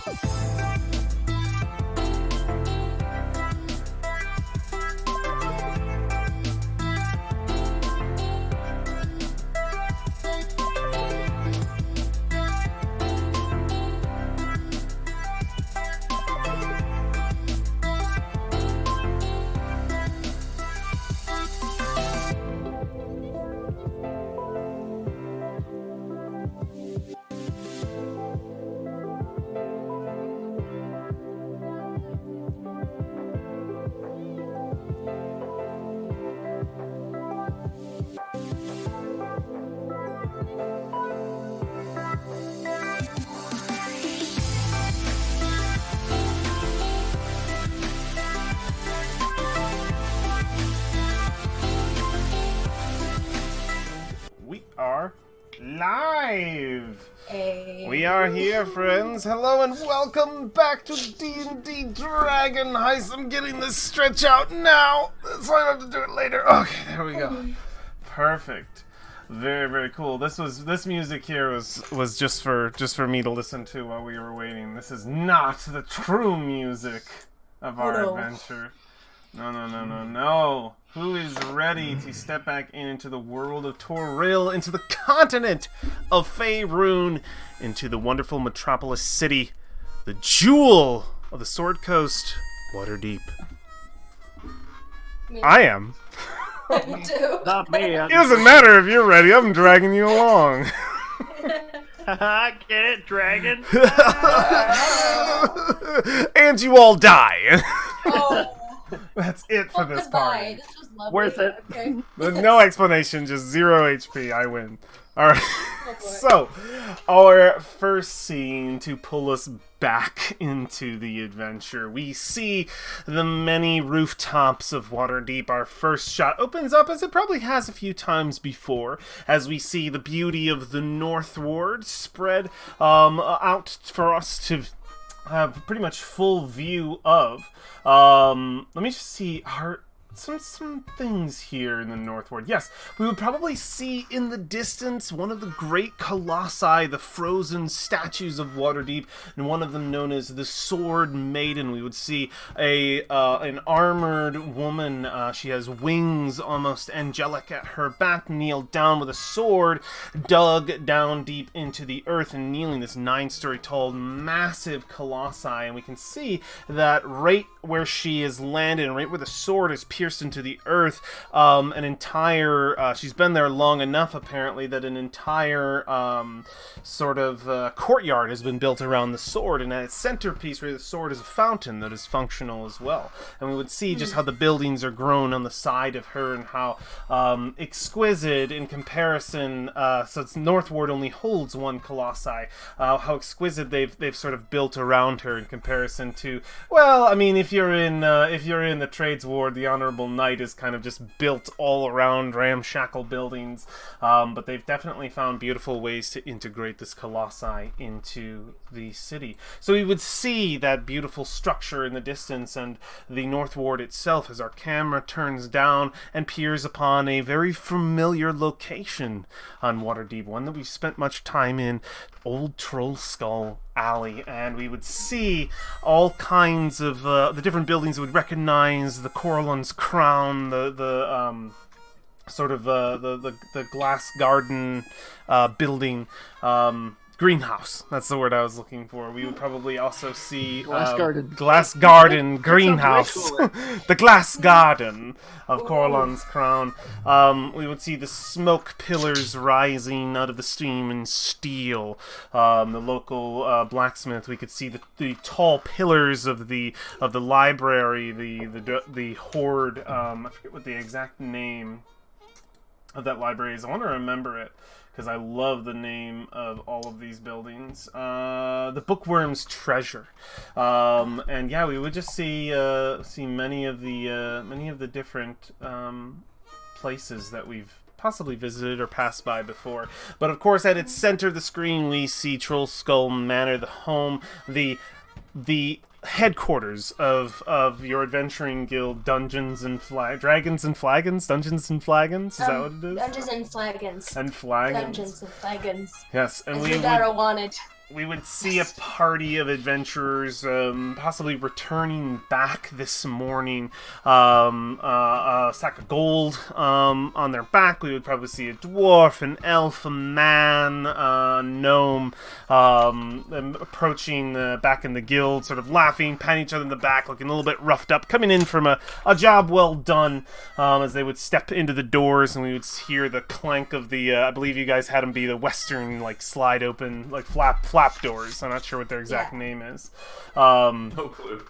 Live! Hey. We are here, friends. Hello and welcome back to D&D Dragon Heist. I'm getting this stretch out now, so I don't have to do it later. Okay, there we go. Perfect. Very, very cool. This music here was just for me to listen to while we were waiting. This is not the true music of our adventure. No. Who is ready to step back into the world of Toril, into the continent of Faerun, into the wonderful metropolis city, the jewel of the Sword Coast, Waterdeep? Me. I am. Me too. Not me. It doesn't matter if you're ready. I'm dragging you along. Get it, dragon? And you all die. Oh. That's it for this party. This was lovely. Worth it. Okay. There's no explanation, just 0 HP. I win. Alright. Go for it. So, our first scene to pull us back into the adventure. We see the many rooftops of Waterdeep. Our first shot opens up, as it probably has a few times before, as we see the beauty of the Northward spread out for us to have pretty much full view of. Let me just see some things here in the Northward. Yes, we would probably see in the distance one of the great colossi, the frozen statues of Waterdeep, and one of them known as the Sword Maiden. We would see an armored woman. She has wings almost angelic at her back, kneeled down with a sword dug down deep into the earth and kneeling, this 9-story tall massive colossi. And we can see that right where she is landed and right where the sword is pierced into the earth, an entire she's been there long enough apparently that an entire courtyard has been built around the sword, and at its centerpiece where the sword is a fountain that is functional as well. And we would see just how the buildings are grown on the side of her, and how exquisite in comparison, so it's Northward only holds one colossi, how exquisite they've sort of built around her in comparison to, well, I mean, if you're in the Trades Ward, the Honorable Knight is kind of just built all around ramshackle buildings, but they've definitely found beautiful ways to integrate this colossi into the city. So we would see that beautiful structure in the distance, and the North Ward itself, as our camera turns down and peers upon a very familiar location on Waterdeep, one that we've spent much time in, Old Troll Skull Alley. And we would see all kinds of the different buildings we would recognize: the Coralon's Crown, the glass garden building, greenhouse. That's the word I was looking for. We would probably also see glass garden greenhouse, the glass garden of Coralon's Crown. We would see the smoke pillars rising out of the steam and steel. The local blacksmith. We could see the tall pillars of the library. The hoard. I forget what the exact name of that library is. I want to remember it, because I love the name of all of these buildings. The Bookworm's Treasure, and yeah, we would just see many of the different places that we've possibly visited or passed by before. But of course, at its center of the screen, we see Troll Skull Manor, the home, the headquarters of your adventuring guild, Dragons and Flagons? Dungeons and Flagons? Is that what it is? Dungeons and Flagons. And Flagons. Dungeons and Flagons. Yes, and As we your would... daughter wanted. we would see a party of adventurers possibly returning back this morning. A sack of gold on their back. We would probably see a dwarf, an elf, a man, a gnome approaching back in the guild, sort of laughing, patting each other in the back, looking a little bit roughed up, coming in from a job well done, as they would step into the doors, and we would hear the clank of the, I believe you guys had them be the western, like, slide open, like, flap doors. I'm not sure what their exact name is. No clue.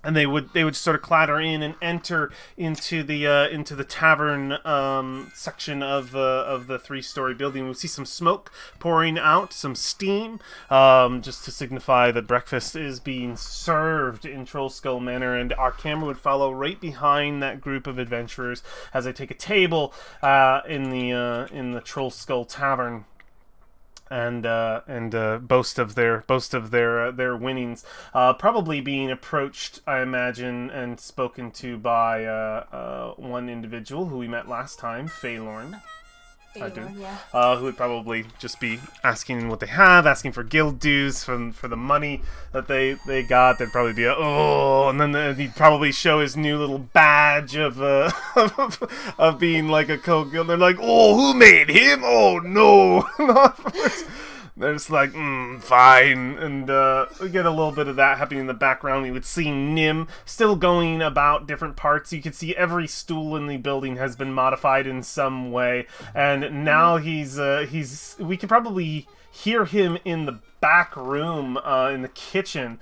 And they would sort of clatter in and enter into the tavern section of the 3-story building. We'll see some smoke pouring out, some steam, just to signify that breakfast is being served in Troll Skull Manor. And our camera would follow right behind that group of adventurers as they take a table in the Troll Skull Tavern. And boast of their winnings, probably being approached, I imagine, and spoken to by one individual who we met last time, Phaelorn. Who would probably just be asking what they have, asking for guild dues for the money that they got. There'd probably be and then he'd probably show his new little badge of of being like a co-guild. They're like, oh, who made him? Oh no. They're just like, fine. And we get a little bit of that happening in the background. We would see Nim still going about different parts. You could see every stool in the building has been modified in some way. And now we could probably hear him in the back room, in the kitchen,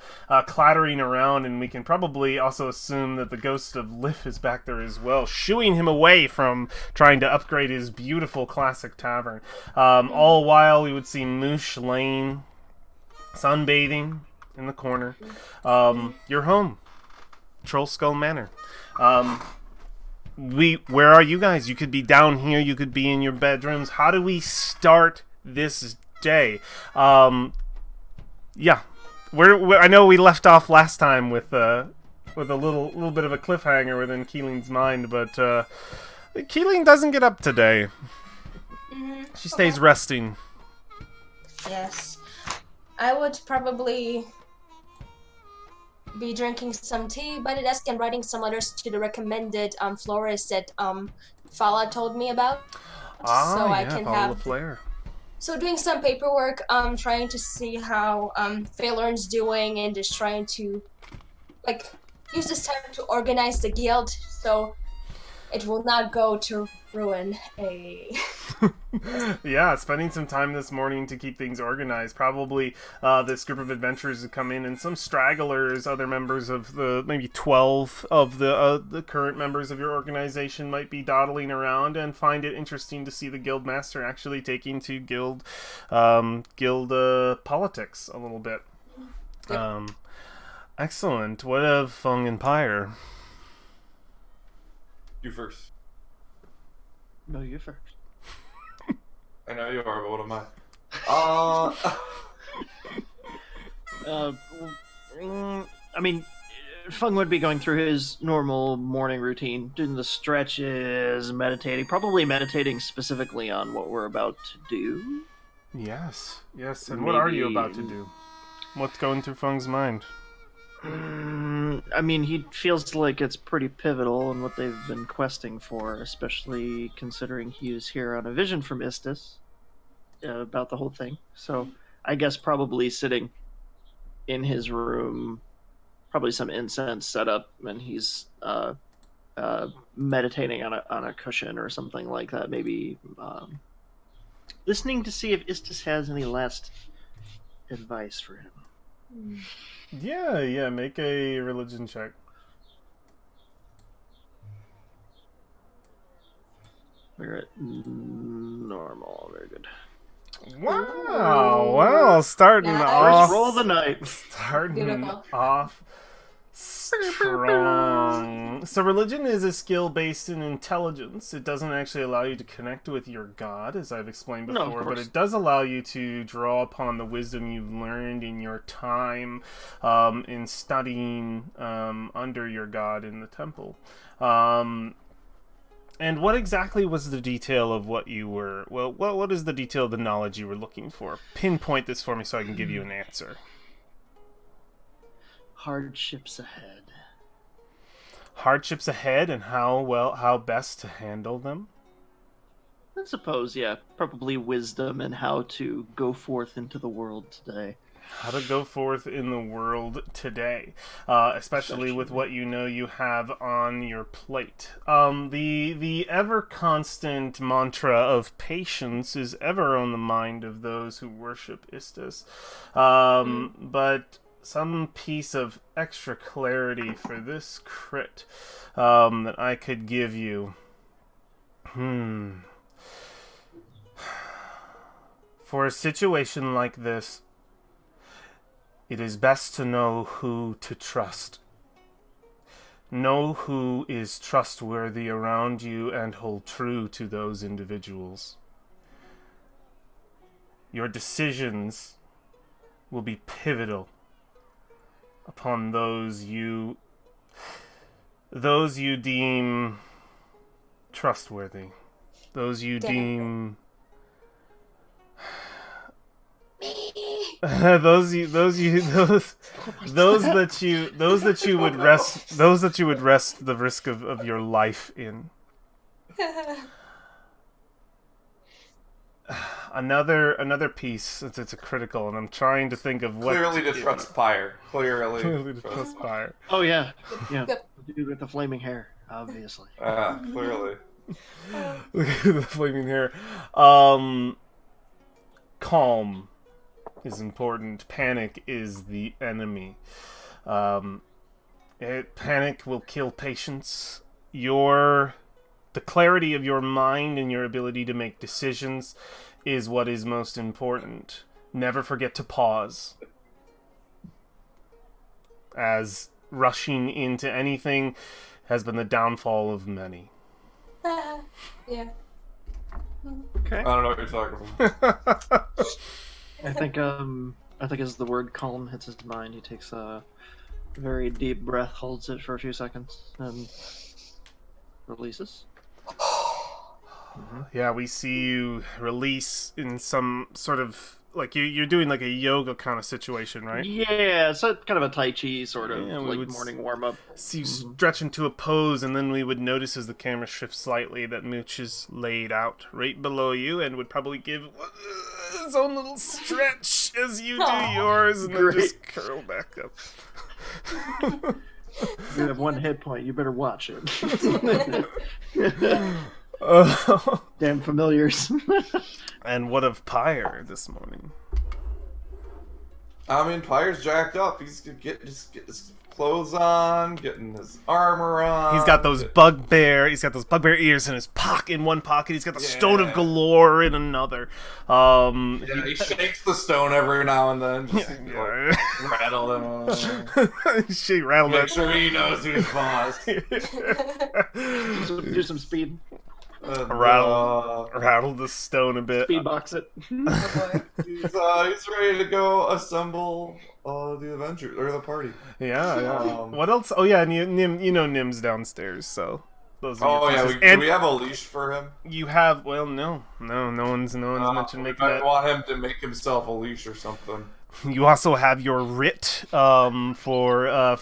clattering around, and we can probably also assume that the ghost of Lif is back there as well, shooing him away from trying to upgrade his beautiful classic tavern. All while we would see Moosh Lane sunbathing in the corner. Your home, Troll Skull Manor. Where are you guys? You could be down here, you could be in your bedrooms. How do we start this day? Yeah, I know we left off last time with a little bit of a cliffhanger within Keeling's mind, but Keeling doesn't get up today. She stays resting. Yes. I would probably be drinking some tea by the desk and writing some letters to the recommended florist that Fala told me about. I can follow have the flare. So doing some paperwork, trying to see how Phaelorn's doing, and just trying to use this time to organize the guild so it will not go to ruin a Yeah, spending some time this morning to keep things organized. Probably this group of adventurers have come in, and some stragglers, other members of maybe 12 of the current members of your organization might be dawdling around and find it interesting to see the guild master actually taking to guild politics a little bit. Yep. Excellent. What of Fung and Pyre? You first. No, you first. I know you are, but what am I? I mean, Fung would be going through his normal morning routine, doing the stretches, probably meditating specifically on what we're about to do. Yes. And what are you about to do? What's going through Fung's mind? I mean, he feels like it's pretty pivotal in what they've been questing for, especially considering he was here on a vision from Istis about the whole thing. So I guess probably sitting in his room, probably some incense set up, and he's meditating on a cushion or something like that. Maybe listening to see if Istis has any last advice for him. Yeah, make a religion check. We're at normal. Very good. Wow, starting Nice. off. First roll of the night. Starting Beautiful. off strong. So religion is a skill based in intelligence. It doesn't actually allow you to connect with your god, as I've explained No, of before, but course. it does allow you to draw upon the wisdom you've learned in your time in studying under your god in the temple. And what exactly was the detail of what you were... Well, what is the detail of the knowledge you were looking for? Pinpoint this for me so I can give you an answer. Hardships ahead. Hardships ahead and how best to handle them? I suppose, yeah. Probably wisdom and how to go forth into the world today. How to go forth in the world today, especially with what you know you have on your plate. The ever constant mantra of patience is ever on the mind of those who worship Istis, but some piece of extra clarity for this crit that I could give you. For a situation like this, it is best to know who to trust. Know who is trustworthy around you and hold true to those individuals. Your decisions will be pivotal upon those you deem trustworthy. Those you deem those that you would rest the risk of your life in. Another piece. It's a critical, and I'm trying to think of what. Clearly to trust Pyre. Clearly to trust Pyre. Oh yeah. The dude with the flaming hair, obviously. Clearly. The flaming hair. Calm is important. Panic is the enemy. Panic will kill patience. The clarity of your mind and your ability to make decisions is what is most important. Never forget to pause. As rushing into anything has been the downfall of many. Yeah. Okay. I don't know what you're talking about. I think as the word calm hits his mind, he takes a very deep breath, holds it for a few seconds, and releases. Yeah, we see you release in some sort of like you're doing like a yoga kind of situation, right? Yeah, so kind of a Tai Chi sort of Yeah, we would morning warm up. See you stretch into a pose, and then we would notice as the camera shifts slightly that Mooch is laid out right below you, and would probably give his own little stretch as you do yours, and then just curl back up. You have one hit point. You better watch it. Damn familiars. And what of Pyre this morning? I mean, Pyre's jacked up. He's getting his clothes on, getting his armor on. He's got those bugbear ears in his pocket, in one pocket. He's got the stone of galore in another. He shakes the stone every now and then. Just rattle him. She rattled Make it. sure he knows who's boss. Do some speed. Rattle the stone a bit. Speedbox it. He's ready to go assemble the adventure or the party. Yeah. What else? Oh yeah, and Nim's downstairs, so those are your pieces. Do we have a leash for him? You have no one's mentioned making that. I want him to make himself a leash or something. You also have your writ from Laurel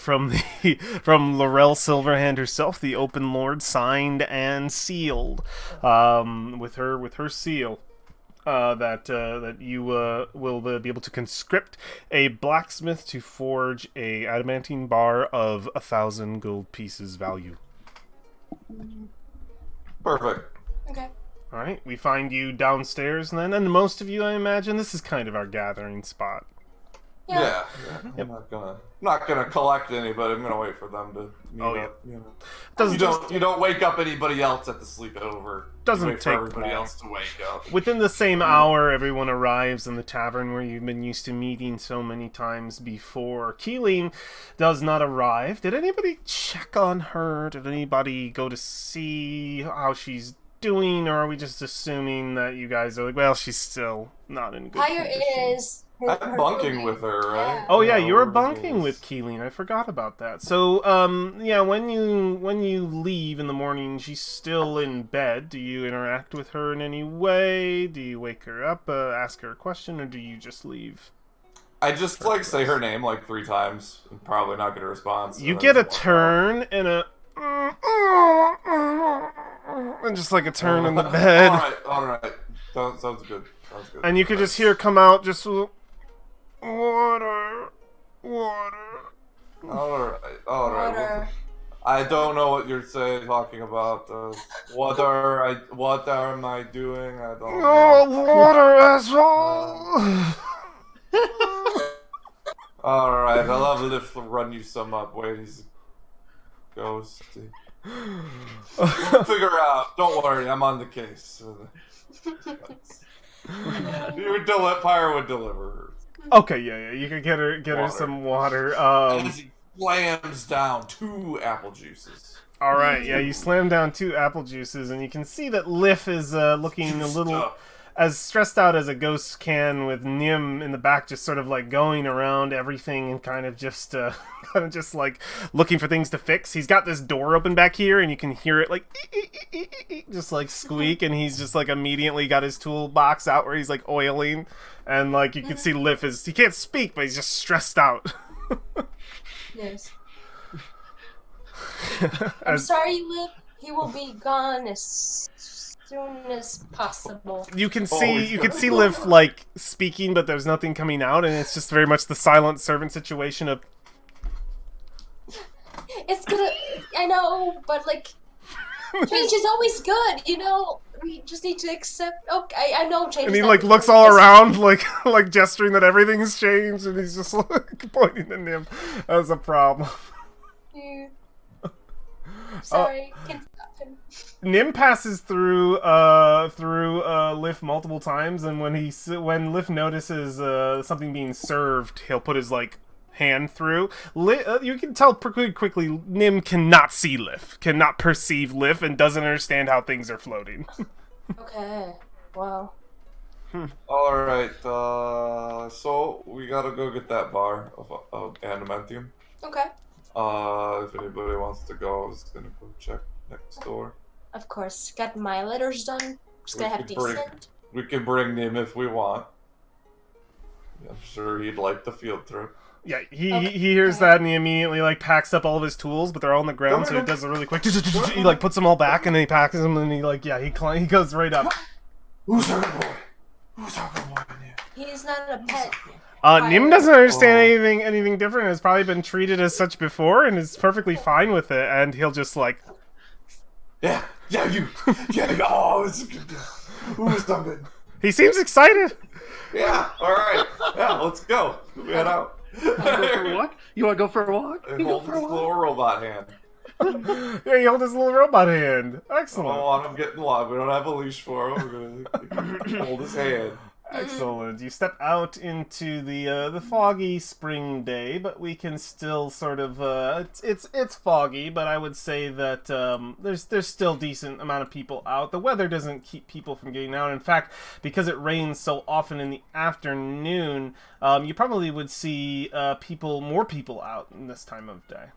Silverhand herself, the Open Lord, signed and sealed with her seal. That you will be able to conscript a blacksmith to forge a adamantine bar of 1,000 gold pieces value. Perfect. Okay. All right, we find you downstairs then, and most of you, I imagine, this is kind of our gathering spot. Yeah. I'm not gonna collect anybody. I'm gonna wait for them to meet up. You don't wake up anybody else at the sleepover. Doesn't you wait take for everybody long. else to wake up. Within the same hour, everyone arrives in the tavern where you've been used to meeting so many times before. Keeling does not arrive. Did anybody check on her? Did anybody go to see how she's doing, or are we just assuming that you guys are like, well, she's still not in good Pyre condition? is I'm bunking with her, right? Yeah. Oh yeah, you were we're bunking with just- Keeling. I forgot about that. So, yeah, when you leave in the morning, she's still in bed. Do you interact with her in any way? Do you wake her up, ask her a question, or do you just leave? I just like say her name like 3 times and probably not get a response. You and get a then just walk turn and a and just like a turn in the bed, All right. Sounds good. Sounds good. and you could just hear come out just water. All right. Water. I don't know what you're talking about. What am I doing? I don't know. Water asshole. All right, I'll have Lift run you some up. Wait, he's a ghost. Figure out. Don't worry, I'm on the case. Pyre would deliver. Okay, yeah, you can get her Water. some water. As he slams down 2 apple juices. All right, yeah, you slam down 2 apple juices, and you can see that Liff is looking a little as stressed out as a ghost can, with Nim in the back just sort of like going around everything and kind of just like looking for things to fix. He's got this door open back here, and you can hear it like just like squeak, and he's just like immediately got his toolbox out where he's like oiling, and like you can see Liff he can't speak, but he's just stressed out. Yes. I'm sorry, Lip. He will be gone as soon as possible. You can see Liv like speaking, but there's nothing coming out, and it's just very much the silent servant situation of. It's gonna. I know, but like, change is always good. You know, we just need to accept. Okay, I know change. And he is like not looks good. all It's- around, like gesturing that everything's changed, and he's just like pointing at him as a problem. Yeah. Sorry, can't stop him. Nim passes through Liff multiple times, and when Liff notices something being served, he'll put his like hand through. You can tell pretty quickly Nim cannot see Liff, cannot perceive Liff, and doesn't understand how things are floating. Okay. Wow. All right. So we gotta go get that bar of adamantium. Okay. If anybody wants to go, I was gonna go check next door. Of course, got my letters done. Just gonna have to send. We can bring him if we want. I'm sure he'd like the field trip. Yeah, he hears that, and he immediately like packs up all of his tools, but they're all on the ground, so he does it really quick. He like puts them all back, and then he packs them, and he like he goes right up. Who's our boy? Who's our boy in here? He's not a pet. Nim doesn't understand anything different. Has probably been treated as such before, and is perfectly fine with it. And he'll just like, yeah, you, oh, it's a good. Who's something? He seems excited. Yeah, all right, yeah, let's go. We head out. Go for a walk? You want to go for a walk? And hold this little robot hand. Yeah, he holds his little robot hand. I Excellent. don't want him getting lost. We don't have a leash for him. We're gonna hold his hand. Excellent. You step out into the foggy spring day, but we can still sort of it's foggy, but I would say that there's still decent amount of people out. The weather doesn't keep people from getting out. In fact, because it rains so often in the afternoon, you probably would see more people out in this time of day,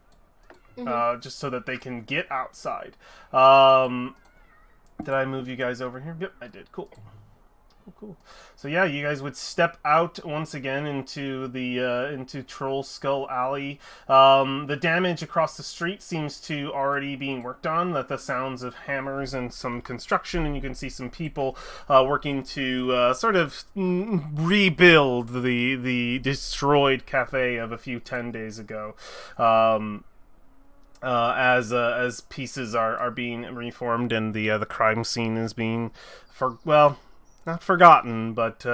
just so that they can get outside. Did I move you guys over here? Yep, I did. Cool. So yeah, you guys would step out once again into the into Troll Skull Alley. The damage across the street seems to already being worked on. That the sounds of hammers and some construction, and you can see some people working to sort of rebuild the destroyed cafe of a few 10 days ago. As pieces are being reformed, and the crime scene is being not forgotten, but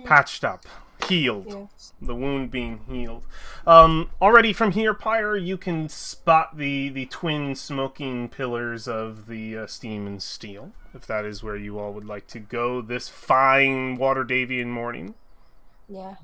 patched up, healed. Yes. The wound being healed. Already from here, Pyre, you can spot the twin smoking pillars of the Steam and Steel, if that is where you all would like to go this fine Waterdavian morning. Yeah.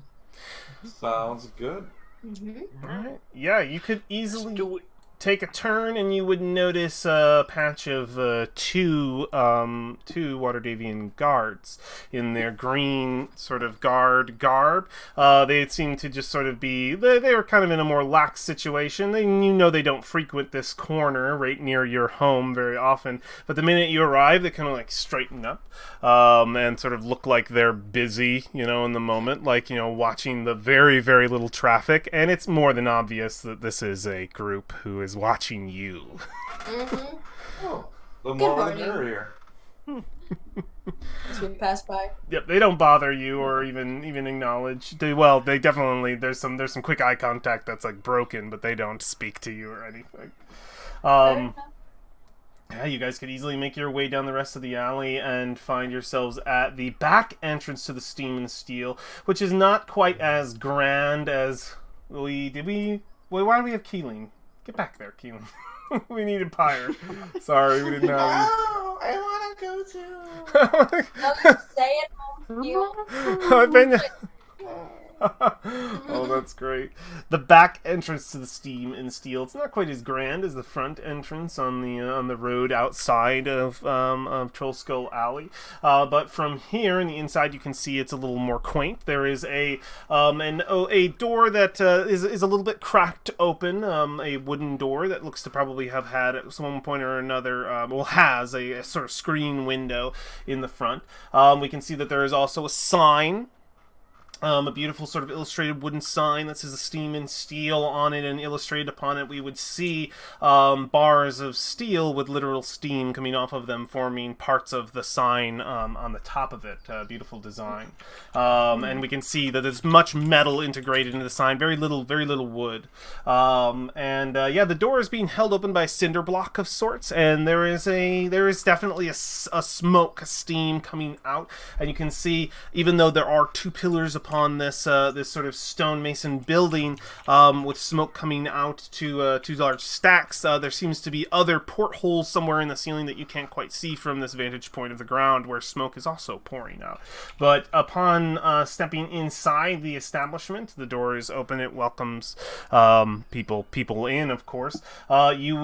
Sounds good. Mm-hmm. Alright. Yeah, you could easily... take a turn, and you would notice a patch of two Waterdavian guards in their green sort of guard garb. They seem to just sort of be... They were kind of in a more lax situation. They don't frequent this corner right near your home very often, but the minute you arrive, they kind of like straighten up and sort of look like they're busy, in the moment, like, watching the very, very little traffic, and it's more than obvious that this is a group who is watching you. Mm-hmm. Oh, the more the merrier. As we pass by. Yep, they don't bother you or even acknowledge. They definitely, there's some quick eye contact that's like broken, but they don't speak to you or anything. Yeah, you guys could easily make your way down the rest of the alley and find yourselves at the back entrance to the Steam and Steel, which is not quite as grand as why do we have Keeling? Get back there, Keeling. We needed Pyre. Sorry, we didn't have you. No, I want to go to... No, stay at home, you. I've been... Oh, that's great. The back entrance to the Steam and Steel, it's not quite as grand as the front entrance on the road outside of Troll Skull Alley, but from here in the inside you can see it's a little more quaint. There is a door that is a little bit cracked open, a wooden door that looks to probably have had at some point or another, has a sort of screen window in the front. We can see that there is also a sign, a beautiful sort of illustrated wooden sign that says Steam and Steel on it, and illustrated upon it we would see bars of steel with literal steam coming off of them, forming parts of the sign on the top of it. Beautiful design. And we can see that there's much metal integrated into the sign, very little wood. The door is being held open by a cinder block of sorts, and there is definitely a smoke, a steam coming out, and you can see, even though there are two pillars upon this sort of stonemason building with smoke coming out to two large stacks, there seems to be other portholes somewhere in the ceiling that you can't quite see from this vantage point of the ground, where smoke is also pouring out. But upon stepping inside the establishment, the door is open. It welcomes people in, of course. You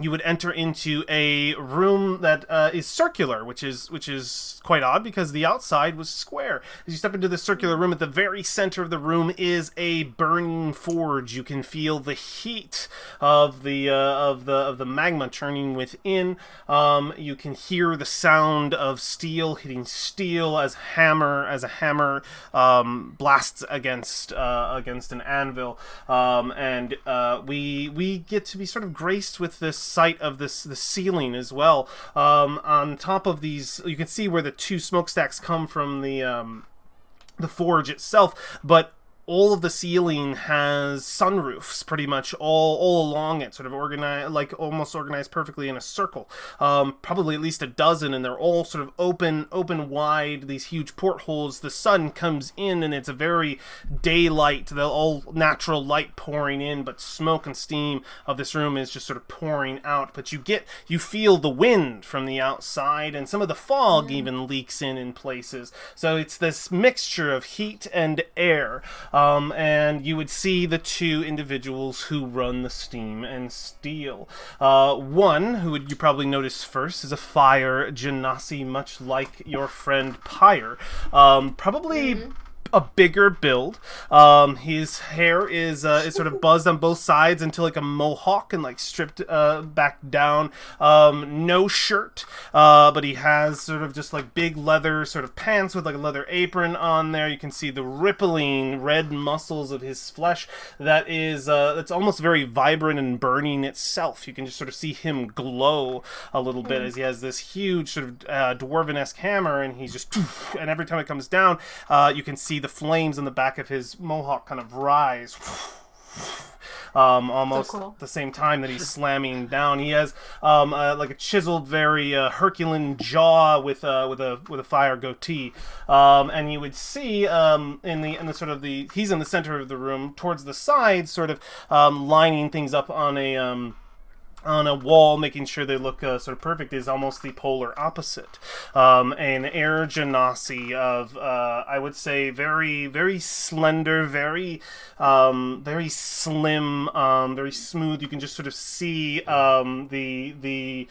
would enter into a room that is circular, which is quite odd because the outside was square. As you step into the circular room, at the very center of the room is a burning forge. You can feel the heat of the magma churning within. You can hear the sound of steel hitting steel as a hammer blasts against an anvil. We get to be sort of graced with this sight of the ceiling as well. On top of these, you can see where the two smokestacks come from the forge itself, but all of the ceiling has sunroofs pretty much all along it, sort of organized, like almost organized perfectly in a circle. Probably at least a dozen, and they're all sort of open wide, these huge portholes. The sun comes in, and it's a very daylight, the all natural light pouring in, but smoke and steam of this room is just sort of pouring out. But you feel the wind from the outside, and some of the fog even leaks in places. So it's this mixture of heat and air. And you would see the two individuals who run the Steam and Steel. One, who you probably notice first, is a fire genasi, much like your friend Pyre. Probably a bigger build. His hair is sort of buzzed on both sides into like a mohawk and like stripped back down. No shirt, but he has sort of just like big leather sort of pants with like a leather apron on there. You can see the rippling red muscles of his flesh that is that's almost very vibrant and burning itself. You can just sort of see him glow a little bit as he has this huge sort of dwarven-esque hammer, and he's just, and every time it comes down, you can see the flames in the back of his mohawk kind of rise. Almost so cool. at the same time that he's slamming down. He has like a chiseled, very Herculean jaw with a fire goatee, and you would see in the sort of he's in the center of the room, towards the side, sort of lining things up on on a wall, making sure they look sort of perfect, is almost the polar opposite. An air genasi of, I would say, very, very slender, very slim, very smooth. You can just sort of see the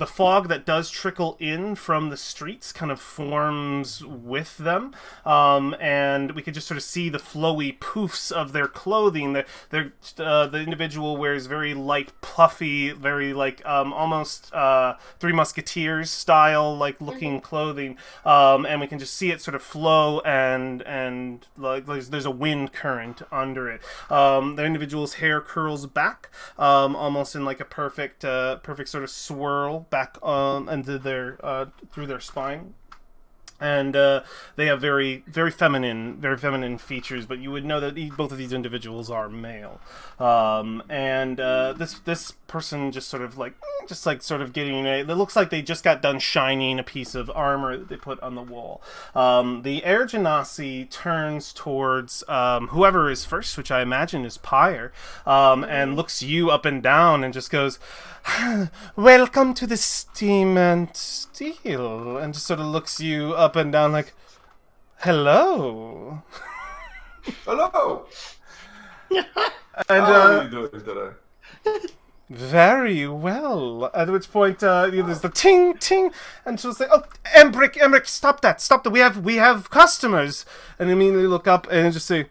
fog that does trickle in from the streets kind of forms with them, and we could just sort of see the flowy poofs of their clothing. The individual wears very light, puffy, very almost Three Musketeers style looking clothing, and we can just see it sort of flow and there's a wind current under it. The individual's hair curls back, almost in like a perfect sort of swirl back into their through their spine. And they have very, very feminine features, but you would know that both of these individuals are male. And this person just sort of getting it looks like they just got done shining a piece of armor that they put on the wall. The air genasi turns towards whoever is first, which I imagine is Pyre, and looks you up and down and just goes, "Welcome to the Steam and Steel," and just sort of looks you up and down like, "Hello." Hello. And how are you doing today? Very well. At which point, there's the ting ting, and she'll say, "Oh, Embrick, stop that! We have customers." And immediately look up and just say,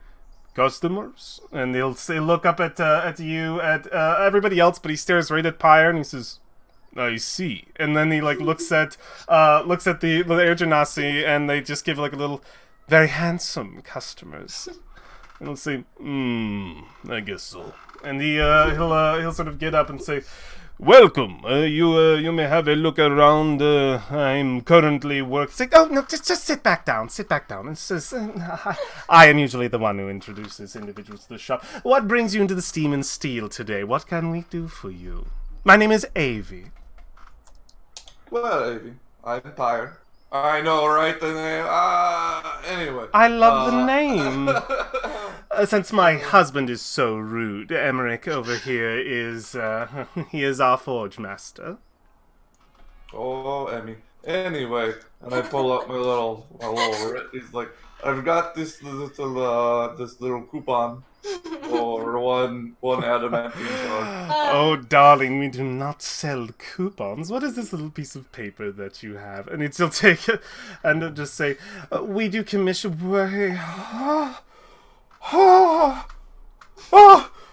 "Customers?" And they'll say, look up at you, at everybody else, but he stares right at Pyre and he says, "I see." And then he looks at the air genasi, and they just give a little, "Very handsome customers." And he'll say, "I guess so." And he'll sort of get up and say, "Welcome. You may have a look around. I'm currently working." Say, "Oh no, just sit back down. Sit back down." And says, I am usually the one who introduces individuals to the shop. "What brings you into the Steam and Steel today? What can we do for you?" "My name is Avi." Well, Avi, I'm Pyre. I know, right? The name. Anyway. I love the name. Since my husband is so rude, Emmerich over here is he is our forge master. Oh, Emmy. Anyway, and I pull up my little he's like, "I've got this little coupon for one adamantine bar." "Oh, darling, we do not sell coupons. What is this little piece of paper that you have?" And he'll take it and he'll just say, "We do commission."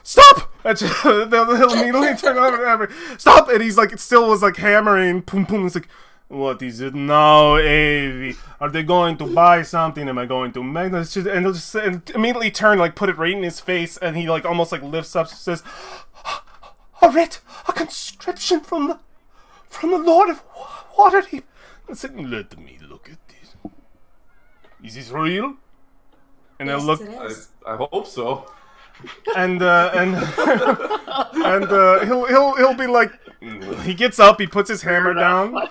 Stop! And he'll immediately turn over to Emmerich. "Stop!" And he's still was hammering. Boom, boom. It's like, "What is it now, Avi? Are they going to buy something? Am I going to make this?" And he'll just immediately turn, put it right in his face, and he almost lifts up and says, "A writ, a conscription from the Lord of Waterdeep." And say, "Let me look at this. Is this real?" And Yes, they'll look. it is. I hope so. And he'll be like, he gets up, he puts his hammer down.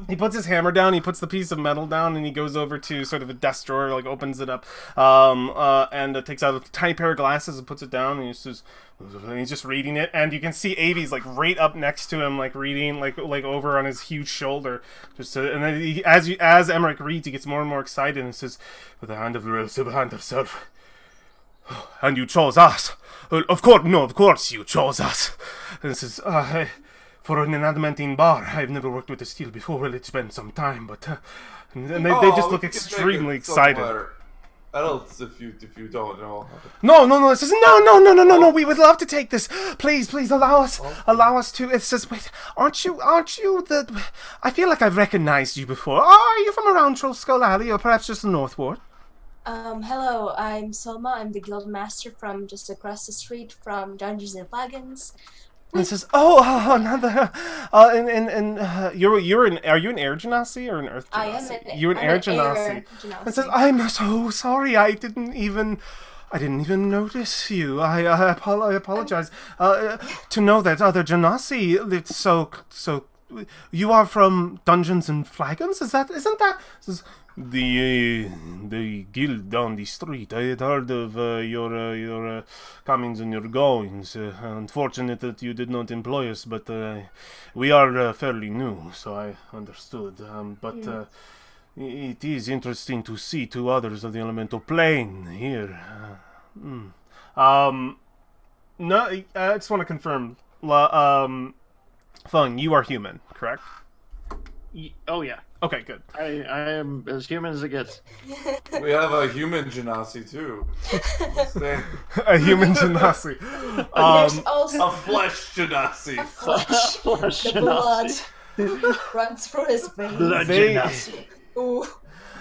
He puts the piece of metal down, and he goes over to sort of a desk drawer, opens it up, and takes out a tiny pair of glasses and puts it down, and he's just reading it, and you can see Avi's right up next to him, reading, over on his huge shoulder, and then as Emmerich reads, he gets more and more excited and says, "With the hand of the rose, the hand of self. And you chose us. Of course you chose us." And it says, "For an adamantine bar, I've never worked with the steel before. Well, it's been some time, but..." And they just look extremely excited. Adults, if you don't know. No. It says, no. We would love to take this. Please, allow us to. It says, "Wait, aren't you the? I feel like I've recognized you before. Are you from around Troll Skull Alley, or perhaps just the North Ward?" Hello, I'm Selma. I'm the guild master from just across the street from Dungeons and Dragons. And says, "Oh, another." Are you an air genasi or an earth genasi? You're an air genasi. And says, "I'm so sorry. I didn't even notice you. I apologize. To know that other genasi, it's so. You are from Dungeons and Flagons? Isn't that? Says, The guild down the street. I had heard of your comings and your goings. Unfortunate that you did not employ us, but we are fairly new, so I understood. But it is interesting to see two others of the elemental plane here. No, I just want to confirm. Fung, you are human, correct? Oh yeah, Okay, good. I am as human as it gets. We have a human genasi too. A human genasi. There's also A flesh genasi. flesh. Flesh The blood runs through his veins. They- Ooh.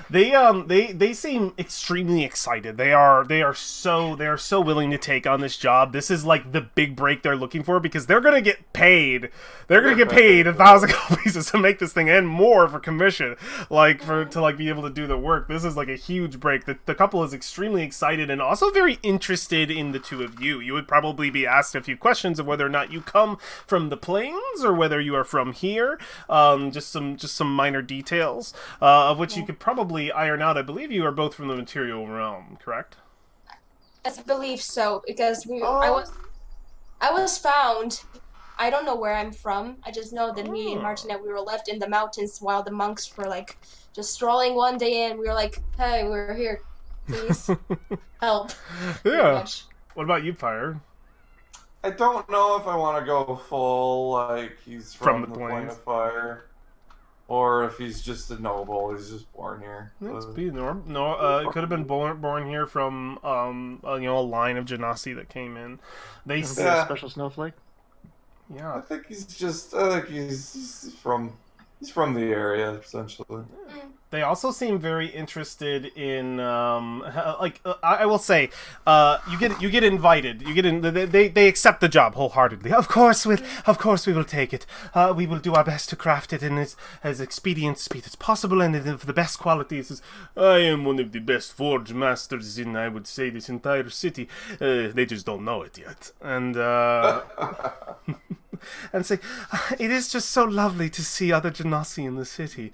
They seem extremely excited. They are so willing to take on this job. This is like the big break they're looking for because they're gonna get paid. They're gonna get paid 1,000 gold pieces to make this thing and more for commission, to be able to do the work. This is like a huge break. The couple is extremely excited and also very interested in the two of you. You would probably be asked a few questions of whether or not you come from the plains or whether you are from here. Just some minor details of which you could probably iron out. I believe you are both from the material realm, correct? I believe so because I was found. I don't know where I'm from. I just know that me and Martinette, we were left in the mountains while the monks were like just strolling one day, and we were like, "Hey, we're here. Please help." Pretty Yeah. much. What about you, Pyre? I don't know if I want to go full like he's From from, the the Plane plains. of Fire, or if he's just a noble. He's just born here. Let's be norm. No, it could have been born here from a line of genasi that came in. They Is s- he a special snowflake? I yeah. think he's from the area essentially. They also seem very interested in I will say you get invited. You get in. They accept the job wholeheartedly. Of course we will take it. We will do our best to craft it in as expedient speed as possible and of the best qualities. I am one of the best forge masters in, I would say, this entire city. They just don't know it yet. And and say, it is just so lovely to see other genasi in the city.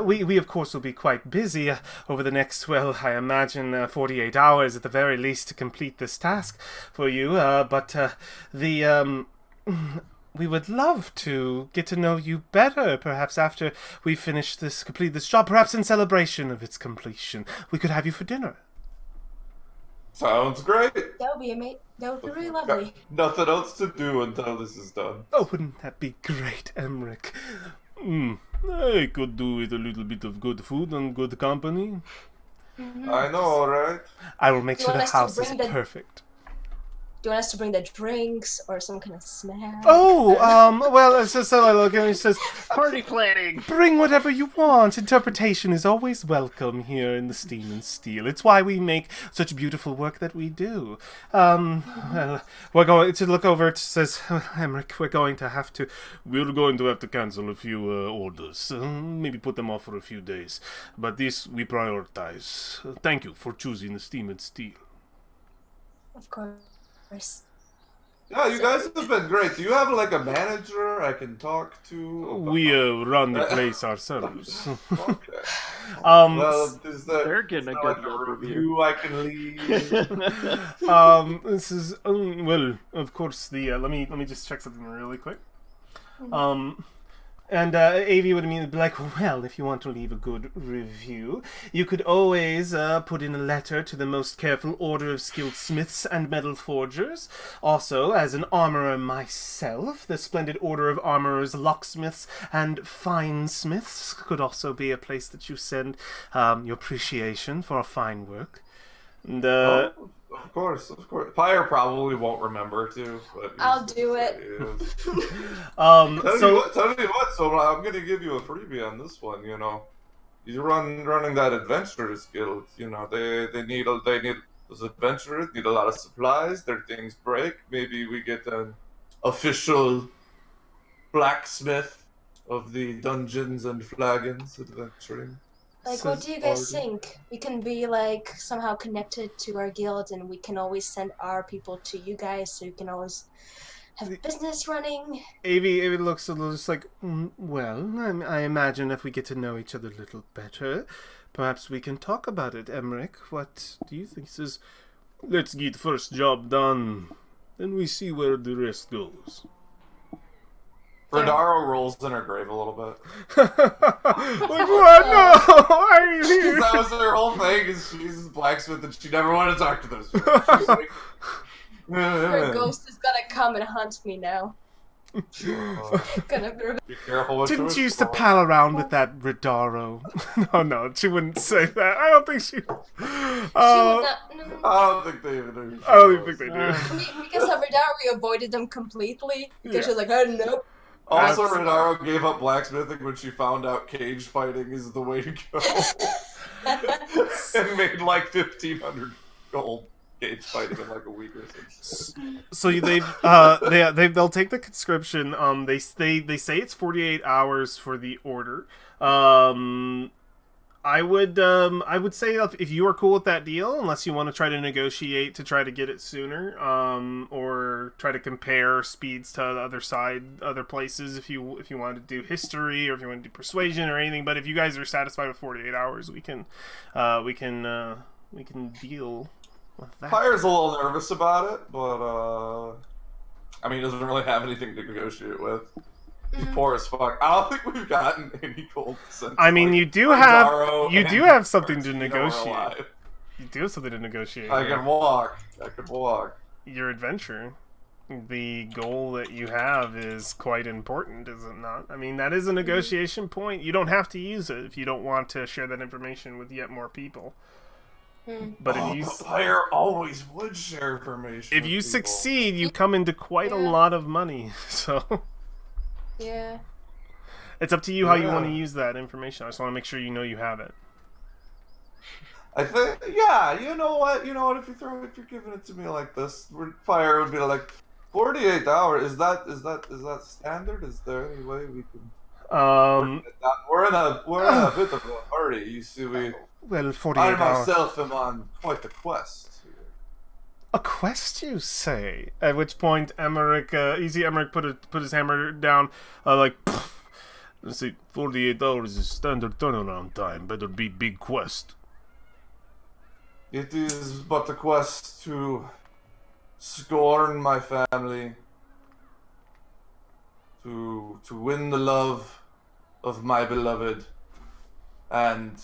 We of course will be quite busy over the next, well, I imagine 48 hours at the very least to complete this task for you. But we would love to get to know you better, perhaps after we complete this job, perhaps in celebration of its completion. We could have you for dinner. Sounds great. That would be amazing. That would be really lovely. Nothing else to do until this is done. Oh, wouldn't that be great, Emmerich? I could do with a little bit of good food and good company. I know, right? I will make You sure want the us to house is bring the- perfect. Do you want us to bring the drinks or some kind of snack? Oh, well, it's just so I look and he says, Party planning. bring whatever you want. Interpretation is always welcome here in the Steam and Steel. It's why we make such beautiful work that we do. Well, we're going to look over. It says, Emmerich, we're going to have to cancel a few orders. Maybe put them off for a few days. But this we prioritize. Thank you for choosing the Steam and Steel. Of course. Yeah, you guys have been great. Do you have like a manager I can talk to? We run the place ourselves. Okay. Well, is They're getting a there, good like a Yelp review I can leave? this is well, of course. Let me just check something really quick. And Avi would immediately be like, well, if you want to leave a good review, you could always put in a letter to the most careful order of skilled smiths and metal forgers. Also, as an armorer myself, the splendid order of armorers, locksmiths, and fine smiths could also be a place that you send your appreciation for our fine work. And, Of course. Pyre probably won't remember too, but I'll do it. Tell me what. So I'm gonna give you a freebie on this one. You know, you running that adventurers guild. You know, they need those adventurers need a lot of supplies. Their things break. Maybe we get an official blacksmith of the Dungeons and Flagons adventuring. Like, what do you guys think? We can be, like, somehow connected to our guild, and we can always send our people to you guys, so you can always have business running. Avi looks a little just like, well, I imagine if we get to know each other a little better, perhaps we can talk about it, Emmerich. What do you think? He says, let's get first job done, then we see where the rest goes. Rodaro rolls in her grave a little bit. Like, what? No! Why are you here? That was her whole thing, is she's a blacksmith and she never wanted to talk to those people. She's like, Her ghost is gonna come and hunt me now. Gonna be careful what Didn't you used to wish for. pal around with that Rodaro. No, she wouldn't say that. I don't think she... She would not, I don't think they even do. I don't even think they do. because of Radar, we avoided them completely. Because she's like, oh, nope. Also, That's- Rodaro gave up blacksmithing when she found out cage fighting is the way to go. And made like 1,500 gold cage fighting in like a week or something. So they'll take the conscription. They say it's 48 hours for the order. I would say if you are cool with that deal, unless you want to try to negotiate to try to get it sooner, or try to compare speeds to the other places. If you want to do history or if you want to do persuasion or anything, but if you guys are satisfied with 48 hours, we can deal with that. Fire's a little nervous about it, but I mean, he doesn't really have anything to negotiate with. He's poor as fuck. I don't think we've gotten any gold since. I mean, like, you do Rodaro have something to Tarantino were negotiate. alive. You do have something to negotiate. I can walk. Your adventure. The goal that you have is quite important, is it not? I mean, that is a negotiation point. You don't have to use it if you don't want to share that information with yet more people. But if you Fire always would share information. if with you people. succeed, you come into quite a Yeah. lot of money. So Yeah. it's up to you how you Yeah. want to use that information. I just want to make sure you know you have it. I think, yeah. You know what? If you're giving it to me like this, Fire would be like 48 hours. Is that standard? Is there any way we can? We're in a bit of a hurry. You see, Well, 48 I hours. myself am on quite a quest. A quest, you say? At which point, Emmerich, you see Emmerich put his hammer down, like, pfft. Let's see, 48 hours is standard turnaround time. Better be big quest. It is but a quest to scorn my family, to win the love of my beloved, and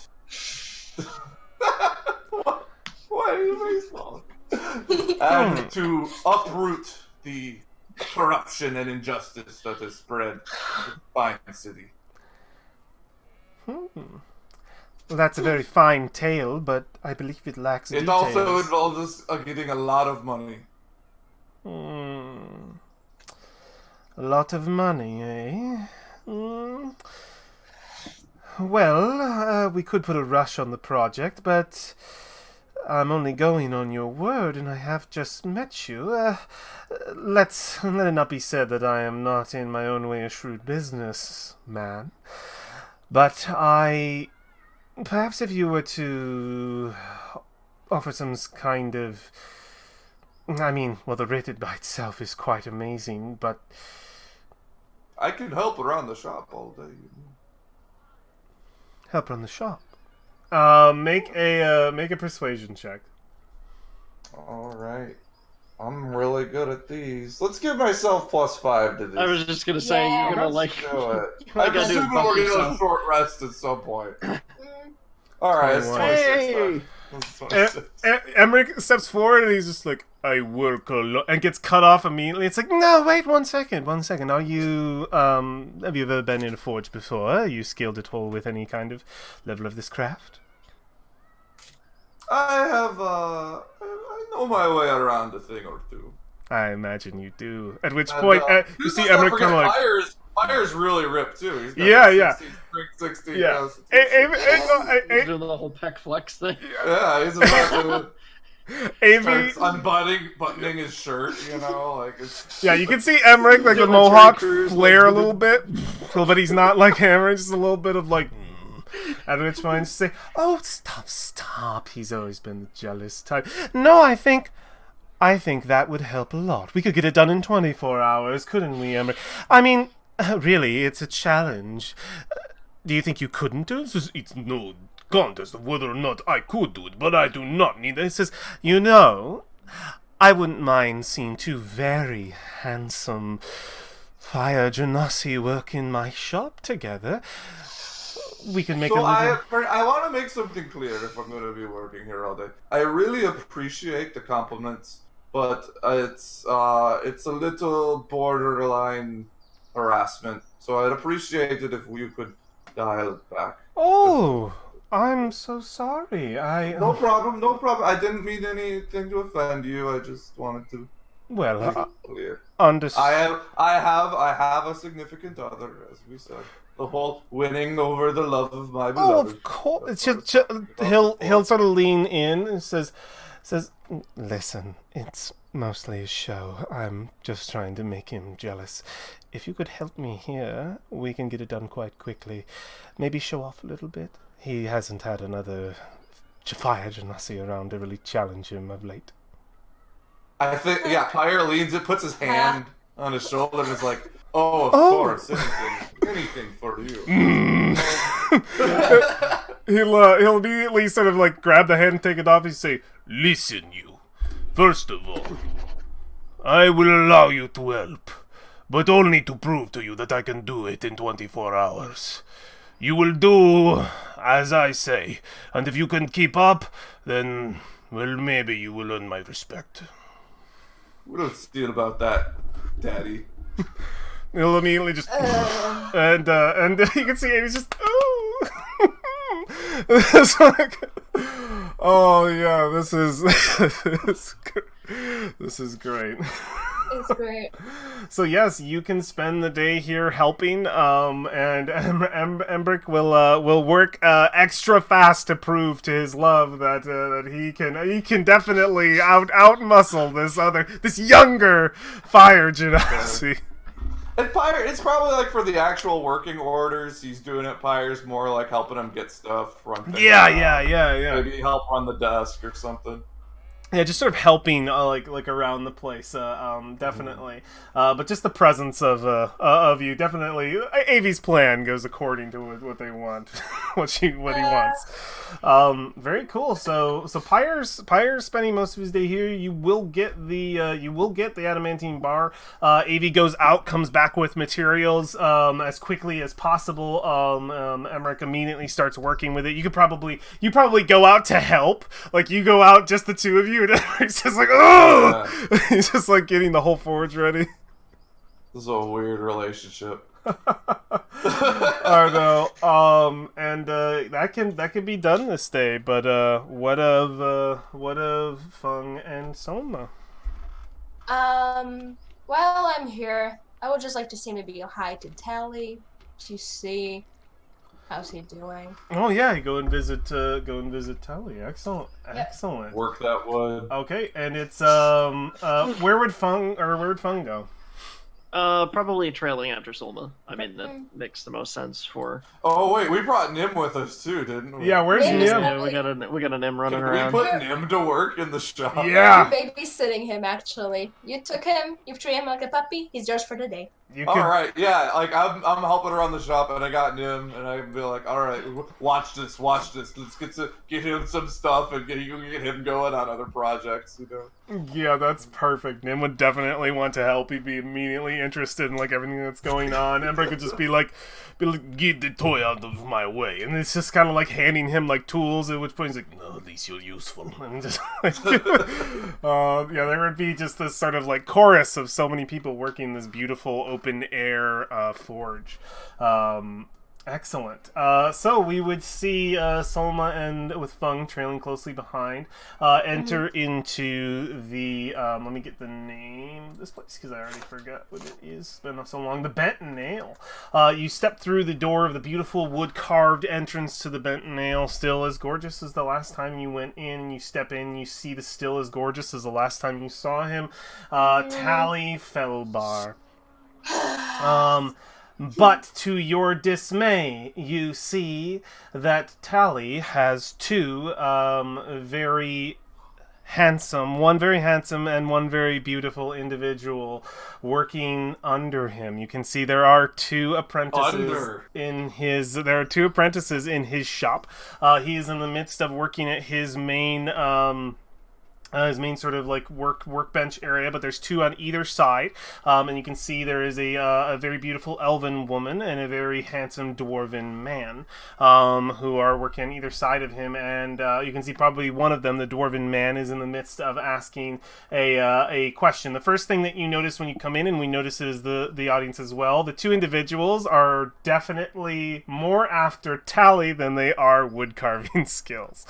why are you very small? And to uproot the corruption and injustice that has spread in the fine city. Well, that's a very fine tale, but I believe it lacks It details. also involves us getting a lot of money. A lot of money, eh? Well, we could put a rush on the project, but I'm only going on your word, and I have just met you. Let it not be said that I am not in my own way a shrewd businessman. But perhaps if you were to offer some kind of... I mean, well, the rated by itself is quite amazing, but... I can help around the shop all day. Help run the shop. Make a persuasion check. All right. I'm really good at these. Let's give myself +5 to this. I was just gonna say, Yeah. you're gonna like. do it. I I'm gotta do assuming bump we're gonna have a yourself. short rest at some point. All right, it's 26 then. It's 26. Emmerich steps forward and he's just like, I work a lot, and gets cut off immediately. It's like, no, wait 1 second. Are you, have you ever been in a forge before? Are you skilled at all with any kind of level of this craft? I have, I know my way around a thing or two. I imagine you do. At which And, point, you see Emmerich kind of like... Fire's really ripped too. He's got Yeah, like yeah. 16 Yeah. constitution. Doing the whole pec flex thing. Yeah, he's about to Av, starts buttoning his shirt, like it's... yeah, you can see Emmerich, like the Doing mohawk, Terry Crews, flare like, a little bit, but he's not like Emmerich, just a little bit of like... At which point, say, "Oh, stop! He's always been the jealous type." No, I think that would help a lot. We could get it done in 24 hours, couldn't we, Emmerich? I mean, really, it's a challenge. Do you think you couldn't do it? It's no contest of whether or not I could do it, but I do not need it. He says, you know, I wouldn't mind seeing two very handsome fire genasi work in my shop together. We can make So a little... I want to make something clear if I'm going to be working here all day. I really appreciate the compliments, but it's a little borderline harassment. So I'd appreciate it if you could dial it back. Oh, I'm so sorry. No problem, no problem. I didn't mean anything to offend you. I just wanted to Well, make it clear. understand. I have a significant other, as we said. The whole winning over the love of my beloved. Oh, of course. He'll sort of lean in and says, listen, it's mostly a show. I'm just trying to make him jealous. If you could help me here, we can get it done quite quickly. Maybe show off a little bit. He hasn't had another fire genasi around to really challenge him of late. I think, yeah, Pyre leans it, puts his hand on his shoulder, and is like, oh, of course, anything for you. He'll immediately sort of like grab the hand and take it off and say, listen, you. First of all, I will allow you to help, but only to prove to you that I can do it in 24 hours. You will do as I say, and if you can keep up, then, well, maybe you will earn my respect. We don't steal about that, Daddy. He'll immediately just and you can see Amy's just it's like, oh yeah, this is great. It's great. So yes, you can spend the day here helping, and Embrick will work extra fast to prove to his love that he can definitely out muscle this younger fire genasi. And Pyre, it's probably like for the actual working orders, he's doing it. Pyre's more like helping him get stuff, run things around. Yeah. Maybe help run the desk or something. Yeah, just sort of helping, like around the place, definitely. But just the presence of you, definitely. Avi's plan goes according to what they want, what he wants. Very cool. So Pyre's spending most of his day here. You will get the adamantine bar. Avi goes out, comes back with materials as quickly as possible. Emmerich immediately starts working with it. You probably go out to help. Like you go out, just the two of you. He's just like, oh! Yeah. He's just like getting the whole forge ready. This is a weird relationship. I know. And that can be done this day. But what of Fung and Soma? While I'm here, I would just like to say maybe a hi to Tally to see how's he doing. Oh yeah, go and visit Tully. Excellent. Work that wood. Okay, and it's where would Fung go? Probably trailing after Solma. I mean, that makes the most sense for. Oh wait, we brought Nim with us too, didn't we? Yeah, where's Nim? Yeah, we got a Nim running around. We put Nim to work in the shop. Yeah, you're babysitting him actually. You took him, you treat him like a puppy. He's yours for the day. All right, yeah, like I'm helping around the shop, and I got Nim, and I can be like, all right, watch this, let's get him some stuff, and get him going on other projects, you know. Yeah, that's perfect. Nim would definitely want to help. He'd be immediately interested in like everything that's going on. Ember could just be like, get the toy out of my way, and it's just kind of like handing him like tools. At which point he's like, no, at least you're useful, and just like, yeah, there would be just this sort of like chorus of so many people working this beautiful open air forge. Excellent. So we would see Solma and with Fung trailing closely behind enter into the let me get the name of this place because I already forgot what it is. It's been so long. The Bent Nail. You step through the door of the beautiful wood carved entrance to the Bent Nail, still as gorgeous as the last time you went in. You step in, you see the still as gorgeous as the last time you saw him. Tally Fellbar. But to your dismay, you see that Tally has two very one very handsome and one very beautiful individual working under him. You can see there are two apprentices in his shop. He is in the midst of working at his main sort of like workbench area, but there's two on either side, and you can see there is a very beautiful elven woman and a very handsome dwarven man who are working on either side of him, and you can see probably one of them, the dwarven man, is in the midst of asking a question. The first thing that you notice when you come in, and we notice it as the audience as well, the two individuals are definitely more after Tally than they are wood carving skills,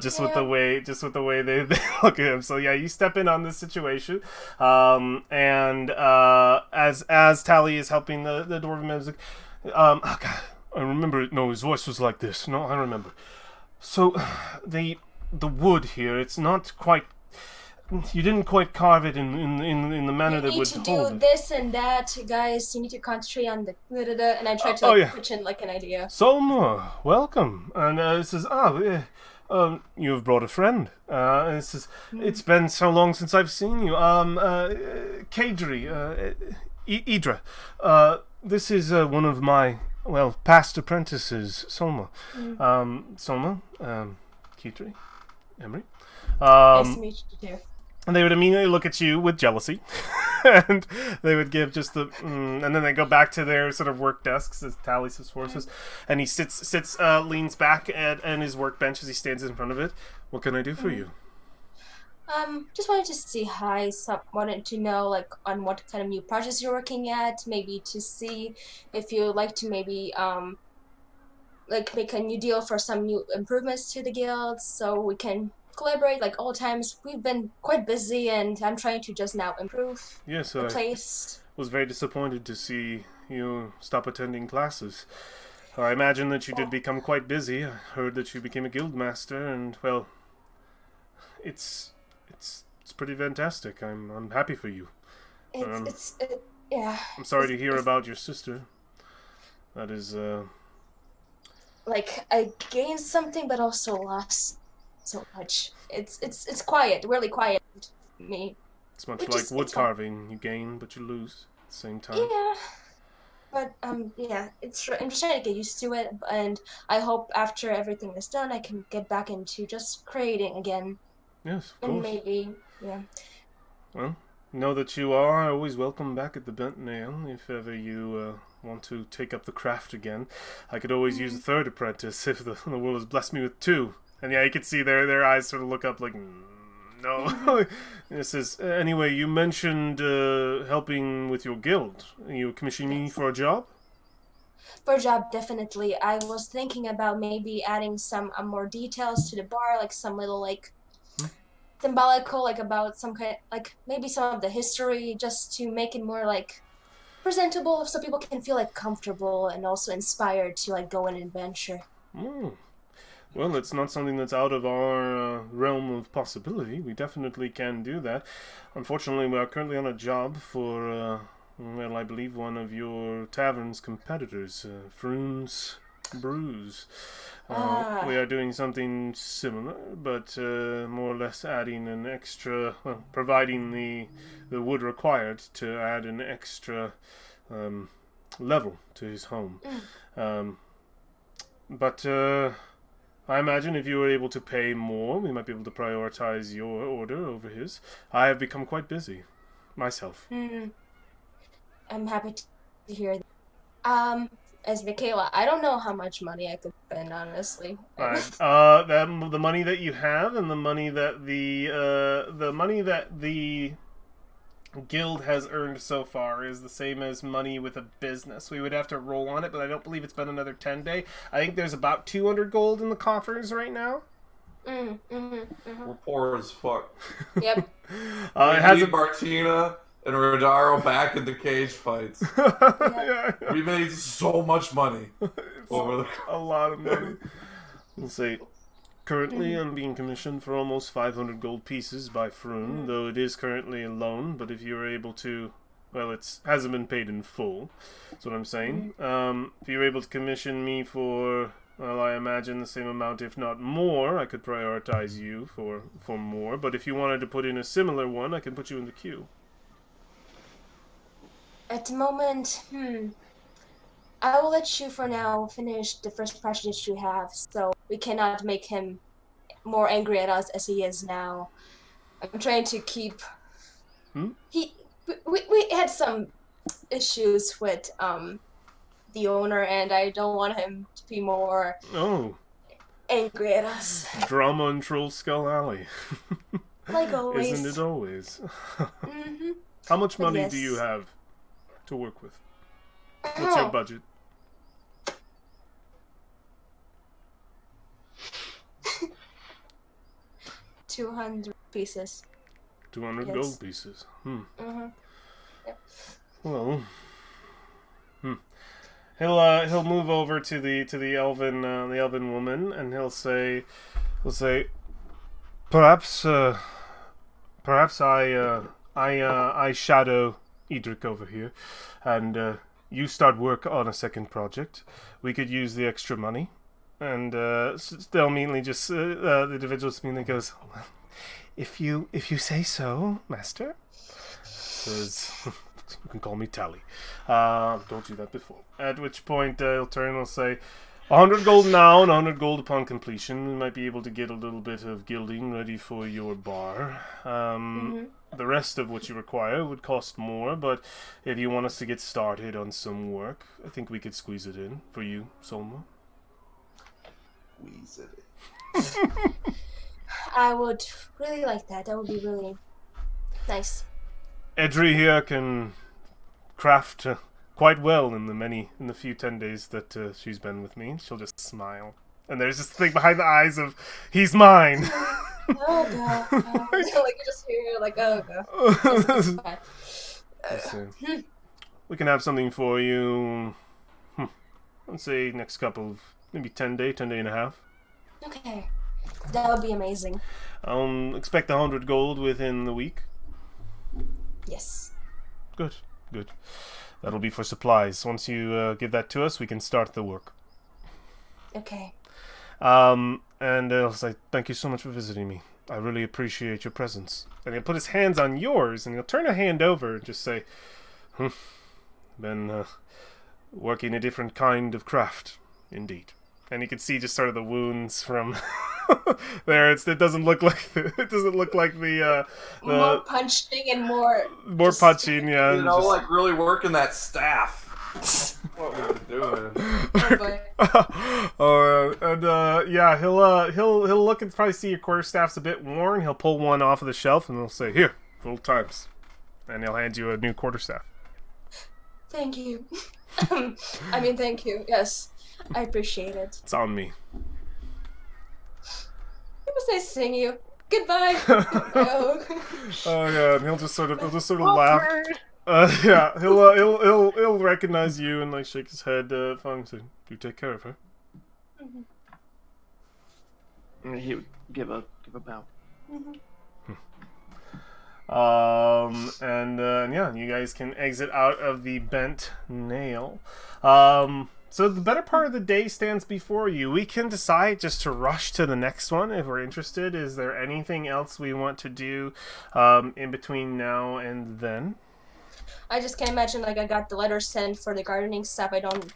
just with the way they look at him. So yeah, you step in on this situation, and as Tally is helping the dwarven man, is like, oh God, I remember it. No, his voice was like this. No, I remember. So the wood here, it's not quite. You didn't quite carve it in the manner that would hold it. You need to do this and that, guys. You need to concentrate on the and I try to pitch in like an idea. Solma, welcome. And it says, you have brought a friend. It says, it's been so long since I've seen you. Kadri, Idra. This is one of my, past apprentices, Solma. Solma, Kadri, Emery. Nice to meet you too. And they would immediately look at you with jealousy, and they would give just the, and then they go back to their sort of work desks as Tally says forces, and he leans back at his workbench as he stands in front of it. What can I do for you? Just wanted to see hi. Wanted to know like on what kind of new projects you're working at. Maybe to see if you would like to maybe like make a new deal for some new improvements to the guild, so we can collaborate like all times. We've been quite busy, and I'm trying to just now improve the place. Was very disappointed to see you stop attending classes. I imagine that you did become quite busy. I heard that you became a guild master, and it's pretty fantastic. I'm happy for you. Yeah. I'm sorry to hear about your sister. That is like I gained something, but also lost so much. It's quiet, really quiet for me. It's much like wood carving. You gain, but you lose at the same time. Yeah, but I'm just trying to get used to it, and I hope after everything is done, I can get back into just creating again. Yes, of course. And maybe, Well, know that you are always welcome back at the Bent Nail if ever you want to take up the craft again. I could always use a third apprentice if the world has blessed me with two. And yeah, you can see their eyes sort of look up like, no. This is anyway. You mentioned helping with your guild. You commissioning me for a job? For a job, definitely. I was thinking about maybe adding some more details to the bar, like some little like symbolical, like about some kind, like maybe some of the history, just to make it more like presentable, so people can feel like comfortable and also inspired to like go on an adventure. Well, it's not something that's out of our realm of possibility. We definitely can do that. Unfortunately, we are currently on a job for, I believe one of your tavern's competitors, Froon's Brews. We are doing something similar, but more or less adding an extra, providing the wood required to add an extra level to his home. But I imagine if you were able to pay more, we might be able to prioritize your order over his. I have become quite busy, myself. I'm happy to hear that. As Michaela, I don't know how much money I could spend, honestly. The money that you have and the money that the guild has earned so far is the same as money with a business. We would have to roll on it, but I don't believe it's been another 10 day. I think there's about 200 gold in the coffers right now. We're poor as fuck. Yep. It has Martina and Rodaro back in the cage fights. We made so much money. A lot of money. We'll say, currently I'm being commissioned for almost 500 gold pieces by Froon, though it is currently a loan, but if you were able to, it hasn't been paid in full, that's what I'm saying. If you were able to commission me for Well, I imagine the same amount, if not more. I could prioritize you for more, but if you wanted to put in a similar one, I can put you in the queue. At the moment, I will let you for now finish the first project you have, so we cannot make him more angry at us as he is now. I'm trying to keep. We had some issues with the owner, and I don't want him to be more angry at us. Drama in Troll Skull Alley. Like always. Isn't it always? Mm-hmm. How much money do you have to work with? What's your budget? $200 pieces. 200 gold pieces. Mm-hmm. Yep. Well, he'll move over to the elven woman, and he'll say, perhaps I shadow Edric over here, and you start work on a second project. We could use the extra money. And they'll immediately just the individual immediately goes, well, if you say so, master. Says, you can call me Tally. Told you that before. At which point he'll turn and he'll say, 100 gold now and 100 gold upon completion. We might be able to get a little bit of gilding ready for your bar. The rest of what you require would cost more, but if you want us to get started on some work, I think we could squeeze it in for you, Solma. Squeeze it. I would really like that. That would be really nice. Edri here can craft quite well in the few 10 days that she's been with me. She'll just smile, and there's this thing behind the eyes of he's mine. Oh god! Like you just hear like oh god. We can have something for you. Let's say next couple of maybe 10 day and a half. Okay, that would be amazing. Expect 100 gold within the week. Yes. Good. That'll be for supplies. Once you give that to us, we can start the work. Okay. And I'll say, thank you so much for visiting me. I really appreciate your presence. And he'll put his hands on yours, and he'll turn a hand over and just say, been working a different kind of craft, indeed. And you can see just sort of the wounds from there. It doesn't look like the more punching and more punching. Yeah, you know, like really working that staff. What we were doing. He'll look and probably see your quarterstaff's a bit worn. He'll pull one off of the shelf and he'll say, "Here, full times," and he'll hand you a new quarterstaff. Thank you. Thank you. Yes, I appreciate it. It's on me. It was nice seeing you. Goodbye. Oh yeah, and he'll just sort of laugh. He'll recognize you and like shake his head. Fine, so you take care of her. He would give a bow. You guys can exit out of the Bent Nail. So the better part of the day stands before you. We can decide just to rush to the next one if we're interested. Is there anything else we want to do in between now and then? I just can't imagine like I got the letter sent for the gardening stuff.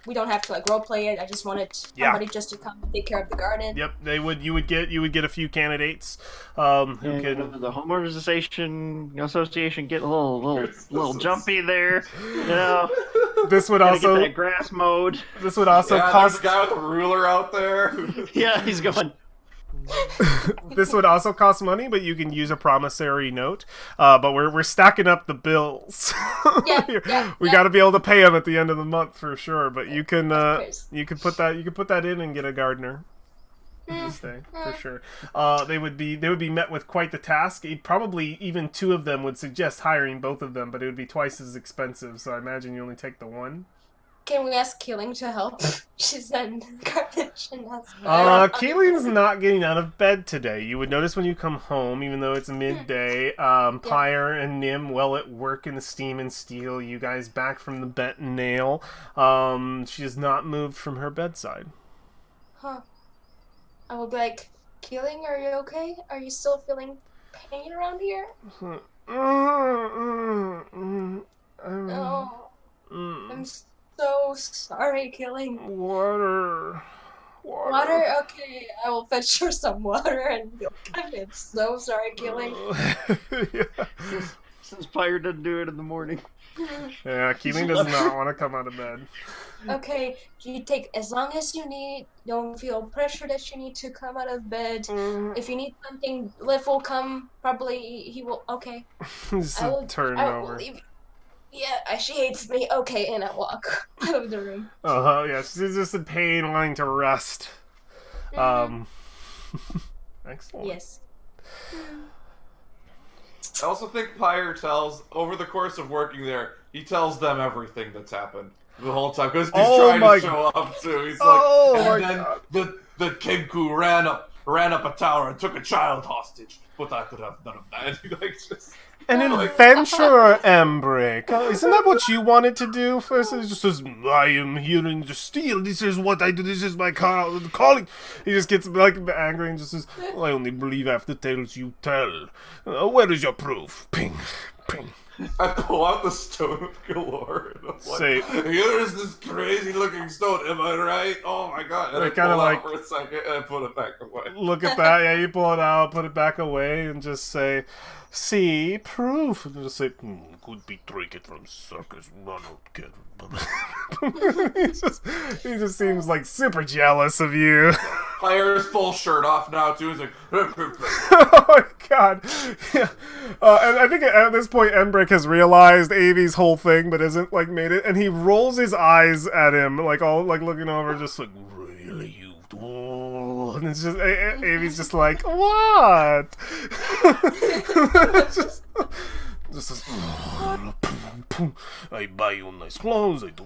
We don't have to like roleplay it. I just wanted somebody just to come and take care of the garden. Yep, you would get a few candidates who can the homeowners association get a little jumpy there. You know. This would also get that grass mowed. This would also cost. There's a guy with a ruler out there. Yeah, he's going. This would also cost money, but you can use a promissory note. But we're stacking up the bills. We got to be able to pay them at the end of the month for sure. But you can put that in and get a gardener. Stay for sure. They would be met with quite the task. Probably even two of them would suggest hiring both of them, but it would be twice as expensive. So I imagine you only take the one. Can we ask Keeling to help? She's in garbage and that's Keeling's not getting out of bed today. You would notice when you come home, even though it's midday, Pyre and Nim well at work in the steam and steel. You guys back from the Bent Nail. She has not moved from her bedside. Huh. I will be like, Keeling, are you okay? Are you still feeling pain around here? Oh, I'm so sorry, Keeling. Water. Water? Okay, I will fetch her some water and be like, I'm so sorry, Keeling. Yeah. Since Pyre doesn't do it in the morning. Yeah, Keeling does not want to come out of bed. Okay, you take as long as you need. Don't feel pressure that you need to come out of bed. If you need something, Liv will come. Probably he will. Okay, Just turn I will over. leave. Yeah, she hates me. Okay, and I walk out of the room. Yeah, she's just in pain, wanting to rest. Excellent. Yes. I also think Pyre tells, over the course of working there, he tells them everything that's happened the whole time because he's trying to show up too. He's like, and then the Kenku ran up a tower and took a child hostage, but I could have none of that. Like, just an adventurer, Embrick. Isn't that what you wanted to do? First, he just says, I am here in the steel. This is what I do. This is my calling. He just gets like angry and just says, I only believe after tales you tell. Where is your proof? Ping, ping. I pull out the Stone of Galore and I'm like, Say, here's this crazy looking stone, am I right? Oh my god. And I kinda pull it like- out for a second and I put it back away. look at that. Yeah, you pull it out, put it back away, and just say, see, proof. And just say, could be trinket from circus. Run out, kid. he just seems like super jealous of you. Pyre's full shirt off now too. He's like, Oh my god. Yeah. And I think at this point Embrick has realized Avi's whole thing but isn't like made it, and he rolls his eyes at him like all like looking over just like, really, you? Oh. And it's just Avi's just like, what? just says, I buy you nice clothes, I do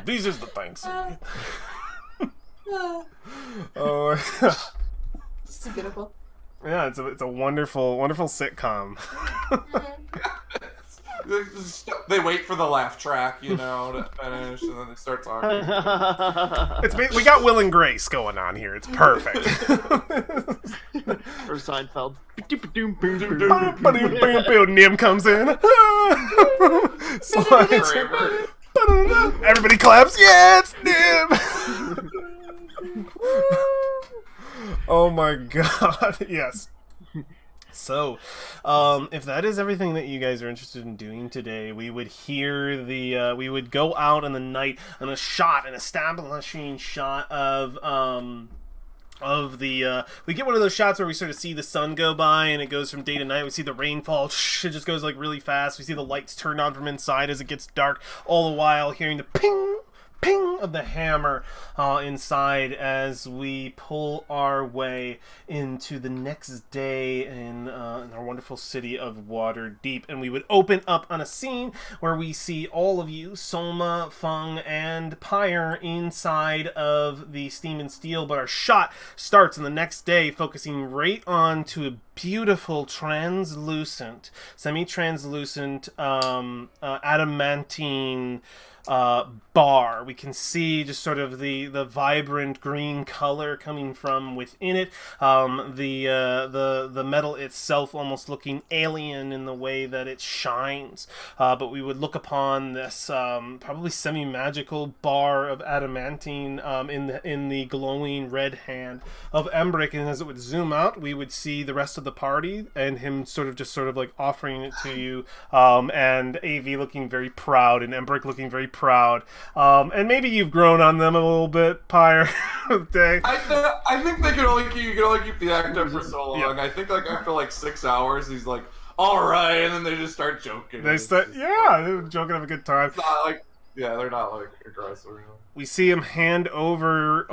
this is the time. Oh, It's beautiful. yeah, it's a wonderful sitcom. They wait for the laugh track, you know, to finish, and then they start talking. We got Will and Grace going on here. It's perfect. Or Seinfeld. Nim comes in. Slides. Everybody claps. Yeah, it's Nim. Oh my god. Yes. So, if that is everything that you guys are interested in doing today, we would hear we would go out in the night on an establishing shot of we get one of those shots where we sort of see the sun go by and it goes from day to night. We see the rainfall, it just goes like really fast. We see the lights turn on from inside as it gets dark, all the while hearing the ping, ping of the hammer inside as we pull our way into the next day in our wonderful city of Waterdeep. And we would open up on a scene where we see all of you, Soma, Fung, and Pyre, inside of the Steam and Steel. But our shot starts on the next day, focusing right on to a beautiful translucent, semi-translucent adamantine bar. We can see just sort of the vibrant green color coming from within it. The metal itself almost looking alien in the way that it shines. But we would look upon this probably semi-magical bar of adamantine in the glowing red hand of Embrick, and as it would zoom out, we would see the rest of the party and him sort of like offering it to you, and AV looking very proud and Embrick looking very proud, and maybe you've grown on them a little bit, Pyre. Day. I think you can only keep the actor for so long. Yep. I think like after like 6 hours, he's like, all right, and then they just start joking. They're joking, have a good time. It's not like, they're not like aggressive. You know? We see him hand it over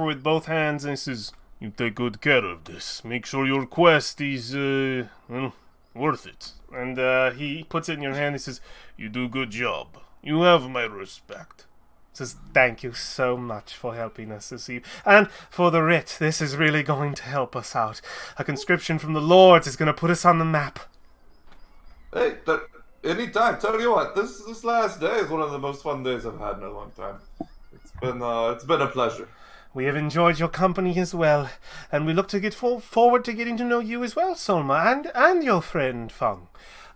with both hands, and he says, "You take good care of this. Make sure your quest is worth it." And he puts it in your hand. He says, "You do good job. You have my respect." Says, "Thank you so much for helping us this evening. And for the writ, this is really going to help us out. A conscription from the Lords is going to put us on the map." Hey, anytime. Tell you what, this last day is one of the most fun days I've had in a long time. It's been a pleasure. We have enjoyed your company as well, and we look to get forward to getting to know you as well, Solma, and your friend Fung.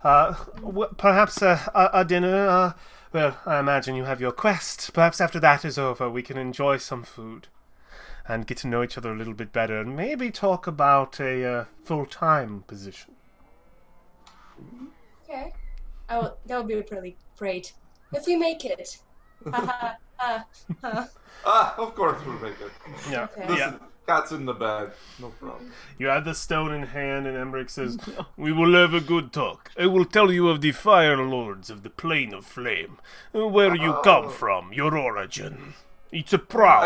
Perhaps a dinner. Well, I imagine you have your quest. Perhaps after that is over, we can enjoy some food and get to know each other a little bit better, and maybe talk about a full-time position. Okay. That would be really great. If we make it. Of course we'll make it. Yeah. Okay. Listen, cat's in the bag. No problem. You have the stone in hand, and Emmerich says, "We will have a good talk. I will tell you of the Fire Lords of the Plane of Flame, where you come from, your origin. It's a proud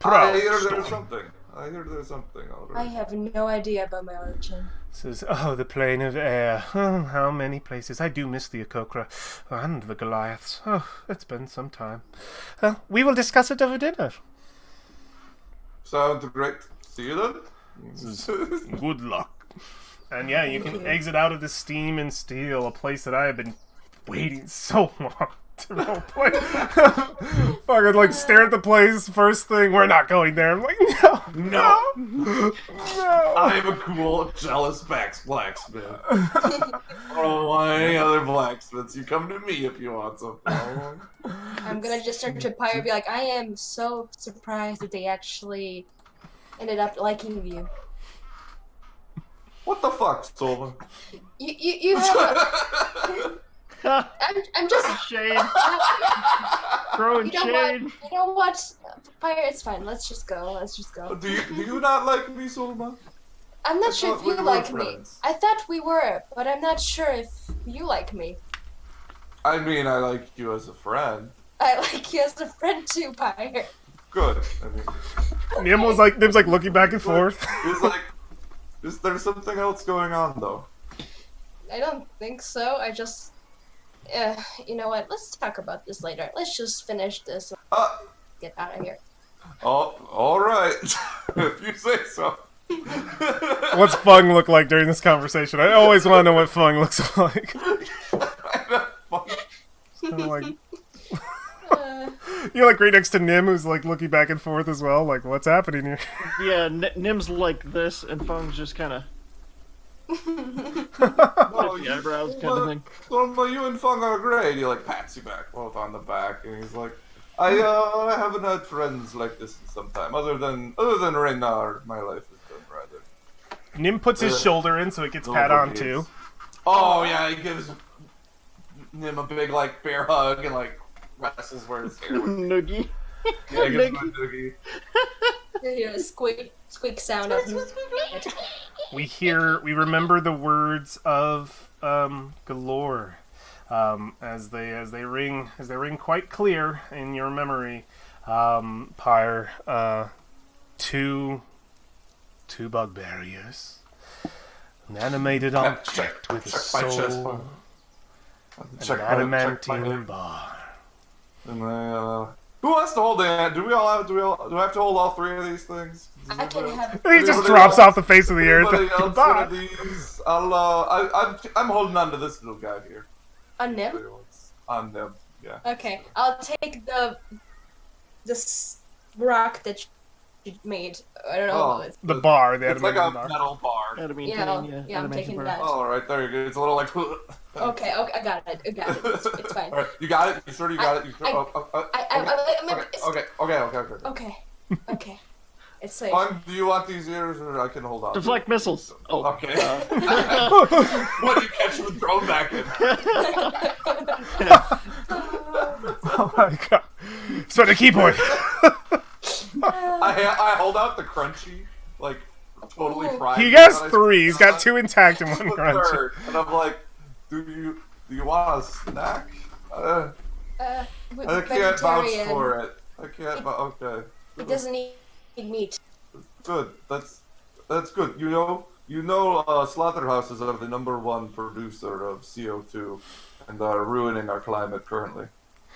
I hear story." there's something. I hear there's something I already. have no idea about my origin. Says, "Oh, the Plane of Air. Oh, how many places. I do miss the Akokra and the Goliaths. Oh, it's been some time. We will discuss it over dinner." Sounds great. See you then. Good luck. And yeah, you can exit out of the Steam and Steel, a place that I have been waiting so long to roleplay. Fucking like stare at the place, first thing, we're not going there. I'm like, no. I'm a cool, jealous blacksmith. I don't want any other blacksmiths. You come to me if you want something. I'm gonna just turn to Pyre and be like, I am so surprised that they actually ended up liking you. What the fuck, Solman? You have I'm just Shade. Throwing you know what? shade. You know what? Pyre, it's fine. Let's just go. Do you not like me, Solman? I'm not sure if thought we you were like me. friends. I thought we were, but I'm not sure if you like me. I mean, I like you as a friend. I like you as a friend too, Pyre. Good. I mean, Nim's like looking back and forth. it's like, is there something else going on though? I don't think so. I just, you know what? Let's talk about this later. Let's just finish this. Uh, Get out of here. oh, all right. If you say so. What's Fung look like during this conversation? I always want to know what Fung looks like. Kind of like you're like right next to Nim, who's like looking back and forth as well. Like, what's happening here? Yeah, Nim's like this, and Fung's just kind of Oh, the eyebrows kind of thing. Well, you and Fung are great. He like pats you back both on the back, and he's like, I haven't had friends like this in some time. Other than Raynar, my life has been rather. Nim puts his shoulder in so it gets pat on too. Oh yeah, he gives Nim a big like bear hug and like wrestles where his hair. Noogie. Yeah, he gives him a noogie. You hear a squeak sound of We remember the words of Galore as they ring quite clear in your memory. Pyre, two bugbearers, an animated object with a check my chest soul, bar. an adamantine bar. And who wants to hold the hand? Do I have to hold all three of these things? I can have. He just drops off the face of the earth. Anybody else one Goodbye. of these? I'm holding on to this little guy here. On Nim? On them, yeah. Okay, I'll take this rock that you made. I don't know Oh. what it's. The bar, the It's like a adamantine bar. metal bar. Adamantine, Yeah, I'm adamantine taking bar. that. Oh, right there you go. It's a little like. Okay, I got it. It's fine. All right, you got it. You sure you got it? You sure? Okay. It's safe. Fun, do you want these ears, or I can hold on? Deflect missiles. Oh, Okay. What do you catch them thrown back in? Oh my god! So the keyboard. I hold out the crunchy, like totally fried. He has and I- 3. He's got 2 intact and 1 the crunch. third, and I'm like, do you want a snack? I can't vouch Vegetarian. for it. I can't. Okay. It doesn't eat meat. Good. That's good. You know, slaughterhouses are the #1 producer of CO2, and are ruining our climate currently.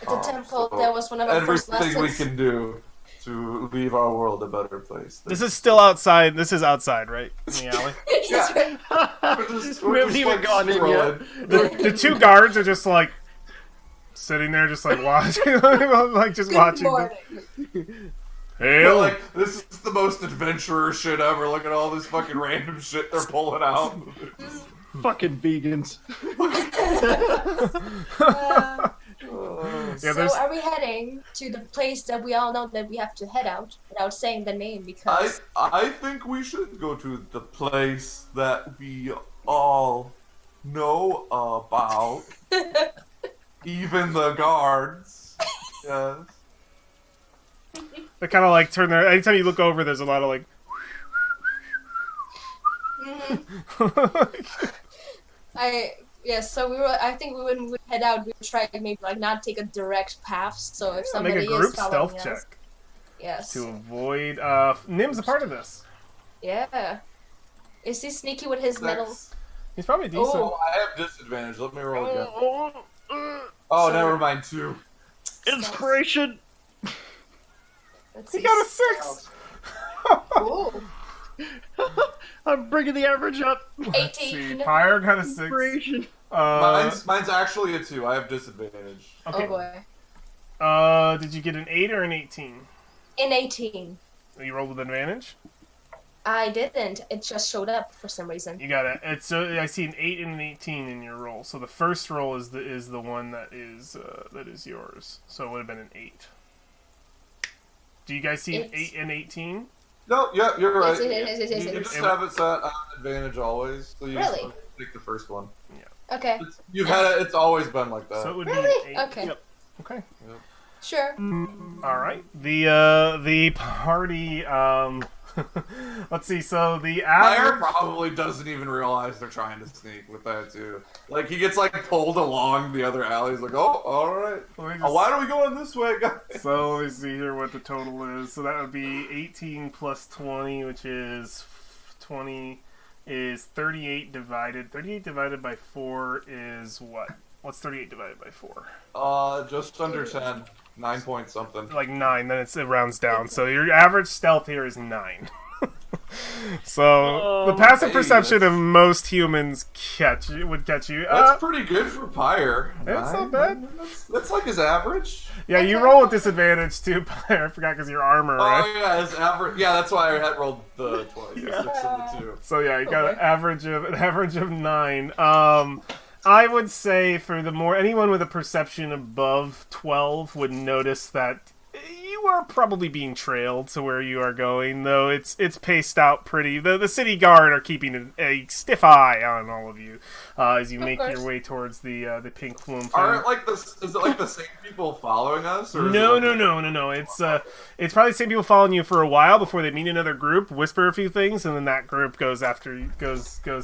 It's a temple. So That was one of our first everything we lessons. can do to leave our world a better place. This is still outside. This is outside, right? In the alley. Yeah. We haven't even gone in yet. The 2 guards are just like, sitting there just like watching, like just watching. Morning. Hail. Like, this is the most adventurer shit ever. Look at all this fucking random shit they're pulling out. Fucking vegans. Yeah, So are we heading to the place that we all know that we have to head out without saying the name? Because I think we should go to the place that we all know about. Even the guards. Yes. They kind of like turn their. Anytime you look over, there's a lot of like. So I think when we would head out, we would try to maybe like not take a direct path. So if somebody make a group is following stealth us, check yes, to avoid. Nim's a part of this. yeah. Is he sneaky with his metal? He's probably decent. Oh, I have disadvantage. Let me roll again. Oh, never mind. 2. Inspiration. Let's He see. got a 6. Ooh, I'm bringing the average up. Let's see. 18. Pyre got a 6. Inspiration. Mine's actually a 2. I have disadvantage. Okay. Oh boy. Did you get an 8 or an 18? In 18. You rolled with advantage. I didn't. It just showed up for some reason. You got it. It's I see an 8 and an 18 in your roll. So the first roll is the one that is yours. So it would have been an 8. Do you guys see an 8 and 18? No, yeah, you're right. Yes, You just yes. have it set on advantage always. So you Really? just take the first one. Okay. You've had it. It's always been like that. So it would Really? be an 8. Okay. Yep. Okay. Sure. All right. The party. Let's see. So the Fire average. probably doesn't even realize they're trying to sneak with that too. Like he gets like pulled along the other alley. He's like, oh, all right. Oh, why are we going this way, guys? So let me see here what the total is. So that would be 18 plus 20, which is 20, is 38 divided. 38 divided by 4 is what? What's 38 divided by 4? Just under 10. 9 point something. Like 9, then it rounds down. So your average stealth here is 9. So the passive perception of most humans would catch you. That's pretty good for Pyre. It's not bad. That's like his average. Yeah, you roll with disadvantage too, Pyre. I forgot because your armor, right? Oh yeah, his average. Yeah, that's why I had rolled the 20. Yeah. 6 and the 2. So yeah, you got an average of 9. I would say for anyone with a perception above 12 would notice that you are probably being trailed to where you are going, though it's paced out pretty. The city guard are keeping a stiff eye on all of you as you make your way towards the pink Flumph. Is it like the same people following us? Or No. It's probably the same people following you for a while before they meet another group, whisper a few things, and then that group goes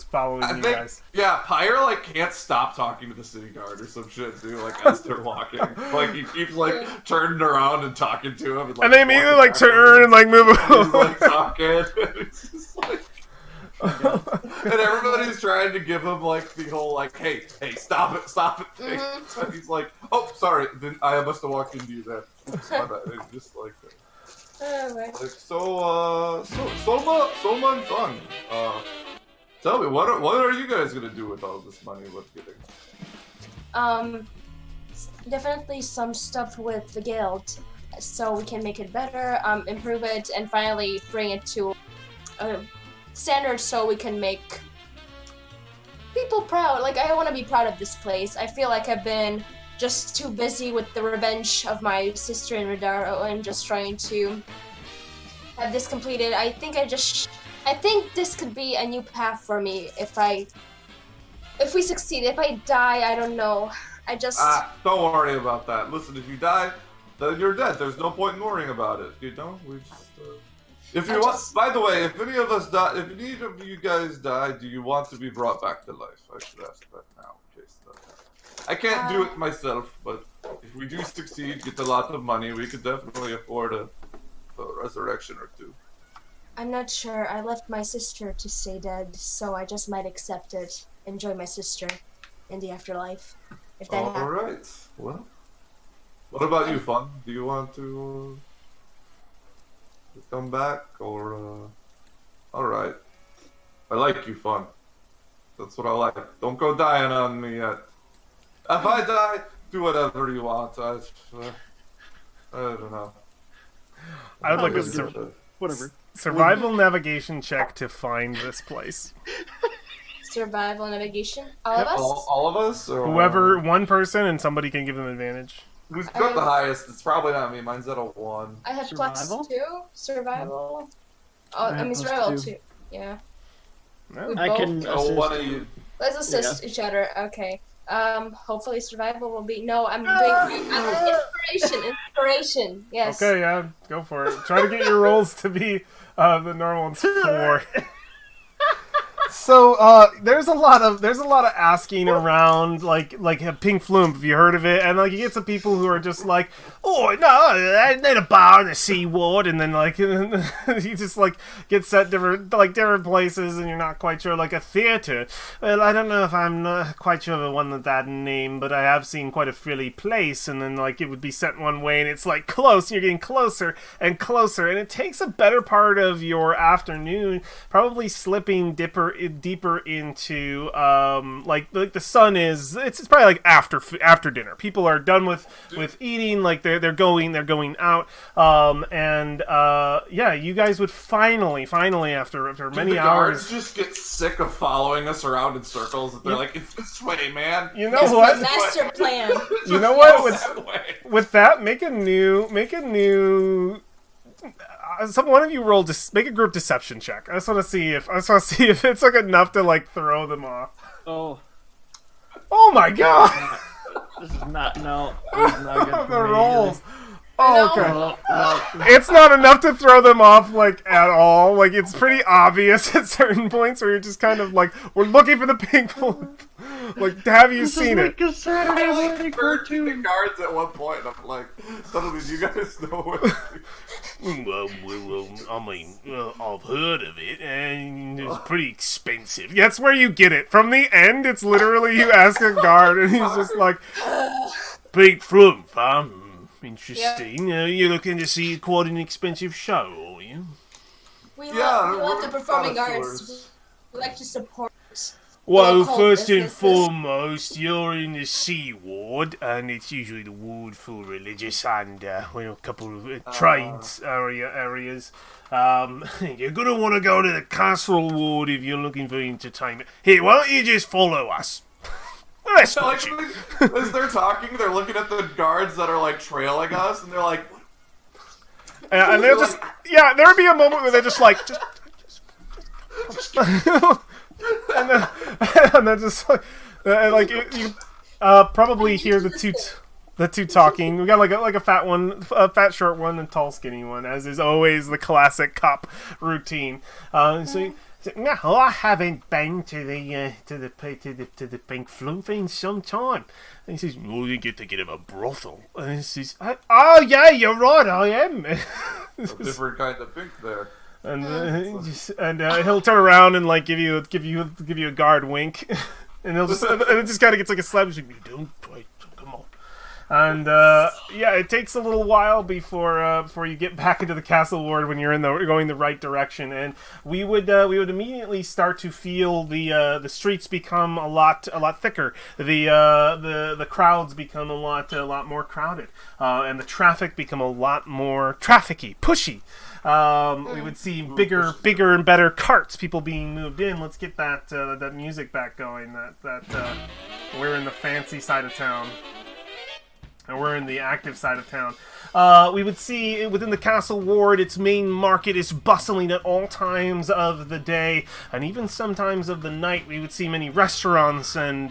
following you guys. Yeah, Pyre like can't stop talking to the city guard or some shit too. Like as they're walking, like he keeps like turning around and talking to him, and they immediately like turn and like move away. He's like talking. It's just like. And everybody's trying to give him like the whole like, hey, stop it thing. And he's like, oh, sorry, I must have walked into you there. Oops, my bad. It's just like, Alright. like so much fun. Tell me, what are you guys gonna do with all this money we're getting? Definitely some stuff with the guild, so we can make it better, improve it, and finally bring it to a standard so we can make people proud. Like, I want to be proud of this place. I feel like I've been just too busy with the revenge of my sister in Rodaro and just trying to have this completed. I think this could be a new path for me if we succeed. If I die, I don't know. Don't worry about that. Listen, if you die, then you're dead. There's no point in worrying about it. You know, we just. If you want, by the way, if any of us die, if any of you guys die, do you want to be brought back to life? I should ask that now, in case I can't do it myself, but if we do succeed, get a lot of money, we could definitely afford a resurrection or two. I'm not sure. I left my sister to stay dead, so I just might accept it. Enjoy my sister in the afterlife. If that happens. Alright. Well, what about you, Fun? Do you want to come back, or alright. I like you, Fun. That's what I like. Don't go dying on me yet. If I die, do whatever you want. I don't know. I would like a Whatever. survival navigation check to find this place. Survival navigation. All of us. All of us? Or Whoever, one person, and somebody can give them advantage. Who's got the highest? It's probably not me. Mine's at a 1. I have Survival? +2. Survival. Oh, I I have mean +2. survival too. Yeah. No. We I both- can Oh, assist. one of you. Let's assist each other. Okay. Hopefully survival will be. No, I'm doing inspiration. Yes. Okay, yeah, go for it. Try to get your rolls to be the normal ones 4. So there's a lot of asking around, like Pink Flumph. Have you heard of it? And like you get some people who are just like, oh no, I need a bar in the Sea Ward, and then like you just like get set different places, and you're not quite sure. Like a theater. Well, I don't know if I'm not quite sure of the one with that name, but I have seen quite a frilly place, and then like it would be set one way, and it's like close, and you're getting closer and closer, and it takes a better part of your afternoon, probably slipping deeper into like the sun is it's probably like after dinner. People are done with eating, like they're going out, and yeah, you guys would finally after many the hours guards just get sick of following us around in circles. They're like, it's this way, man. You know That's what? the master plan. You know what? That way. With that, make a new one of you roll make a group deception check. I just want to see if it's like enough to like throw them off. Oh, My god. this is not. No, this is not good The for me. rolls. Oh, okay. Oh, no. It's not enough to throw them off, like, at all. Like, it's pretty obvious at certain points where you're just kind of like, we're looking for the pink one. Like, have you This seen is it? like a Saturday I morning like heard the cartoon. guards at one point, and I'm like, suddenly, do you guys know what? Well, I mean, I've heard of it, and it's pretty expensive. That's where you get it. From the end, it's literally you ask a guard, and he's just like, Pink Flumph, interesting. You're looking to see quite an expensive show, are you? We Yeah, love the we're performing connoisseurs. arts. We like to support. Well, Local first and businesses. foremost, you're in the Sea Ward, and it's usually the ward for religious and a couple of trades areas. You're gonna want to go to the Castle Ward if you're looking for entertainment. Here, why don't you just follow us? Let's Like, watch it. as they're talking, they're looking at the guards that are like trailing us, and they're like, And they'll just, yeah, there'll be a moment where they're just like, and then just like you probably hear the two talking. We got like a fat one, a fat short one, and tall skinny one, as is always the classic cop routine. No, I haven't been to the Pink Flumph in some time. And he says, "Well, you get to get him a brothel." And he says, "Oh yeah, you're right, I am." a different kind of pink there. And he'll turn around and like give you a guard wink, and he'll just and it just kind of gets like a slap. He's like, "You don't wait, come on." And yeah, it takes a little while before you get back into the castle ward when you're going the right direction. And we would immediately start to feel the streets become a lot thicker. The crowds become a lot more crowded, and the traffic become a lot more trafficky, pushy. We would see bigger and better carts, people being moved in. Let's get that music back going. That we're in the fancy side of town. And we're in the active side of town. We would see within the castle ward, its main market is bustling at all times of the day, and even sometimes of the night. We would see many restaurants and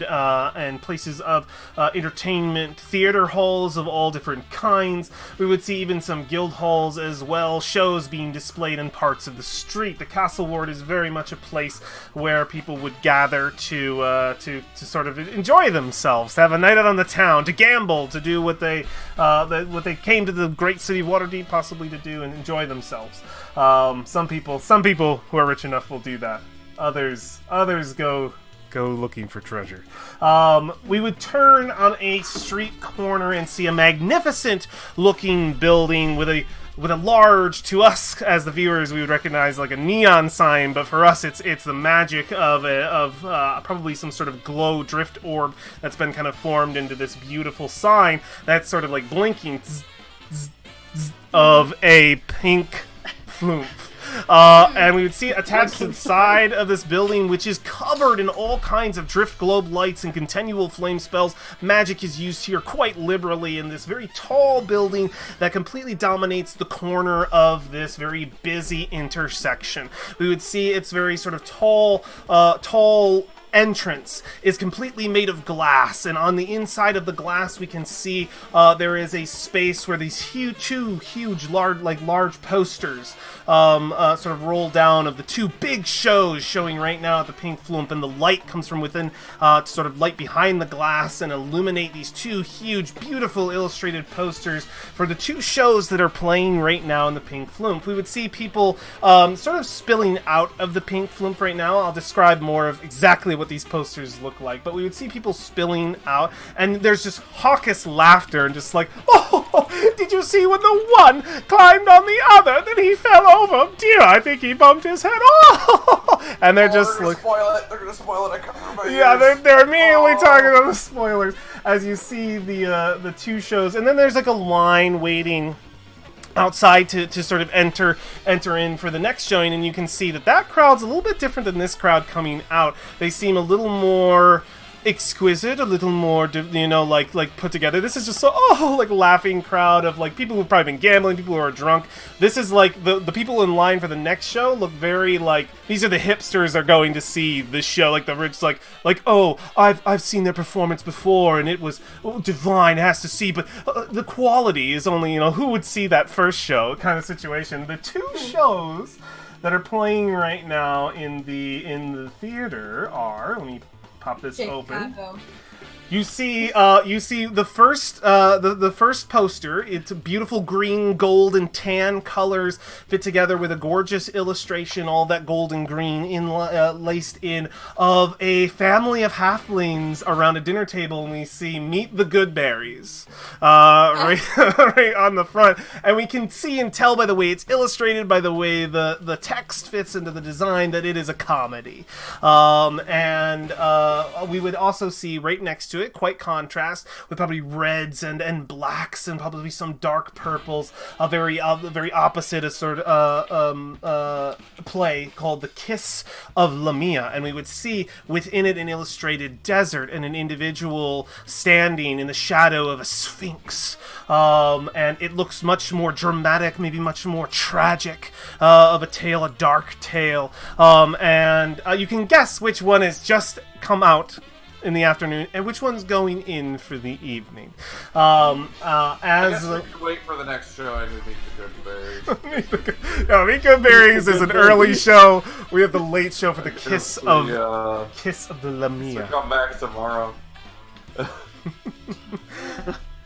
places of entertainment, theater halls of all different kinds. We would see even some guild halls as well, shows being displayed in parts of the street. The castle ward is very much a place where people would gather to sort of enjoy themselves, to have a night out on the town, to gamble, to do what they came to the great city of Waterdeep possibly to do, and enjoy themselves. Some people who are rich enough will do that. Others go looking for treasure. We would turn on a street corner and see a magnificent looking building with a with a large, to us as the viewers, we would recognize like a neon sign, but for us, it's the magic of probably some sort of glow drift orb that's been kind of formed into this beautiful sign that's sort of like blinking of a pink Flumph. And we would see attached to the side of this building, which is covered in all kinds of drift globe lights and continual flame spells. Magic is used here quite liberally in this very tall building that completely dominates the corner of this very busy intersection. We would see its very sort of tall entrance is completely made of glass, and on the inside of the glass we can see there is a space where these two huge large posters sort of roll down of the two big shows showing right now at the Pink Flumph, and the light comes from within to sort of light behind the glass and illuminate these two huge beautiful illustrated posters for the two shows that are playing right now in the Pink Flumph. We would see people sort of spilling out of the Pink Flumph right now. I'll describe more of exactly what these posters look like, but we would see people spilling out, and there's just hawkish laughter and just like, oh, did you see when the one climbed on the other, then he fell over? Dear, I think he bumped his head. Oh, and they're just like, they're gonna spoil it. I can't remember. Yeah, they're immediately talking about the spoilers as you see the two shows, and then there's like a line waiting outside to sort of enter in for the next showing, and you can see that crowd's a little bit different than this crowd coming out. They seem a little more exquisite, a little more, like put together. This is just so, like laughing crowd of like people who've probably been gambling, people who are drunk. This is like the people in line for the next show look very like, these are the hipsters that are going to see this show, like the rich, like oh, I've seen their performance before and it was divine, has to see, but the quality is only, who would see that first show kind of situation. The two shows that are playing right now in the theater are, let me pop this open. You see the first poster. It's beautiful green, gold, and tan colors fit together with a gorgeous illustration, all that gold and green laced in, of a family of halflings around a dinner table, and we see Meet the Goodberries right on the front, and we can see and tell by the way it's illustrated, by the way the text fits into the design, that it is a comedy. And we would also see right next to it, quite contrast, with probably reds and blacks and probably some dark purples, a very opposite, a sort of play called The Kiss of Lamia, and we would see within it an illustrated desert and an individual standing in the shadow of a sphinx, and it looks much more dramatic, maybe much more tragic, of a tale, a dark tale, and you can guess which one has just come out in the afternoon and which one's going in for the evening. I guess we can wait for the next show and we Meet the Goodberries. No, Meet Goodberries is an early show. We have the late show for the Kiss of the Lamia. So come back tomorrow.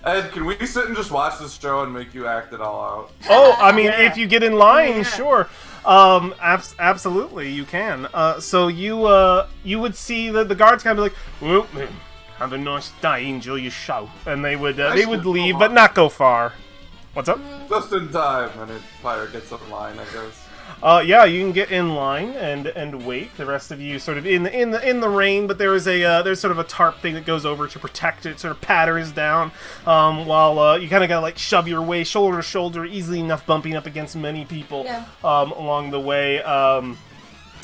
Ed, can we sit and just watch this show and make you act it all out? Oh, I mean, if you get in line, sure. Absolutely, you can. So you would see the guards kind of be like, well, have a nice day, enjoy your show, and they would leave, but not go far. What's up? Just in time, and it fire gets in line, I guess. Yeah, you can get in line and wait. The rest of you sort of in the rain, but there's sort of a tarp thing that goes over to protect it, sort of patters down, while you kind of gotta like shove your way shoulder to shoulder, easily enough bumping up against many people along the way.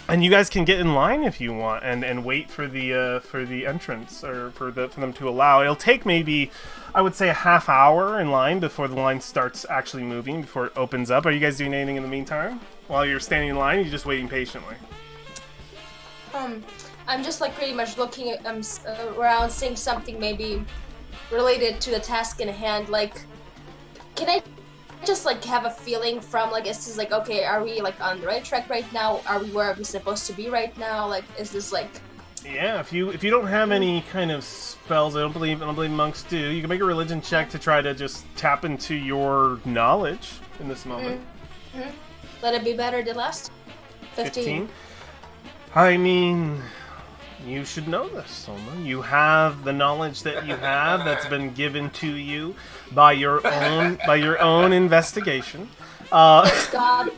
And you guys can get in line if you want and wait for the entrance, or for them to allow. It'll take maybe, I would say, a half hour in line before the line starts actually moving, before it opens up. Are you guys doing anything in the meantime? While you're standing in line, you're just waiting patiently? I'm just like pretty much looking around, seeing something maybe related to the task in hand. Like, can I just like have a feeling from like, is this like, okay, are we like on the right track right now? Are we where we're supposed to be right now? Like, is this like? Yeah, if you don't have any kind of spells, I don't believe monks do. You can make a religion check to try to just tap into your knowledge in this moment. Mm-hmm. Let it be better than last. 15. I mean, you should know this, Soma. You have the knowledge that you have that's been given to you by your own investigation. God.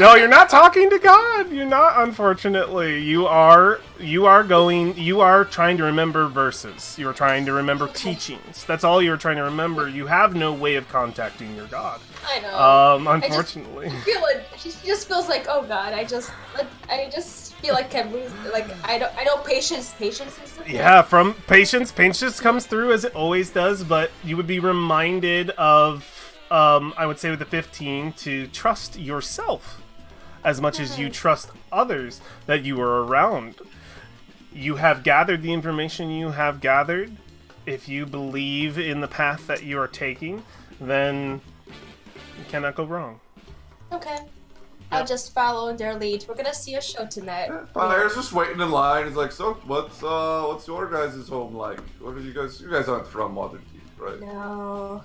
No, you're not talking to God. You're not, unfortunately. You are trying to remember verses. You're trying to remember teachings. That's all you're trying to remember. You have no way of contacting your God. I know. Unfortunately. I feel like she just feels like, oh God, I just feel like I'm losing. Like I know patience is the thing. Yeah, from patience comes through as it always does, but you would be reminded of, I would say with the 15, to trust yourself as much as you trust others that you are around. You have gathered the information you have gathered. If you believe in the path that you are taking, then you cannot go wrong. Okay. I'll just follow their lead. We're gonna see a show tonight. Fire's just waiting in line. He's like, so what's your guys' home like? What are you guys aren't from Waterdeep, right? No.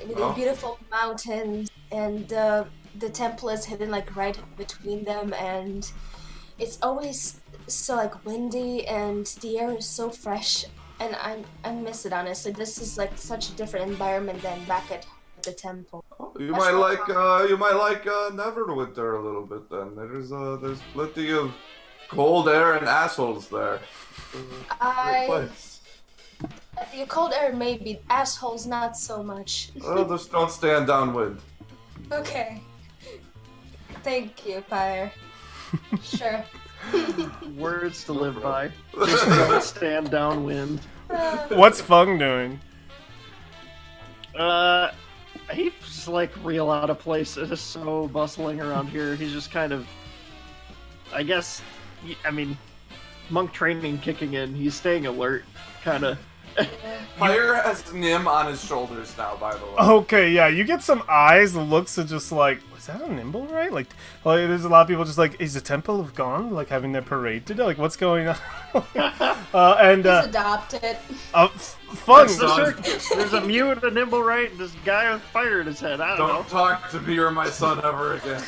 No? The beautiful mountains, and the temple is hidden like right between them, and it's always so like windy, and the air is so fresh, and I miss it honestly. This is like such a different environment than back at the temple. Oh, you might like Neverwinter a little bit then. There's plenty of cold air and assholes there. Great place. The cold air maybe, assholes not so much. Oh, just don't stand downwind. Okay. Thank you, Fire. Sure. Words to live by. Just don't stand downwind. What's Fung doing? He's like real out of place. It is so bustling around here. He's just kind of, I guess, monk training kicking in. He's staying alert, kind of. Fire has Nim on his shoulders now, by the way. Okay, yeah, you get some eyes, the looks of just like, was that a nimble, right? Like, there's a lot of people just like, is the temple gone? Like, having their parade today? Like, what's going on? He's adopted. Fun. It's the circus. There's a mute, a nimble right, and this guy with fire in his head. I don't know. Don't talk to me or my son ever again.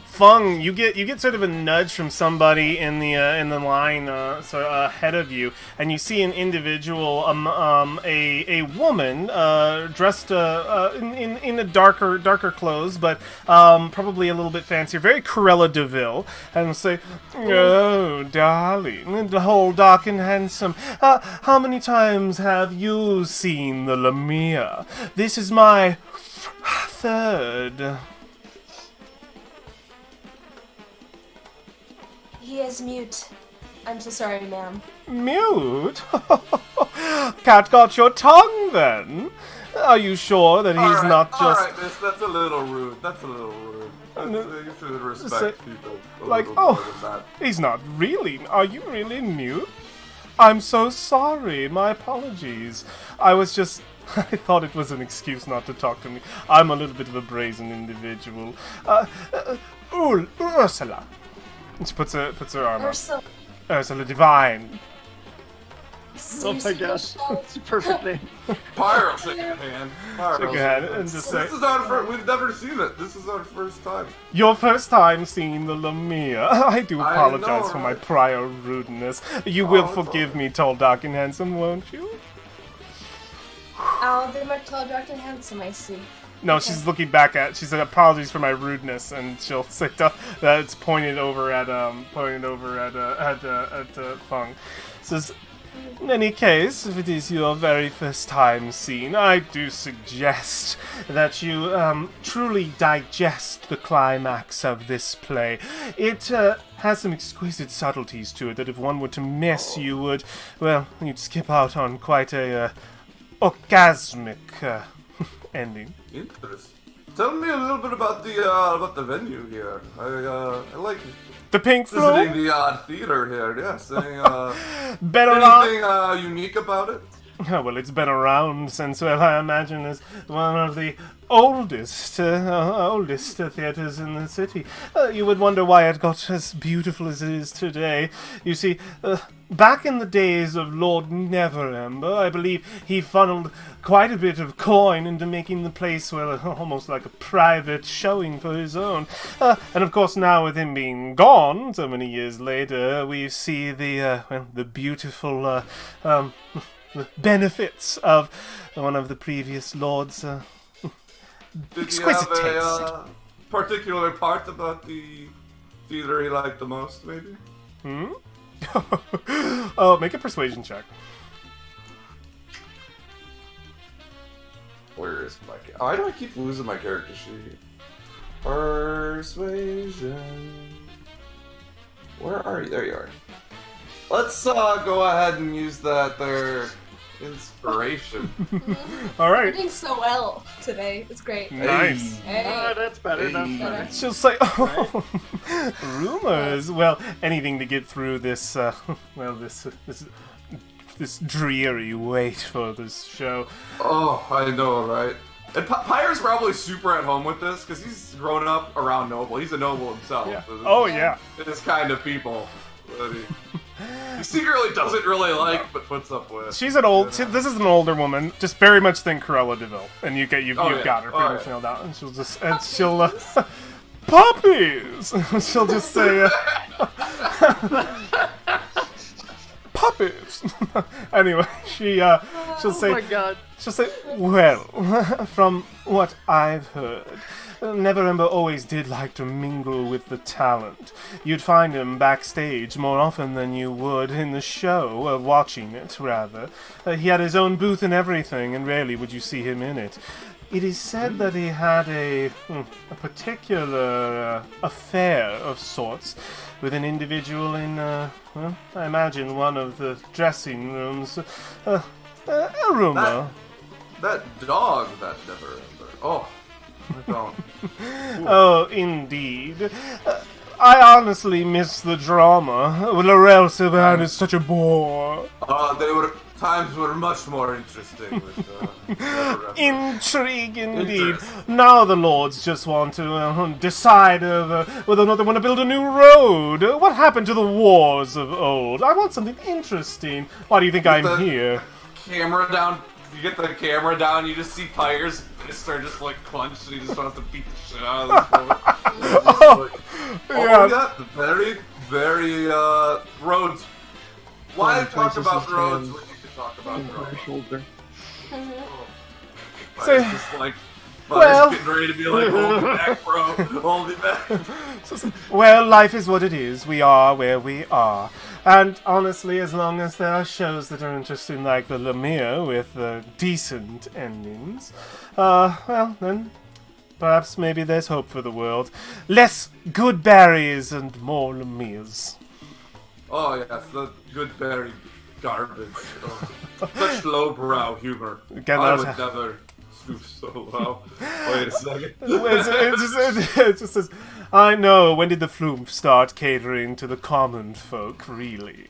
Fung, you get sort of a nudge from somebody in the line sort of ahead of you, and you see an individual, a woman dressed in a darker clothes, but probably a little bit fancier, very Cruella de Vil, and say, "Oh, darling, tall, dark, and handsome. How many times have you seen the Lamia? This is my third." He is mute. I'm so sorry, ma'am. Mute? Cat got your tongue, then? Are you sure that he's not just... Alright, miss, that's a little rude. You should respect people a like, little more than that. He's not really... Are you really mute? I'm so sorry. My apologies. I was just... I thought it was an excuse not to talk to me. I'm a little bit of a brazen individual. Ursula. She puts her arm up. Ursula Divine. Oh my gosh, that's a perfect name. Pyro, shake your hand. Shake your hand and just say, This is our first, we've never seen it. This is our first time. your first time seeing the Lamia. I do apologize know, for my right? prior rudeness. You will it's forgive all me, tall, dark, and handsome, won't you? Oh, they're my tall, dark, and handsome, I see. No, she's looking back at. She said, "Apologies for my rudeness," and she'll say that it's pointed over at Fung. Says, "In any case, if it is your very first time seen, I do suggest that you truly digest the climax of this play. It has some exquisite subtleties to it that if one were to miss, you'd skip out on quite a orgasmic ending." Interesting. Tell me a little bit about the venue here. I like The pink floor? visiting the theater here. Yes. Been around. Anything unique about it? Oh, well, it's been around since, I imagine, is one of the oldest theaters in the city. You would wonder why it got as beautiful as it is today. You see, back in the days of Lord Neverember, I believe he funneled quite a bit of coin into making the place, almost like a private showing for his own. And of course, now with him being gone, so many years later, we see the beautiful, the benefits of one of the previous lords' Did exquisite he have taste. a particular part about the theater he liked the most, maybe? Oh, make a persuasion check. Where is my... Why do I keep losing my character sheet? Persuasion. Where are you? There you are. Let's go ahead and use that there inspiration. All right. You're doing so well today. It's great. Nice. Hey. That's better. That's Hey. better. She'll say, "Oh, rumors. Well, anything to get through this. This dreary wait for this show." Oh, I know, right? And Pyre's probably super at home with this because he's grown up around noble. He's a noble himself. Yeah. So this Oh is- yeah. This kind of people that he secretly doesn't really like, but puts up with. She's an old. This is an older woman. Just very much think Cruella DeVille, and you've yeah. got her Oh, pretty much yeah. nailed out. And she'll puppies. She'll just say puppies. Anyway, she'll say. Oh my god. She'll say, well, from what I've heard, Neverember always did like to mingle with the talent. You'd find him backstage more often than you would in the show, watching it, rather. He had his own booth and everything, and rarely would you see him in it. It is said that he had a particular affair of sorts with an individual in, well, I imagine one of the dressing rooms. A rumor. That dog that never ended. Oh, I don't. Oh, indeed. I honestly miss the drama. Laurel Sylvan is such a bore. Times were much more interesting with Neverember. Intrigue, indeed. Interest. Now the lords just want to decide whether or not they want to build a new road. What happened to the wars of old? I want something interesting. Why do you think I'm the- here? Camera down. You get the camera down. You just see Pyre's fists are just like clenched, and he just wants to beat the shit out of this woman. Oh, yeah. yeah, very, very roads. Why Fun talk places about his roads hands when you can talk about On her roads? shoulder. So- It's just like, Well- getting ready to be like, hold me back, bro. Hold me back. Well, life is what it is. We are where we are. And honestly, as long as there are shows that are interesting like the Lemire with decent endings, well, then perhaps maybe there's hope for the world. Less good berries and more Lemires. Oh, yes, the good berry garbage. Oh, such lowbrow humor. Get I out. would never stoop so low. Wait a second. It just says, I know, when did the Flumph start catering to the common folk, really?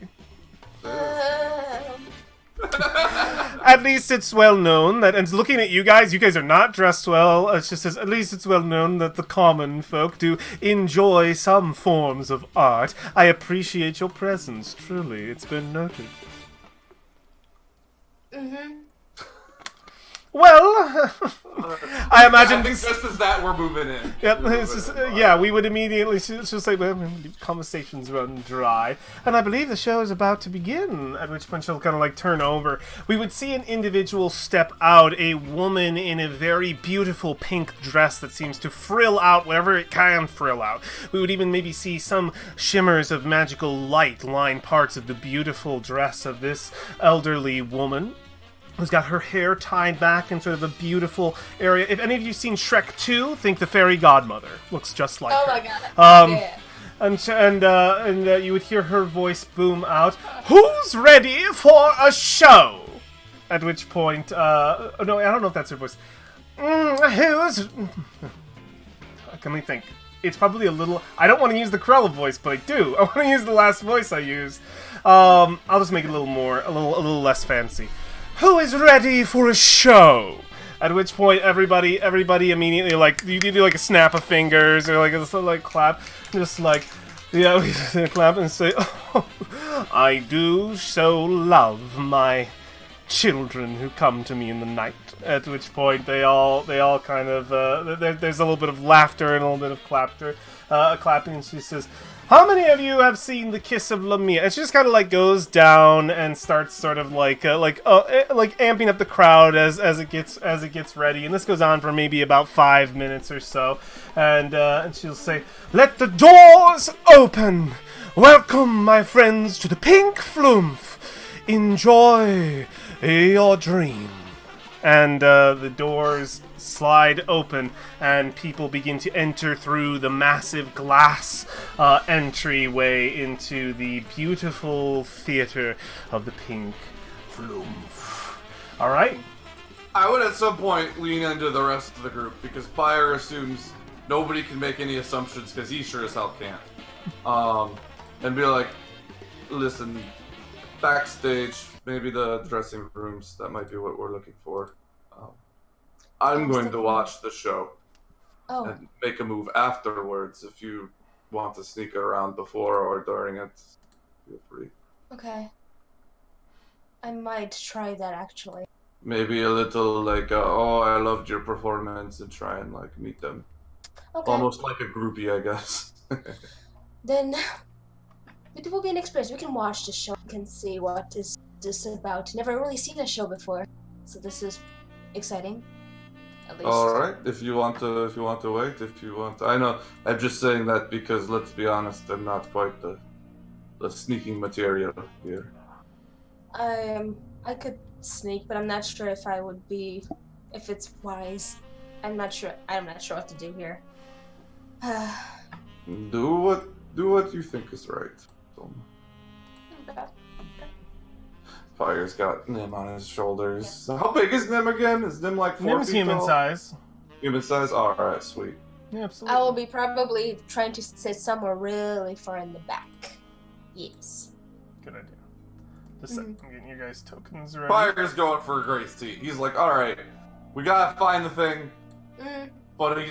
At least it's well known that, and looking at you guys are not dressed well. It just says, at least it's well known that the common folk do enjoy some forms of art. I appreciate your presence, truly. It's been noted. Well, I imagine. I think just as that, we're moving in. Yep, We're it's just, moving in. yeah, we would immediately, she'll say, well, conversations run dry. And I believe the show is about to begin, at which point she'll kind of like turn over. We would see an individual step out, a woman in a very beautiful pink dress that seems to frill out wherever it can frill out. We would even maybe see some shimmers of magical light line parts of the beautiful dress of this elderly woman, who's got her hair tied back in sort of a beautiful area. If any of you seen Shrek 2, think the fairy godmother. Looks just like Oh her. my god. Yeah. And you would hear her voice boom out, "Who's ready for a show?" At which point, oh no, I don't know if that's her voice. Who's... Let me think. It's probably a little... I don't want to use the Cruella voice, but I do. I want to use the last voice I used. I'll just make it a little less fancy. Who is ready for a show? At which point, everybody immediately, like, you do like a snap of fingers or like a sort of like clap, just like, yeah, we just clap and say, "Oh, I do so love my children who come to me in the night." At which point, they all kind of, there's a little bit of laughter and a little bit of clapping, and she says, How many of you have seen The Kiss of Lamia? It just kind of like goes down and starts sort of like amping up the crowd as it gets ready, and this goes on for maybe about 5 minutes or so, and she'll say, "Let the doors open. Welcome, my friends, to the Pink Flumph. Enjoy your dream." And the doors slide open, and people begin to enter through the massive glass entryway into the beautiful theater of the Pink Flumph. All right? I would at some point lean into the rest of the group, because Pyre assumes nobody can make any assumptions, because he sure as hell can't. And be like, listen, backstage, maybe the dressing rooms, that might be what we're looking for. I'm going to watch the show and make a move afterwards. If you want to sneak around before or during it, feel free. Okay. I might try that, actually. Maybe a little like, oh, I loved your performance, and try and like meet them. Okay. Almost like a groupie, I guess. Then it will be an experience. We can watch the show. We can see what is this about. Never really seen a show before, so this is exciting. At least. All right, if you want to wait, I know. I'm just saying that because let's be honest, I'm not quite the sneaking material here. I could sneak, but I'm not sure if I would be, if it's wise. I'm not sure what to do here. Do what you think is right. Okay. Fire's got Nim on his shoulders. Yeah. How big is Nim again? Is Nim like 4 Nim's feet human tall? size. Human size? Alright, sweet. Yeah, absolutely. I will be probably trying to sit somewhere really far in the back. Yes. Good idea. Just I'm getting your guys' tokens ready. Fire's going for a Grace Tea. He's like, alright, we gotta find the thing. But he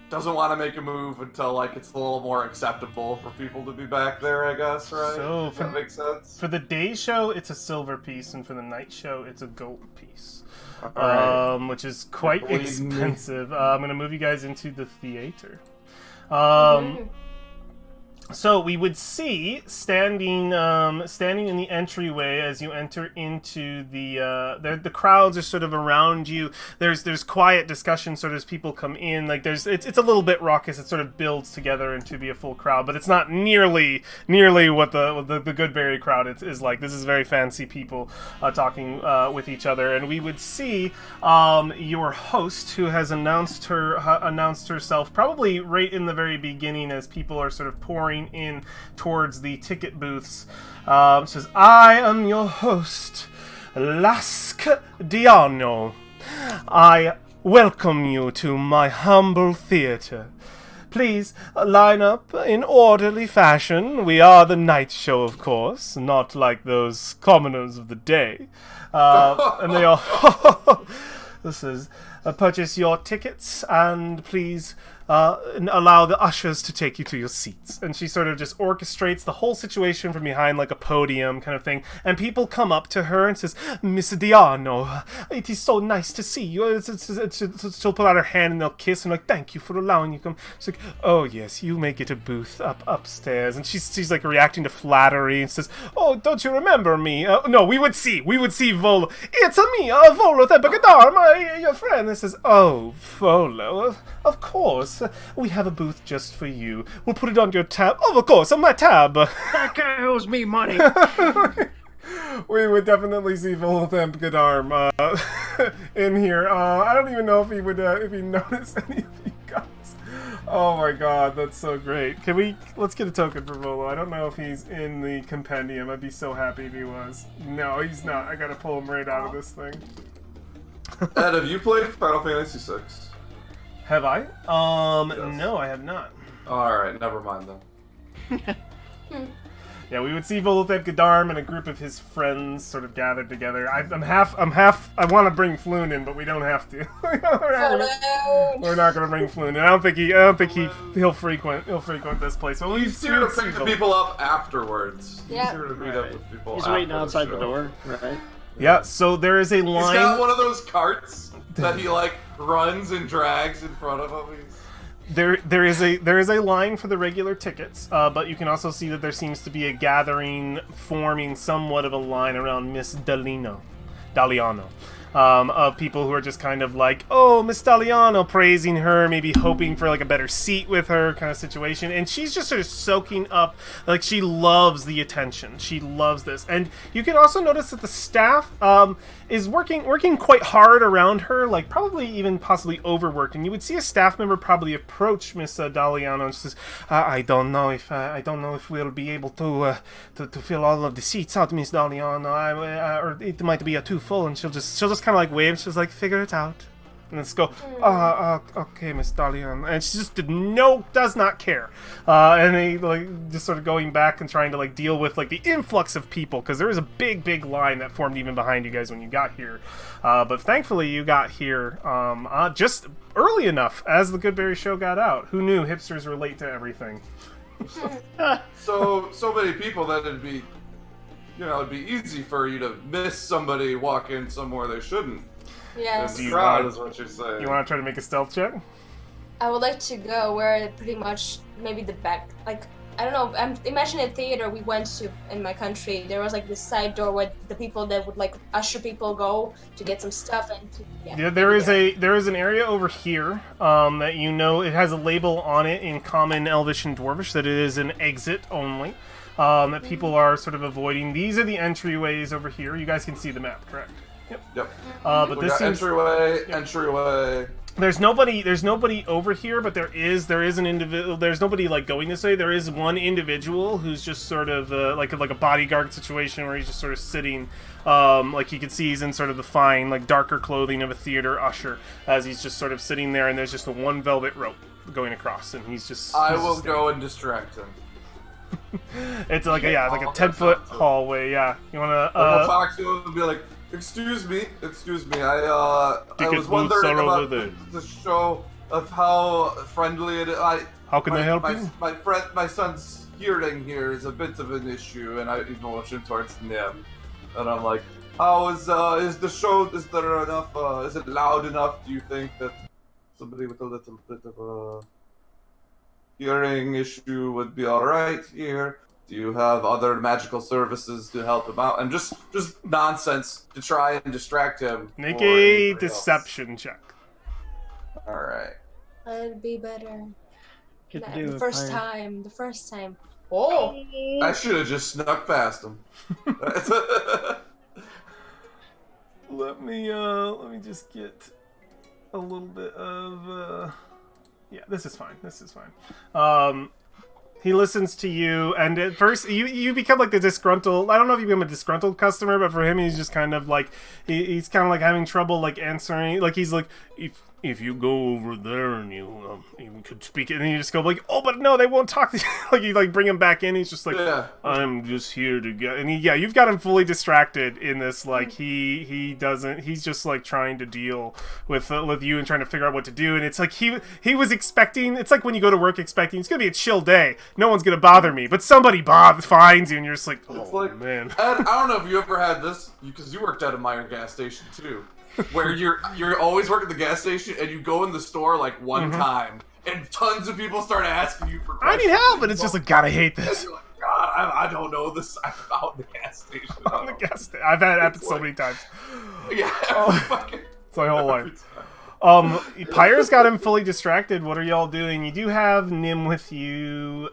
doesn't want to make a move until like it's a little more acceptable for people to be back there, I guess, right? So Does that make sense? For the day show, it's a silver piece, and for the night show, it's a gold piece. Right. Which is quite expensive. I'm gonna move you guys into the theater. So we would see standing in the entryway as you enter into the crowds are sort of around you. There's quiet discussion sort of as people come in. Like it's a little bit raucous. It sort of builds together into be a full crowd, but it's not nearly what the Goodberry crowd is like. This is very fancy people talking with each other, and we would see your host, who has announced herself probably right in the very beginning as people are sort of pouring in towards the ticket booths. Says, "I am your host, Lask Diano. I welcome you to my humble theater. Please line up in orderly fashion. We are the night show, of course, not like those commoners of the day." And they all this is purchase your tickets and please allow the ushers to take you to your seats. And she sort of just orchestrates the whole situation from behind like a podium kind of thing. And people come up to her and says, "Miss Diano, it is so nice to see you." She'll put out her hand and they'll kiss and like, "Thank you for allowing you to come." She's like, "Oh yes, you may get a booth upstairs." And she's like reacting to flattery and says, "Oh, don't you remember me?" No, we would see Volo. "It's me, Volo Tepagadar, your friend." And says, "Oh, Volo, of course. We have a booth just for you. We'll put it on your tab." "Oh, of course, on my tab." That guy owes me money. We would definitely see Voltham Gadarm in here. I don't even know if he would if he noticed any of you guys. Oh my god, that's so great. Let's get a token for Volo. I don't know if he's in the compendium. I'd be so happy if he was. No, he's not. I gotta pull him right out of this thing. Ed, have you played Final Fantasy VI? Have I? Yes. No, I have not. Alright, never mind then. Yeah, we would see Volothed Gadarm and a group of his friends sort of gathered together. I want to bring Floon in, but we don't have to. We're not going to bring Floon in. I don't think he'll frequent this place. Well, He's here to pick the people up afterwards. Yeah. He's here to meet up with people. He's waiting after outside the show. door, right? Yeah, so there is a He's line. got one of those carts that he like runs and drags in front of him. There is a line for the regular tickets, but you can also see that there seems to be a gathering forming somewhat of a line around Miss Daliano, of people who are just kind of like, oh, Miss Daliano, praising her, maybe hoping for like a better seat with her kind of situation, and she's just sort of soaking up, like she loves the attention, she loves this, and you can also notice that the staff is working quite hard around her, like probably even possibly overworked, and you would see a staff member probably approach Miss Daliano and says, I don't know if we'll be able to fill all of the seats out, Miss Daliano, or it might be too full, and she'll just kind of like wave, and she's like, figure it out. And let's go, okay, Miss Dalian. And she just does not care. And they, like, just sort of going back and trying to, like, deal with, like, the influx of people, because there was a big line that formed even behind you guys when you got here. But thankfully, you got here just early enough as the Goodberry show got out. Who knew hipsters were late to everything? So many people that it'd be easy for you to miss somebody walking somewhere they shouldn't. Yes. The crowd is what you're saying. You want to try to make a stealth check? I would like to go where pretty much maybe the back, like, I don't know, imagine a theater we went to in my country. There was like this side door where the people that would like usher people go to get some stuff and yeah, there is an area over here that it has a label on it in Common, Elvish, and Dwarvish that it is an exit only. That people are sort of avoiding. These are the entryways over here. You guys can see the map, correct? Yep. But this seems entryway. There's nobody over here, but there is an individual. There's nobody like going this way. There is one individual who's just sort of like a bodyguard situation where he's just sort of sitting. Like you can see, he's in sort of the fine, like darker clothing of a theater usher, as he's just sort of sitting there, and there's just a one velvet rope going across, and he's just. I will go and distract him. It's like a 10-foot hallway. Yeah, you wanna? I'll talk to him and be like, Excuse me. I was wondering about the show of how friendly it is. How can I help you? My son's hearing here is a bit of an issue, and I motion towards Nim, and I'm like, how is the show? Is there enough? Is it loud enough? Do you think that somebody with a little bit of a hearing issue would be all right here? Do you have other magical services to help him out? And just nonsense to try and distract him. Make a deception check. All right. I'd be better. The first time. Oh! I should have just snuck past him. Let me just get a little bit of yeah, this is fine. He listens to you, and at first you become like the disgruntled. I don't know if you become a disgruntled customer, but for him, he's just kind of like he's kind of like having trouble like answering. Like he's like, if you go over there and you could speak it, and you just go like, oh, but no, they won't talk to you. Like you like bring him back in. He's just like, yeah. I'm just here to get. And you've got him fully distracted in this. Like he doesn't. He's just like trying to deal with you and trying to figure out what to do. And it's like he was expecting. It's like when you go to work expecting it's gonna be a chill day. No one's gonna bother me, but somebody finds you, and you're just like, oh, like, man. Ed, I don't know if you ever had this because you worked at a Meyer gas station too. Where you're always working at the gas station and you go in the store like one time and tons of people start asking you for questions. I need help, and it's just like, God, I hate this. And you're like, God, I don't know this about the gas station. I've had it happen so many times. Yeah, it's my whole life. Pyre's got him fully distracted. What are y'all doing? You do have Nim with you.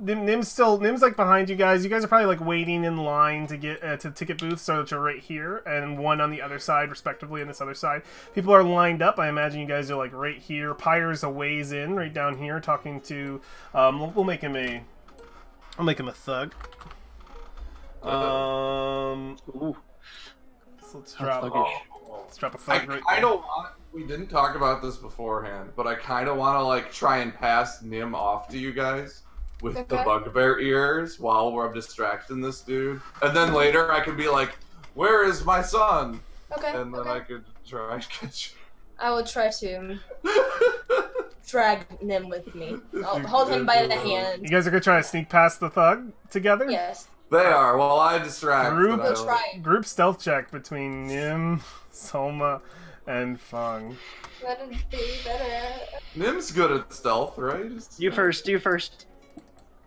Nim's like behind you guys. You guys are probably like waiting in line to get to the ticket booth, so that you're right here, and one on the other side, respectively, on this other side. People are lined up. I imagine you guys are like right here. Pyre's a ways in, right down here, talking to. I'll make him a thug. Ooh. So let's drop a thug right I don't want. We didn't talk about this beforehand, but I kind of want to like try and pass Nim off to you guys with the bugbear ears while we're distracting this dude, and then later I could be like, "Where is my son?" Okay. And then I could try and get you. I will try to drag Nim with me. I'll hold him by the hand. You guys are gonna try to sneak past the thug together? Yes. They are. Well, I distract. Group stealth check between Nim, Soma, and Fung. Let it be better. Nim's good at stealth, right? You first.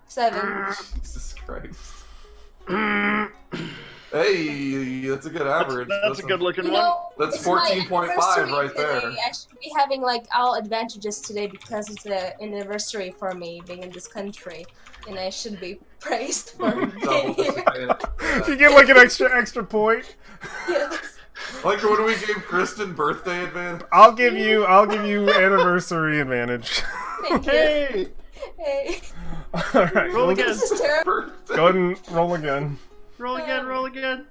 7. Jesus Christ. Hey, that's a good average. That's a good looking You one. know, That's it's my 14.5 anniversary right today. there. I should be having like all advantages today because it's an anniversary for me being in this country, and I should be praised for Double being here. disadvantage. You get like an extra point. Yes. Like when we gave Kristen birthday advantage. I'll give you anniversary advantage. Thank you. Hey, Hey. All right. Roll well, again. This is terrible. Birthday. Go ahead and roll again. roll again.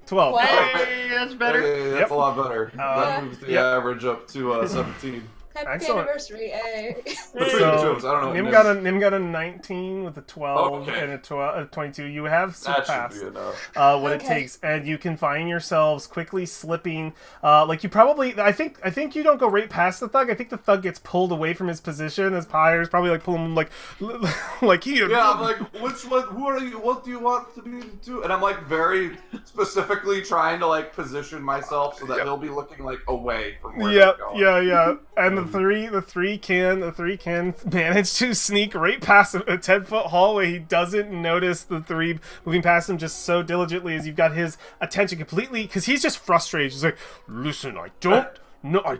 12. Wow. Hey, that's better. Hey, that's Yep. a lot better. That moves the Yep. average up to 17. Happy Excellent. anniversary. Hey. Between So, the two of us, I don't know. Nim got a 19 with a 12 Okay. and a 22. You have That surpassed should be enough. what it Okay. takes, and you can find yourselves quickly slipping. Like you probably, I think you don't go right past the thug. I think the thug gets pulled away from his position as Pyre's probably like pulling him like here. Yeah, I'm like, which one? Who are you? What do you want to be to? And I'm like very specifically trying to like position myself so that he'll be looking like away from where Yeah, they're going. yeah. And the three can manage to sneak right past him, a 10-foot hallway. He doesn't notice the three moving past him just so diligently as you've got his attention completely, because he's just frustrated. He's like, listen, I don't know,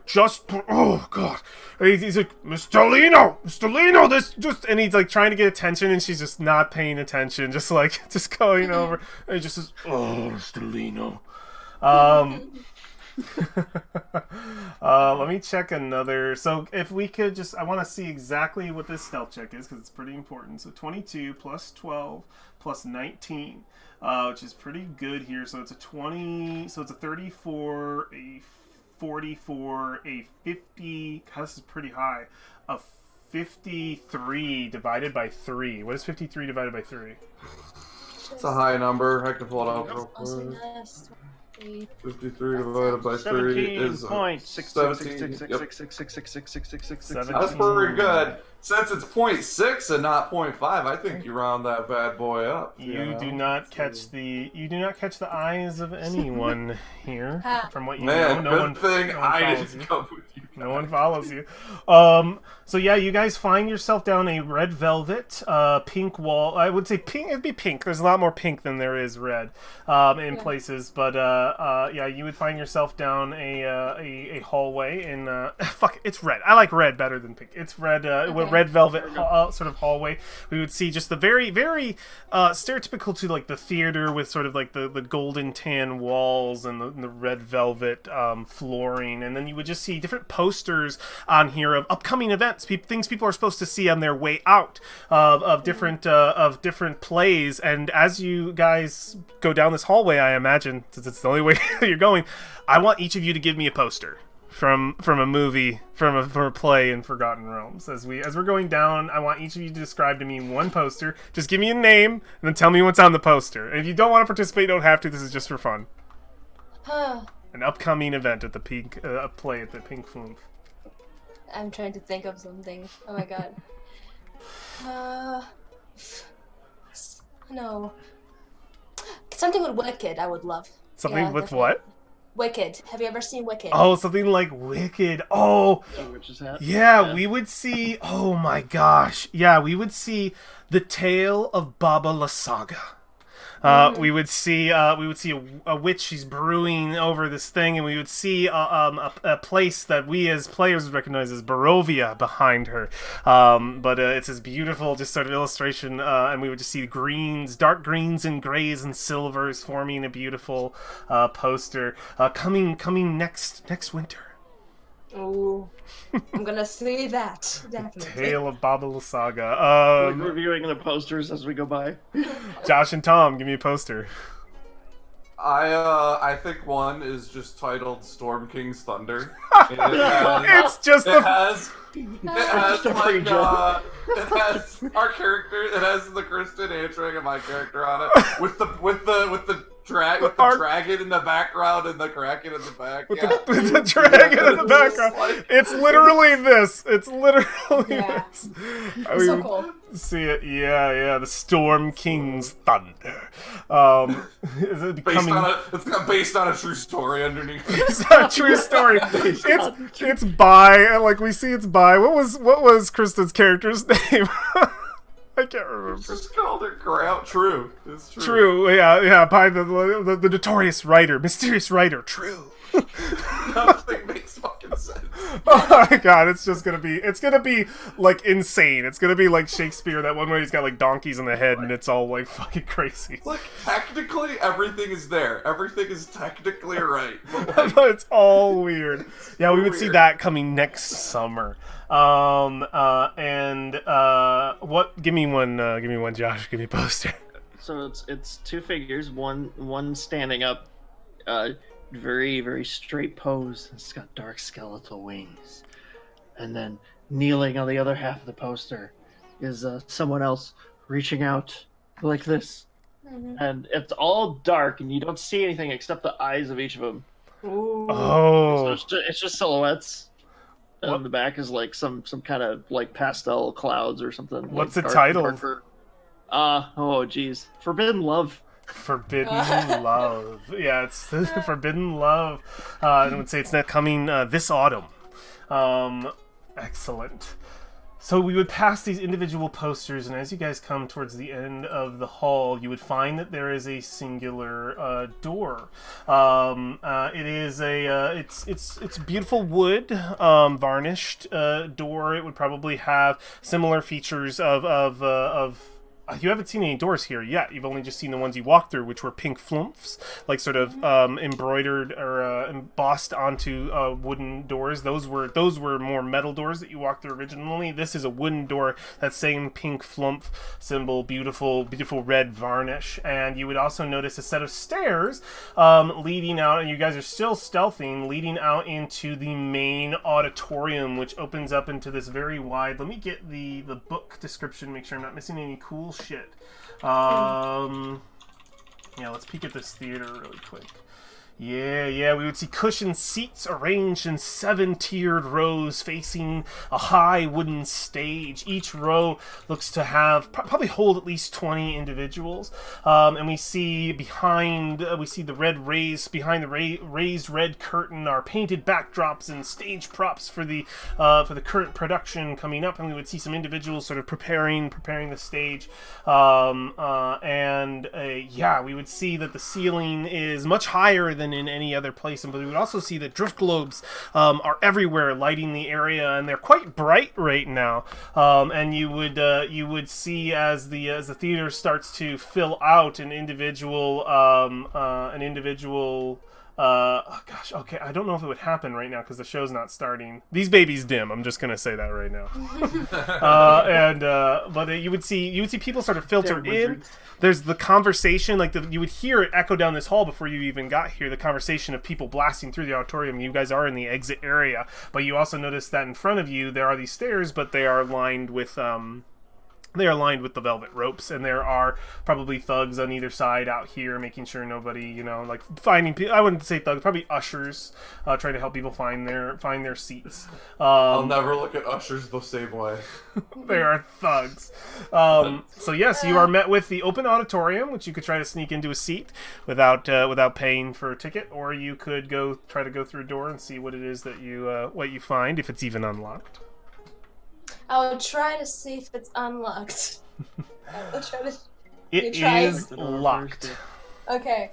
oh god. And he's like, Mr. Lino, this just, and he's like trying to get attention, and she's just not paying attention, just going over, and he just says, oh, Mr. Lino. Let me check another. So if we could just, I want to see exactly what this stealth check is because it's pretty important. So 22 plus 12 plus 19, which is pretty good here. So it's a 20. So it's a 34, a 44, a 50. God, this is pretty high. A 53 divided by 3. What is 53 divided by 3? It's a high number. I can pull it out real Also quick. nice. 53 divided by 3 is 17. Yep. 17.66666666666. That's pretty good. Since it's 0.6 and not 0.5, I think you round that bad boy up. You do not catch the eyes of anyone here. From what you Man, know, good thing no one I follows didn't you. come with you. No one follows you. So yeah, you guys find yourself down a red velvet, pink wall. I would say pink. It'd be pink. There's a lot more pink than there is red, in places. But yeah, you would find yourself down a hallway in. Fuck, it's red. I like red better than pink. It's red. With red velvet sort of hallway. We would see just the very stereotypical to like the theater with sort of like the golden tan walls and the red velvet flooring, and then you would just see different posters on here of upcoming events, things people are supposed to see on their way out of different plays. And as you guys go down this hallway, I imagine, since it's the only way you're going, I want each of you to give me a poster from a movie, from a play in Forgotten Realms. As we're going down, I want each of you to describe to me one poster. Just give me a name and then tell me what's on the poster. And if you don't want to participate, you don't have to. This is just for fun. An upcoming event at the Pink play at the Pink Flumph. I'm trying to think of something. Oh my god. No. Something with Wicked, I would love. Something Yeah, with definitely. what? Wicked. Have you ever seen Wicked? Oh, something like Wicked. Oh, Witch's hat. yeah, we would see. Oh my gosh, yeah, we would see the tale of Baba Lysaga. We would see a witch. She's brewing over this thing, and we would see a place that we as players would recognize as Barovia behind her. But it's this beautiful, just sort of illustration, and we would just see greens, dark greens and grays and silvers forming a beautiful poster coming next winter. Ooh. I'm gonna see that. Definitely. Tale of Baba Lysaga. We're reviewing the posters as we go by. Josh and Tom, give me a poster. I think one is just titled Storm King's Thunder. And It's just it the has a free like it has our character. It has the Kristen answering and my character on it with the with the dragon in the background and the kraken in the back. With the dragon in the background. It's literally this. It's literally this. It's so cool. See it? Yeah. The Storm King's thunder. Is it becoming? It's based on a true story underneath. It's not a true story. It's by like we see it's by. What was Kristen's character's name? I can't remember. It's just called it True. It's true. True. Yeah. By the notorious writer, mysterious writer. True. Nothing makes fucking sense. Oh my god, it's gonna be like insane. It's gonna be like Shakespeare, that one where he's got like donkeys in the head and it's all like fucking crazy. Like technically everything is there. Everything is technically right. But it's all weird. Yeah, we would see that coming next summer. What give me one, Josh, give me a poster. So it's two figures, one standing up, very, very straight pose. It's got dark skeletal wings. And then kneeling on the other half of the poster is someone else reaching out like this. Mm-hmm. And it's all dark, and you don't see anything except the eyes of each of them. Ooh. Oh. So it's just silhouettes. And on the back is like some kind of like pastel clouds or something. What's like the title? Oh geez, Forbidden Love. Forbidden Love. Yeah, it's Forbidden Love. I would say it's not coming this autumn. Excellent. So we would pass these individual posters, and as you guys come towards the end of the hall, you would find that there is a singular door. It is it's beautiful wood, varnished door. It would probably have similar features of. You haven't seen any doors here yet. You've only just seen the ones you walked through, which were pink flumphs, like sort of embroidered or embossed onto wooden doors. Those were more metal doors that you walked through originally. This is a wooden door, that same pink flumph symbol, beautiful red varnish. And you would also notice a set of stairs leading out, and you guys are still stealthing, leading out into the main auditorium, which opens up into this very wide. Let me get the book description, make sure I'm not missing any cool shit. Yeah, let's peek at this theater really quick. Yeah, we would see cushioned seats arranged in 7-tiered rows facing a high wooden stage. Each row looks to have probably hold at least 20 individuals. And we see behind the raised red curtain are painted backdrops and stage props for the current production coming up. And we would see some individuals sort of preparing the stage. We would see that the ceiling is much higher than in any other place, but we would also see that drift globes are everywhere, lighting the area, and they're quite bright right now. And you would see as the theater starts to fill out an individual. Okay, I don't know if it would happen right now because the show's not starting. These babies dim. I'm just gonna say that right now. You would see people sort of filter in. There's the conversation, you would hear it echo down this hall before you even got here. The conversation of people blasting through the auditorium. You guys are in the exit area, but you also notice that in front of you there are these stairs, but they are lined with the velvet ropes, and there are probably thugs on either side out here making sure nobody, finding people. I wouldn't say thugs, probably ushers, trying to help people find their seats. I'll never look at ushers the same way. They are thugs. So yes, you are met with the open auditorium, which you could try to sneak into a seat without paying for a ticket, or you could try to go through a door and see what it is that you find, if it's even unlocked. I will try to see if it's unlocked. It is locked. Okay.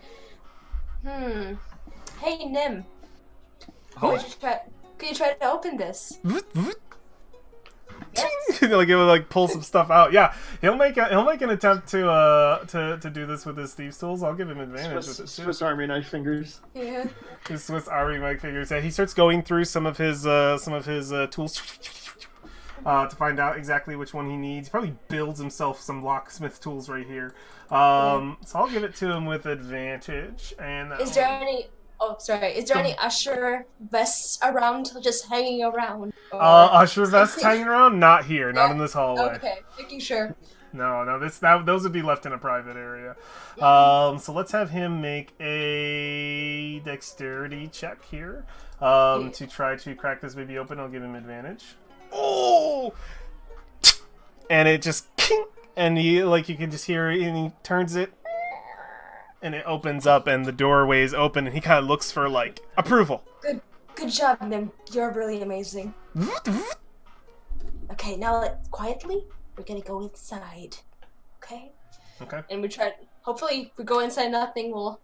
Hey, Nim. Oh. Could you try to open this? Yes. It would pull some stuff out. Yeah, he'll make an attempt to do this with his thieves tools. I'll give him advantage with it too. Swiss Army knife fingers. Yeah. His Swiss Army knife fingers. Yeah, he starts going through some of his tools. To find out exactly which one he needs. He probably builds himself some locksmith tools right here. So I'll give it to him with advantage. And is there any usher vests around, just hanging around? Usher vests hanging around? Not here. Not in this hallway. Okay, making sure. No. Those would be left in a private area. So let's have him make a dexterity check here to try to crack this baby open. I'll give him advantage. Oh! And it just and you can just hear it, and he turns it, and it opens up, and the doorway is open, and he kind of looks for approval. Good job, Nim. You're really amazing. Okay, now quietly, we're gonna go inside. Okay? Okay. And we try. Hopefully, if we go inside, nothing will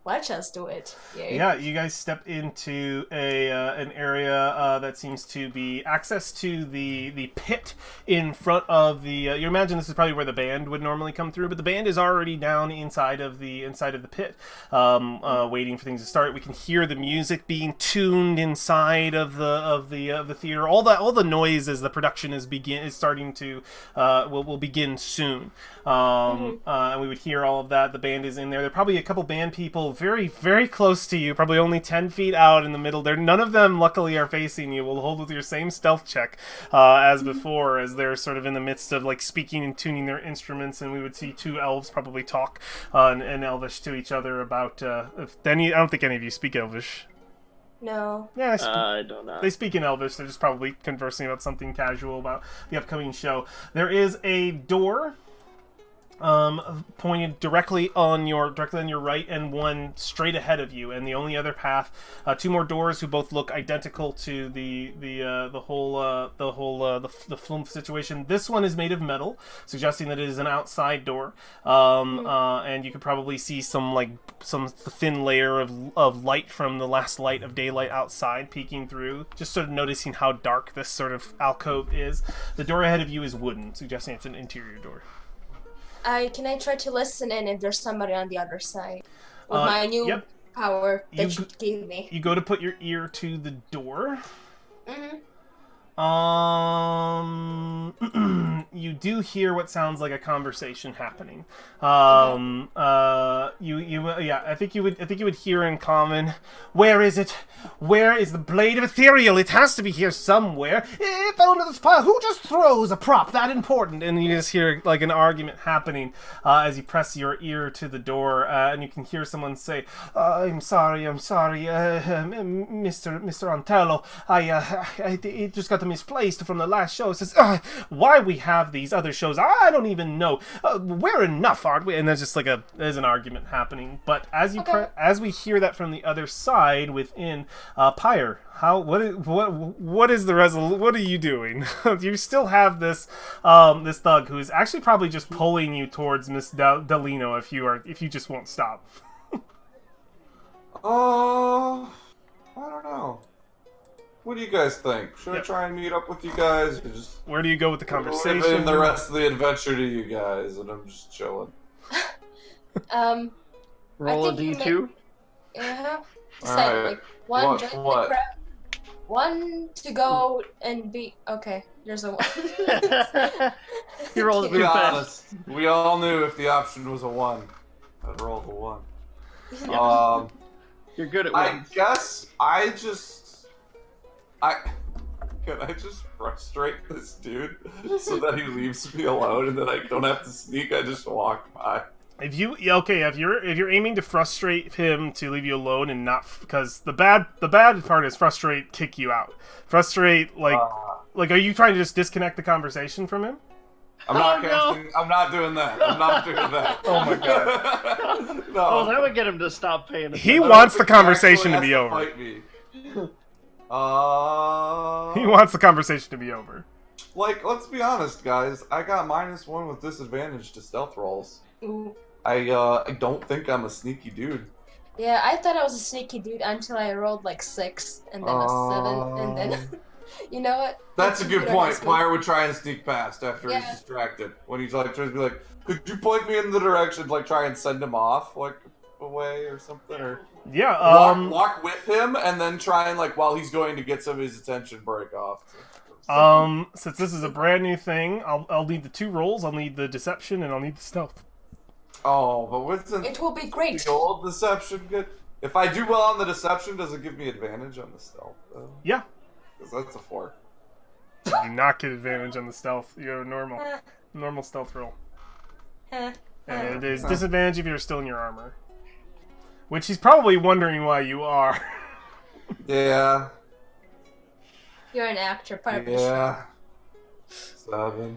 watch us do it. Yay. Yeah, you guys step into an area that seems to be access to the pit in front of the. You imagine this is probably where the band would normally come through, but the band is already down inside of the pit, waiting for things to start. We can hear the music being tuned inside of the theater. All the noise as the production is starting to will begin soon. And we would hear all of that. The band is in there. There are probably a couple band people very, very close to you, probably only 10 feet out in the middle there. None of them, luckily, are facing you. We'll hold with your same stealth check as before, as they're sort of in the midst of speaking and tuning their instruments, and we would see two elves probably talk in Elvish to each other about... I don't think any of you speak Elvish. No. Yeah, I don't know. They speak in Elvish. They're just probably conversing about something casual about the upcoming show. There is a door pointed directly on your right, and one straight ahead of you, and the only other path, two more doors who both look identical to the Flumph situation. This one is made of metal, suggesting that it is an outside door, and you could probably see some thin layer of light from the last light of daylight outside peeking through, just sort of noticing how dark this sort of alcove is. The door ahead of you is wooden, suggesting it's an interior door. Can I try to listen in if there's somebody on the other side? With my new power that you gave me. You go to put your ear to the door. Mm-hmm. You do hear what sounds like a conversation happening. I think you would hear in common, "Where is it? Where is the blade of ethereal? It has to be here somewhere. It fell into this pile. Who just throws a prop that important?" And you just hear an argument happening as you press your ear to the door, and you can hear someone say, I'm sorry, Mr. Antello. It just got misplaced from the last show. It says, why we have these other shows, I don't even know. We're enough, aren't we? And there's just there's an argument happening. But as as we hear that from the other side within, Pyre, what is the what are you doing? You still have this this thug who is actually probably just pulling you towards Miss Delino if you just won't stop. I don't know. What do you guys think? Should I try and meet up with you guys? Or just where do you go with the conversation? Leaving the rest of the adventure to you guys, and I'm just chilling. Roll a D2? Yeah. Alright. One what? One to go and be... Okay, there's a one. You rolled To be too honest, fast. we all knew if the option was a 1, I'd roll the 1. You're good at I ones. guess can I just frustrate this dude so that he leaves me alone and then I don't have to sneak? I just walk by. If you're aiming to frustrate him to leave you alone and not because the bad part is frustrate, kick you out. Frustrate are you trying to just disconnect the conversation from him? I'm not casting. I'm not doing that. I'm not doing that. Oh my god. No. Oh, that would get him to stop paying attention. He wants the conversation to be over. Fight me. He wants the conversation to be over. Let's be honest, guys. I got -1 with disadvantage to stealth rolls. Ooh. I don't think I'm a sneaky dude. Yeah, I thought I was a sneaky dude until I rolled 6 and then a 7 and then... You know what? That's a good point. Pyre would try and sneak past after he's distracted. When he's tries to be like, could you point me in the direction, try and send him off, away or something? Or walk with him and then try and, while he's going to get some of his attention, break off. Since this is a brand new thing, I'll need the 2 rolls. I'll need the deception and I'll need the stealth. Oh, but wasn't it will be great. The old deception good? If I do well on the deception, does it give me advantage on the stealth, though? Yeah. Because that's a 4. You do not get advantage on the stealth. You have a normal stealth roll. And it is disadvantage if you're still in your armor. Which he's probably wondering why you are. Yeah. You're an actor, part of the show. Yeah.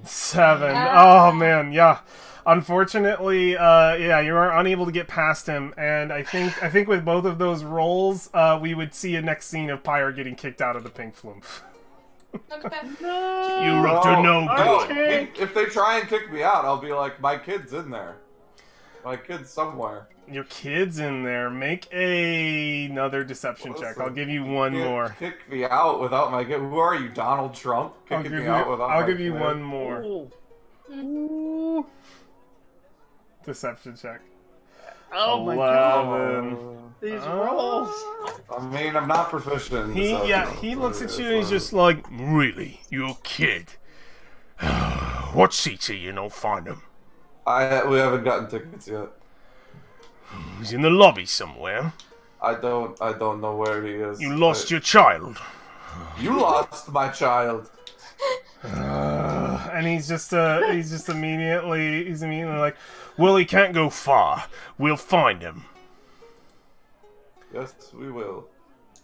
7. Oh man, yeah. Unfortunately, yeah, you are unable to get past him, and I think with both of those rolls, we would see a next scene of Pyre getting kicked out of the pink flumph. Okay. You up to no good. Okay. If they try and kick me out, I'll be like, my kid's in there. My kid's somewhere. Your kid's in there. Make another deception check. I'll give you one more. Kick me out without my kid. Who are you, Donald Trump? Kicking me out without I'll my give you kid? one more. Ooh. Deception check. Oh my god. 11. These rolls. I mean, I'm not proficient. He looks at you and he's just like, really? Your kid? What seats are you not find him? We haven't gotten tickets yet. He's in the lobby somewhere. I don't know where he is. You lost your child. You lost my child. And he's immediately like, well, he can't go far. We'll find him. Yes, we will.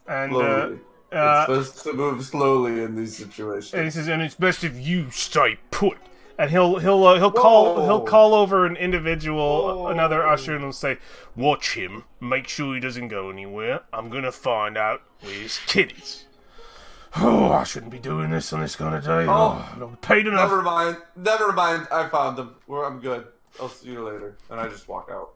And Slowly. It's best to move slowly in these situations. and he says, and it's best if you stay put. And he'll call over an individual, another usher, and he'll say, watch him. Make sure he doesn't go anywhere. I'm gonna find out where his kid is. Oh, I shouldn't be doing this on this kind of day. I don't paid enough. Never mind. I found him. I'm good. I'll see you later. And I just walk out.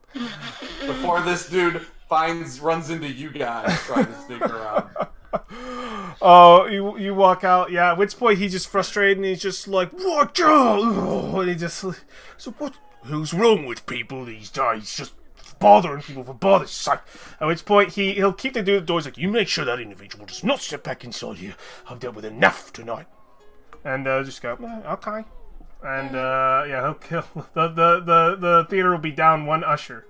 Before this dude runs into you guys trying to sneak around. Oh, you walk out, yeah, at which point he's just frustrated and he's just like, what? And he just, so what? Who's wrong with people these days? Just bothering people for bother's sake. At which point he'll keep the dude at the door. He's like, you make sure that individual does not step back inside here. I've dealt with enough tonight. And just go, okay. And yeah, he'll kill the theater will be down one usher.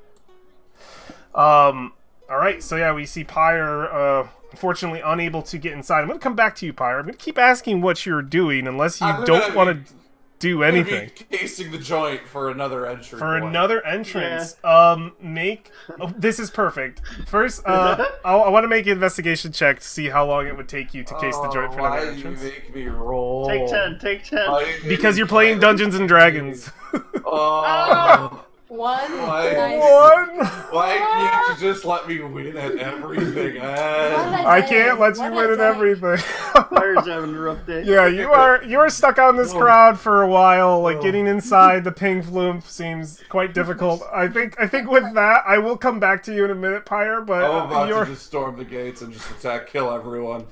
All right, so yeah, we see Pyre unfortunately unable to get inside. I'm gonna come back to you, Pyre. I'm gonna keep asking what you're doing unless you don't want to do anything. Casing the joint for another entry. Another entrance. Yeah. This is perfect. First, I want to make an investigation check to see how long it would take you to case the joint for another entrance. Why do you make me roll? Take 10. Because you're playing Dungeons and Dragons. One. Why can't you just let me win at everything? I can't let you win at everything. Pyre's having a rough day. Yeah, you are stuck out in this crowd for a while. Like getting inside the pink flumph seems quite difficult. I think with that, I will come back to you in a minute, Pyre. But I'm about to just storm the gates and just kill everyone.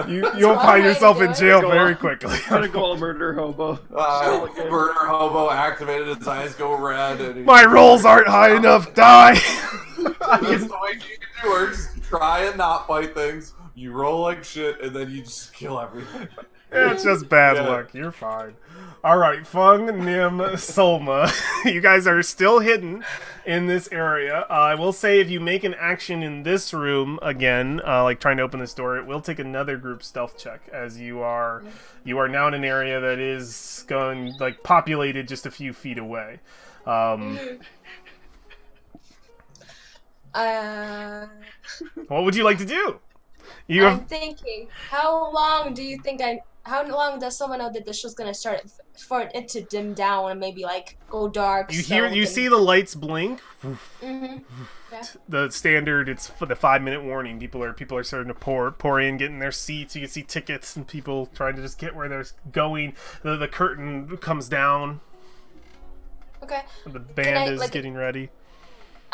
You'll find yourself in jail very quickly. I'm gonna go murder hobo. Murder hobo activated. His eyes go red. And my rolls aren't high enough. Die. That's the way it works. Try and not fight things. You roll like shit, and then you just kill everything. It's just bad luck. You're fine. All right, Fung, Nim, Solma, you guys are still hidden in this area. I will say if you make an action in this room again, like trying to open this door, it will take another group stealth check, as you are now in an area that is going like populated just a few feet away. What would you like to do? I'm thinking, how long does someone know that the show's gonna start for it to dim down and maybe like go dark? You see the lights blink. Mm-hmm. Yeah. The standard, it's for the 5-minute warning. People are starting to pour in, getting their seats. You can see tickets and people trying to just get where they're going. The curtain comes down. Okay. The band is getting ready.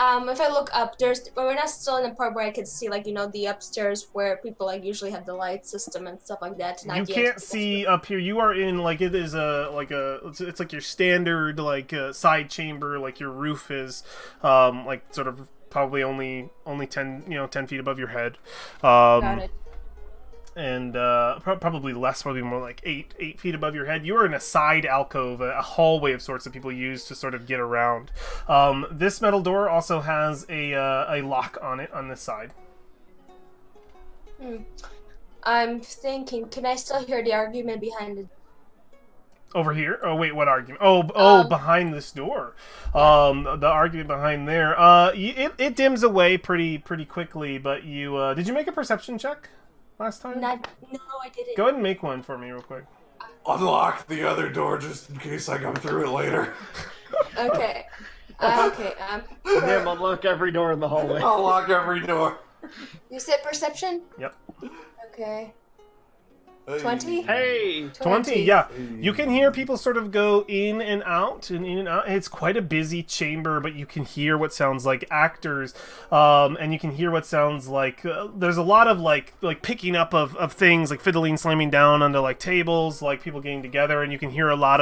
If I look up, we're not still in the part where I could see, like, the upstairs where people, like, usually have the light system and stuff like that. You can't see up here. You are in, like, it is it's like your standard, like, side chamber, like your roof is, like, sort of probably only 10 feet above your head. Got it. And probably less, probably more like 8 feet above your head. You are in a side alcove, a hallway of sorts that people use to sort of get around. This metal door also has a lock on it on this side. I'm thinking, can I still hear the argument behind it? Over here? Oh wait, what argument? Behind this door. The argument behind there. It dims away pretty quickly. But you did you make a perception check last time? No, I didn't. Go ahead and make one for me real quick. Unlock the other door just in case I come through it later. Okay. Okay. Him unlock every door in the hallway. Unlock every door. You said perception? Yep. Okay. Hey. 20? Hey! 20, yeah. You can hear people sort of go in and out and in and out. It's quite a busy chamber, but you can hear what sounds like actors, and you can hear what sounds like there's a lot of like picking up of things, like fiddling, slamming down onto like tables, like people getting together, and you can hear a lot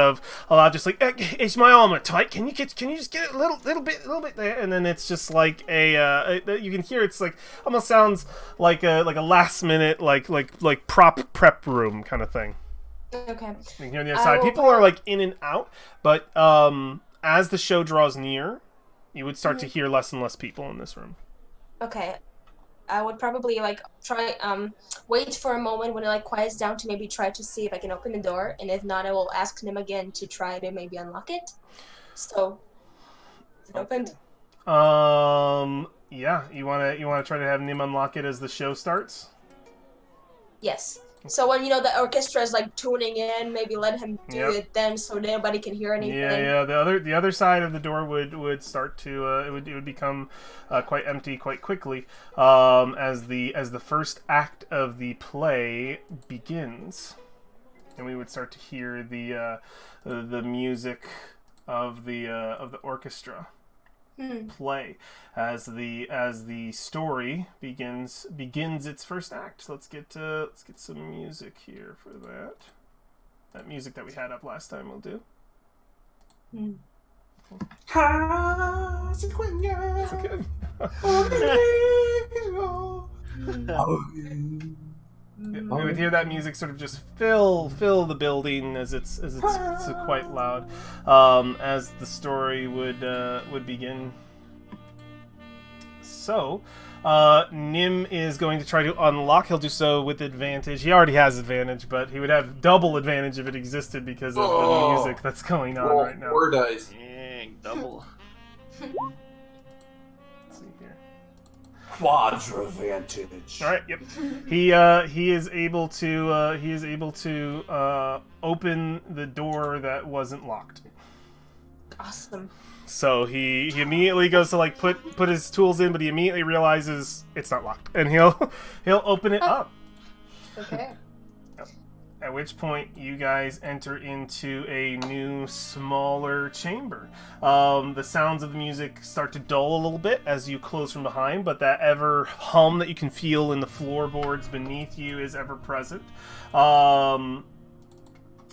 just like, it's my armor tight. Can you just get it a little bit there, and then it's just like you can hear it's like almost sounds like a last minute like prop prep room kind of thing. Okay. You can hear on the other side. People are like in and out, but as the show draws near, you would start to hear less and less people in this room. Okay. I would probably like try wait for a moment when it like quiets down to maybe try to see if I can open the door, and if not, I will ask them again to try to maybe unlock it. So, is it opened? Yeah. You wanna try to have Nim unlock it as the show starts? Yes. So when the orchestra is like tuning in, maybe let him do it then, so nobody can hear anything. Yeah. The other side of the door would start to it would become quite empty quite quickly as the first act of the play begins, and we would start to hear the music of the orchestra play as the story begins its first act. So let's get some music here for that. That music that we had up last time will do. We would hear that music sort of just fill the building as it's quite loud as the story would begin. So, Nim is going to try to unlock. He'll do so with advantage. He already has advantage, but he would have double advantage if it existed because of the music that's going on right now. 4 dice. Dang, double. Let's see here. Quadra advantage. All right. Yep. He is able to open the door that wasn't locked. Awesome. So he immediately goes to like put his tools in, but he immediately realizes it's not locked, and he'll open it up. Okay. At which point you guys enter into a new, smaller chamber. The sounds of the music start to dull a little bit as you close from behind, but that ever hum that you can feel in the floorboards beneath you is ever present.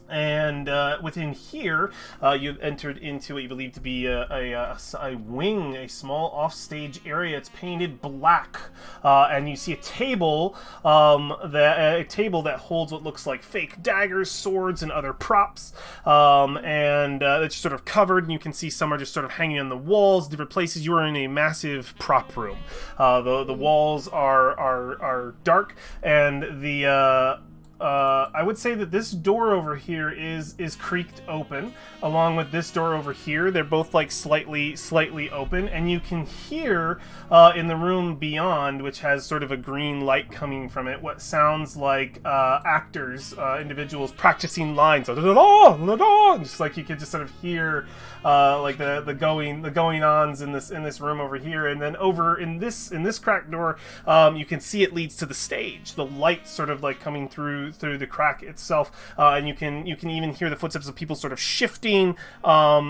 And within here, you've entered into what you believe to be a wing, a small offstage area. It's painted black, and you see a table that holds what looks like fake daggers, swords, and other props. And it's sort of covered, and you can see some are just sort of hanging on the walls, different places. You are in a massive prop room. The walls are dark, and I would say that this door over here is creaked open, along with this door over here. They're both like slightly open, and you can hear in the room beyond, which has sort of a green light coming from it, what sounds like actors, individuals practicing lines. Just like you could just sort of hear like the going ons in this room over here, and then over in this cracked door, you can see it leads to the stage. The light sort of like coming through the crack itself, and you can even hear the footsteps of people sort of shifting their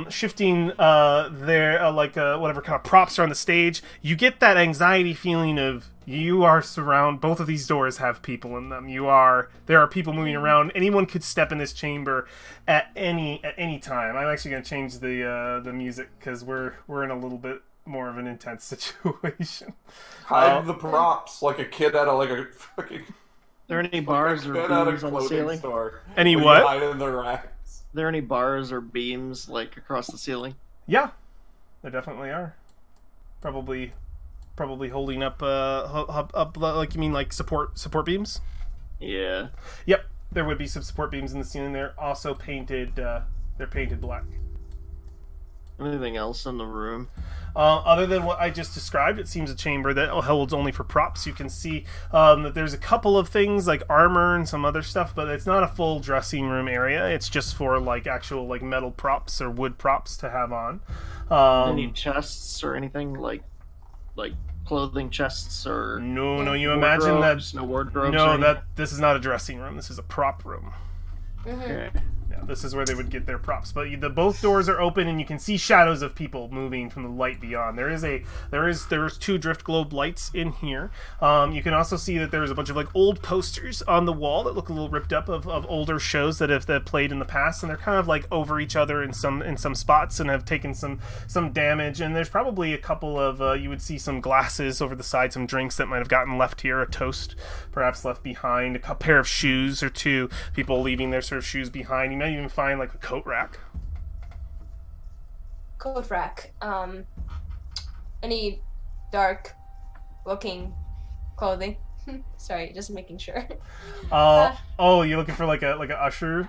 whatever kind of props are on the stage. You get that anxiety feeling of you are surrounded. Both of these doors have people in them. There are people moving around. Anyone could step in this chamber at any time. I'm actually going to change the music because we're in a little bit more of an intense situation. Hide the props like a kid at a fucking. Are there any bars or beams on the ceiling? Store. Any what? Hide in the racks. Are there any bars or beams like across the ceiling? Yeah, there definitely are. Probably holding up like you mean like support beams? Yeah. Yep. there would be some support beams in the ceiling. They're also painted. They're painted black. Anything else in the room? Other than what I just described, it seems a chamber that holds only for props. You can see that there's a couple of things like armor and some other stuff, but it's not a full dressing room area. It's just for like actual like metal props or wood props to have on. Any chests or anything like clothing chests or no. You imagine that no wardrobes? No, that this is not a dressing room. This is a prop room. Okay. Yeah, this is where they would get their props. But both doors are open, and you can see shadows of people moving from the light beyond. There's 2 drift globe lights in here. You can also see that there's a bunch of like old posters on the wall that look a little ripped up of older shows that have played in the past, and they're kind of like over each other in some spots and have taken some damage. And there's probably a couple of you would see some glasses over the side, some drinks that might have gotten left here, a toast perhaps left behind, a pair of shoes or 2 people leaving their sort of shoes behind. You might even find like a coat rack. Coat rack. Any dark looking clothing? Sorry, just making sure. Oh, you're looking for like a usher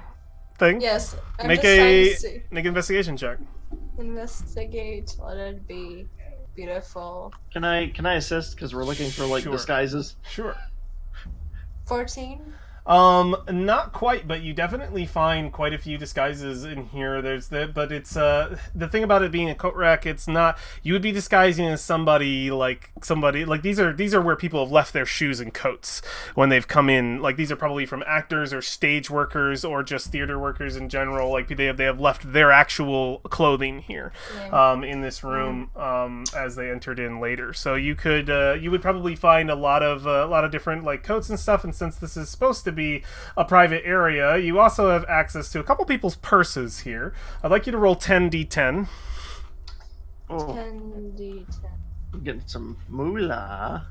thing? Yes. I'm Make just trying a to see. make an investigation check. Investigate. Let it be beautiful. Can I assist because we're looking for like Sure. disguises? Sure. 14. Not quite, but you definitely find quite a few disguises in here. But it's the thing about it being a coat rack. It's not. You would be disguising as somebody like these are where people have left their shoes and coats when they've come in. Like these are probably from actors or stage workers or just theater workers in general. Like they have left their actual clothing here, in this room, as they entered in later. So you would probably find a lot of different like coats and stuff. And since this is supposed to be a private area, you also have access to a couple people's purses here. I'd like you to roll 10d10. Oh, 10d10. getting some moolah.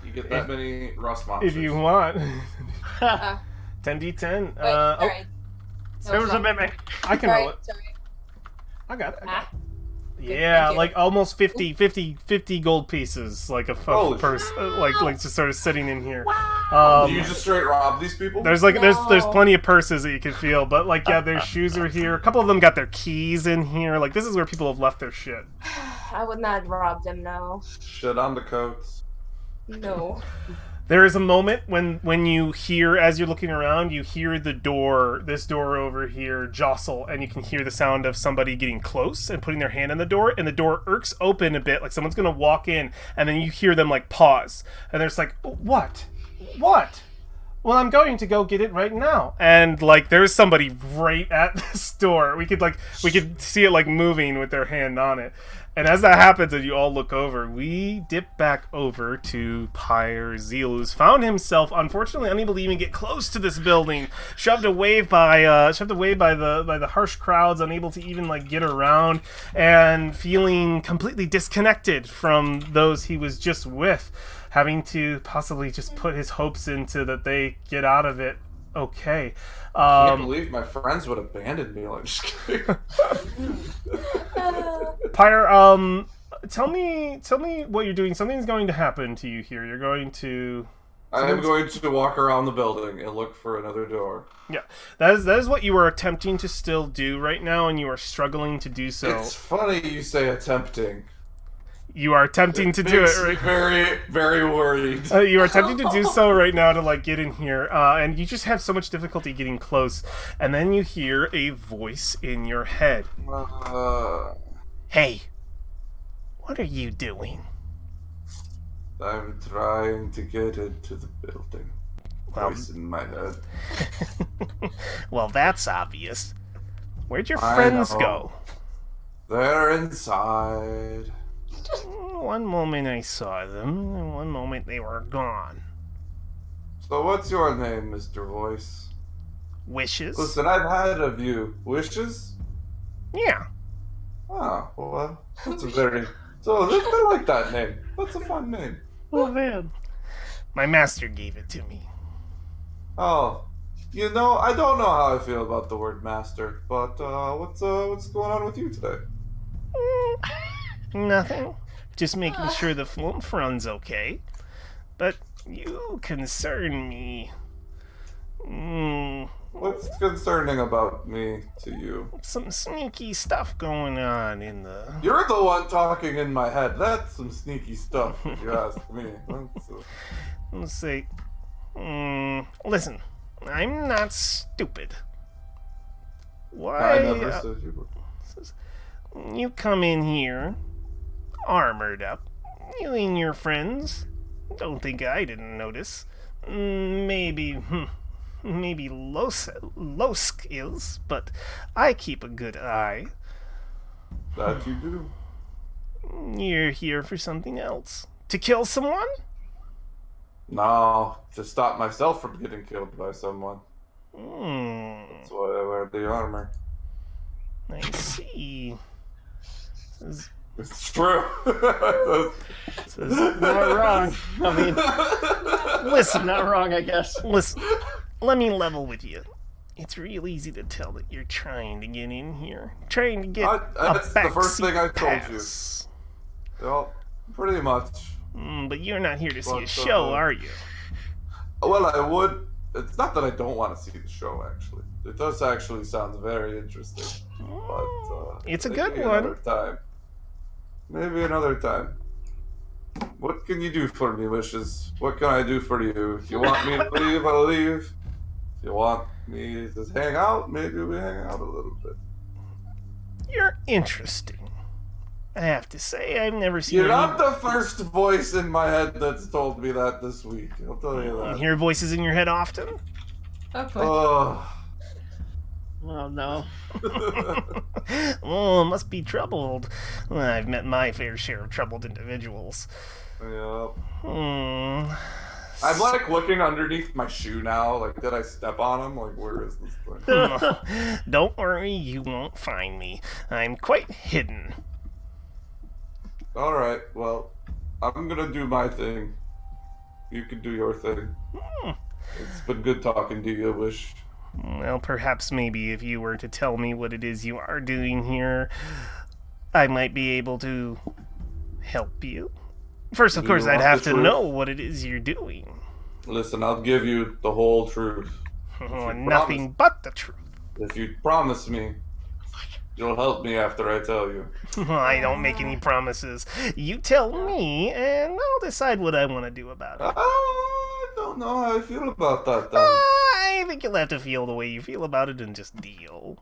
You get that many rust If monsters. you want. Ah, 10d10. wait, alright. There was a mimic. I can roll Sorry, it. sorry. I got it. Ah, Yeah, thank you. like almost 50 gold pieces, like a Holy purse, like just sort of sitting in here. Do you just straight rob these people? There's there's No. plenty of purses that you can feel, but like yeah, their shoes are here. A couple of them got their keys in here. Like this is where people have left their shit. I would not rob them now. Shit on the coats. No. There is a moment when you hear, as you're looking around, you hear this door over here jostle, and you can hear the sound of somebody getting close and putting their hand on the door, and the door irks open a bit, like someone's gonna walk in, and then you hear them like pause, and they're just like, what? Well, I'm going to go get it right now. And like there's somebody right at this door. We could see it like moving with their hand on it. And as that happens and you all look over, we dip back over to Pyre Zeal, who's found himself unfortunately unable to even get close to this building, shoved away by the harsh crowds, unable to even like get around, and feeling completely disconnected from those he was just with, having to possibly just put his hopes into that they get out of it okay. I can't believe my friends would abandon me. Like, just kidding. Pyre, tell me what you're doing. Something's going to happen to you here. You're going to... I am going to walk around the building and look for another door. Yeah, that is what you are attempting to still do right now, and you are struggling to do so. It's funny you say attempting. You are attempting to do Makes it me right. very, very worried. You are attempting to do so right now to like get in here, and you just have so much difficulty getting close. And then you hear a voice in your head. Hey, what are you doing? I'm trying to get into the building. Well, Voice in my head. well, that's obvious. Where'd your I friends know. go? They're inside. One moment I saw them, and one moment they were gone. So what's your name, Mr. Voice? Wishes? Listen, I've had a few wishes. Yeah. Oh, well, that's a very... So, I like that name. That's a fun name. Oh man. My master gave it to me. Oh, you know, I don't know how I feel about the word master, but what's going on with you today? Nothing. Just making sure the Flumph runs okay. But you concern me. What's concerning about me to you? Some sneaky stuff going on in the... You're the one talking in my head. That's some sneaky stuff, if you ask me. Let's see. Listen, I'm not stupid. Why? I never said you were. You come in here, armored up. You and your friends. Don't think I didn't notice. Maybe low skills, but I keep a good eye. That you do. You're here for something else. To kill someone? No, to stop myself from getting killed by someone. That's why I wear the armor. I see. It's true. Not wrong. I mean, Listen, not wrong, I guess. listen. Let me level with you. It's real easy to tell that you're trying to get in here. Trying to get that's the first thing I told you. pass. Well, pretty much. But you're not here to see a But, show, are you? Well, I would. It's not that I don't want to see the show, actually. It does actually sound very interesting. But, It's a maybe good one. Another time. Maybe another time. What can you do for me, Wishes? What can I do for you? If you want me to leave, I'll leave. If you want me to hang out, maybe we hang out a little bit. You're interesting. I have to say, I've never seen You're any... not the first voice in my head that's told me that this week. I'll tell you You that. hear voices in your head often? Okay. Oh. Oh no. Oh, must be troubled. Well, I've met my fair share of troubled individuals. Yeah. Hmm. I'm like looking underneath my shoe now. Like, did I step on him? Like, where is this thing? Don't worry, you won't find me. I'm quite hidden. Alright, well, I'm gonna do my thing. You can do your thing. It's been good talking to you, Wish. Well, perhaps maybe if you were to tell me what it is you are doing here, I might be able to help you. First, of Do course, you I'd want have the to truth? know what it is you're doing. Listen, I'll give you the whole truth. Oh, you nothing but the truth. If you promise me, you'll help me after I tell you. I don't make any promises. You tell me, and I'll decide what I want to do about it. I don't know how I feel about that then. I think you'll have to feel the way you feel about it and just deal.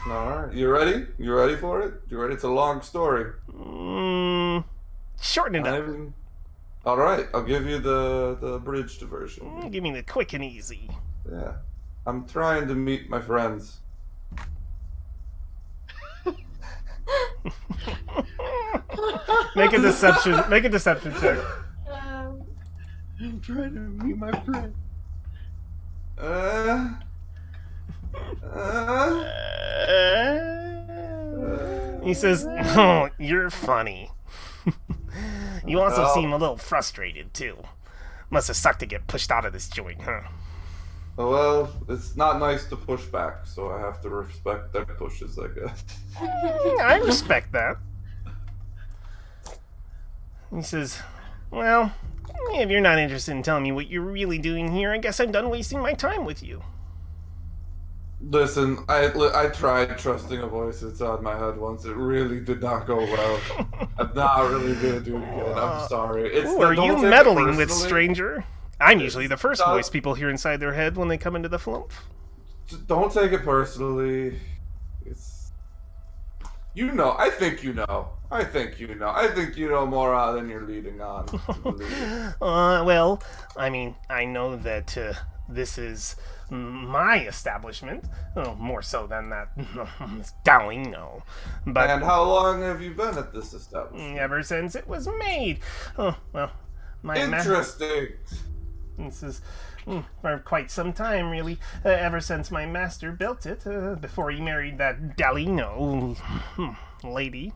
Alright, you ready? You ready for it? You ready? It's a long story. Shorten it up. Alright, I'll give you the abridged version. Give me the quick and easy. Yeah. I'm trying to meet my friends. Make a deception check. I'm trying to meet my friend. He says, "Oh, you're funny." You also Well- seem a little frustrated too. Must have sucked to get pushed out of this joint, huh? Well, it's not nice to push back, so I have to respect their pushes, I guess. I respect that. He says, "Well, if you're not interested in telling me what you're really doing here, I guess I'm done wasting my time with you." Listen, I tried trusting a voice inside my head once. It really did not go well. I'm not really gonna do it again. I'm sorry. Ooh, are don't you take it meddling with, personally. stranger? I'm usually the first Stop. voice people hear inside their head when they come into the Flumph. Just don't take it personally. It's... You know. I think you know. I think you know. I think you know more than you're leading on to believe. Well, I mean, I know that this is my establishment. Oh, more so than that Dowling, no. But And how long have you been at this establishment? ever since it was made. Oh, well, my Interesting. This is for quite some time, really. Ever since my master built it, before he married that Dalino lady.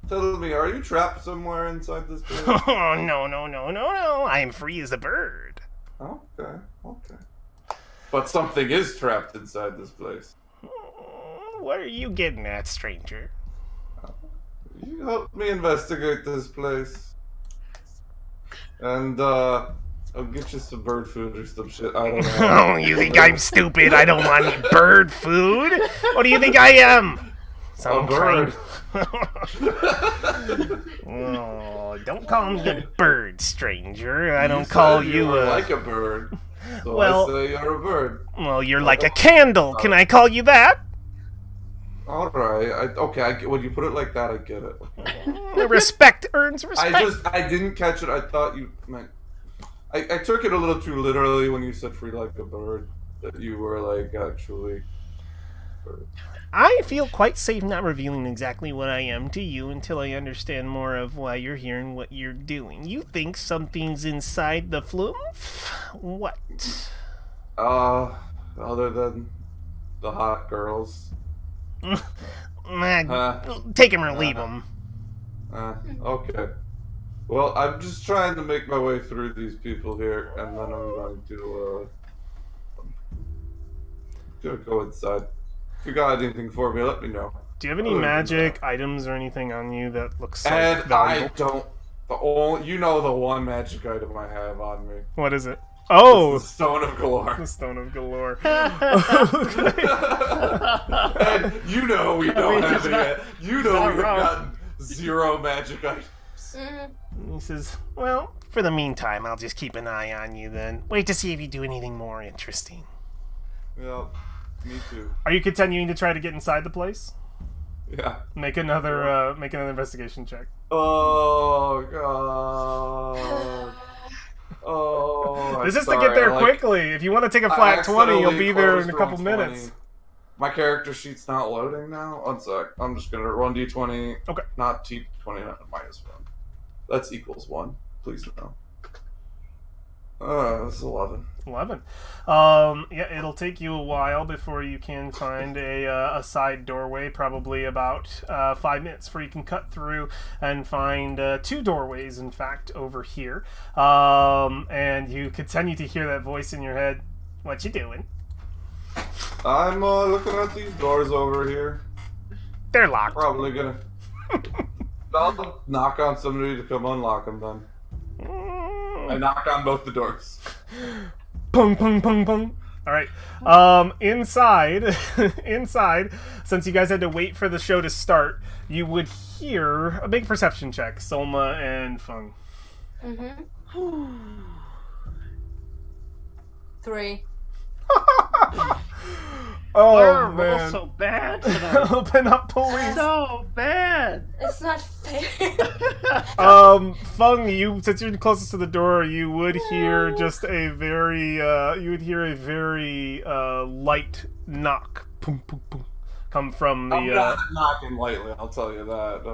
Tell me, are you trapped somewhere inside this place? Oh, no. I am free as a bird. Okay. But something is trapped inside this place. What are you getting at, stranger? You help me investigate this place. And, I'll get you some bird food or some shit. I don't know. Oh, you think I'm stupid? I don't want any bird food? What do you think I am? A bird. Oh, don't call me a bird, stranger. I don't said call you you were a... like a bird. So Well- I say you're a bird. Well, you're like a candle. Can I call you that? Alright. When you put it like that, I get it. Respect earns respect. I didn't catch it. I thought you meant... I took it a little too literally when you said free like a bird. That you were, like, actually... Bird. I feel quite safe not revealing exactly what I am to you until I understand more of why you're here and what you're doing. You think something's inside the Flumph? What? Other than the hot girls. Take him or leave him. Okay. Well, I'm just trying to make my way through these people here, and then I'm going to go inside. If you got anything for me, let me know. Do you have any magic items or anything on you that looks like And valuable? I don't. The one magic item I have on me. What is it? Oh, It's the Stone of Galore. the Stone of Galore. And you know we don't have it yet. You know not we've wrong. gotten 0 magic items. He says, well, for the meantime, I'll just keep an eye on you then. Wait to see if you do anything more interesting. Yeah, me too. Are you continuing to try to get inside the place? Yeah. Make another investigation check. Oh god. Oh. This I'm is to get there sorry, quickly. If you want to take a I flat 20, you'll accidentally be there in closed a couple room minutes. 20. My character sheet's not loading now. One sec. I'm just gonna run d20. Okay. Not t20, not -1. That's equals 1. Please no. That's 11. 11. Yeah, it'll take you a while before you can find a side doorway. Probably about 5 minutes before you can cut through and find 2 doorways, in fact, over here. And you continue to hear that voice in your head. What you doing? I'm looking at these doors over here. They're locked. Probably gonna. I'll knock on somebody to come unlock them then. I knock on both the doors. Pung, pung, pung, pung. All right. Inside, since you guys had to wait for the show to start, you would hear a big perception check, Solma and Fung. 3. Oh, We're man. so bad tonight. Open up, police. So bad. It's not fair. Fung, since you're closest to the door, you would hear just a very, light knock. Boom, boom, boom. Come from the, I'm not knocking lightly, I'll tell you that.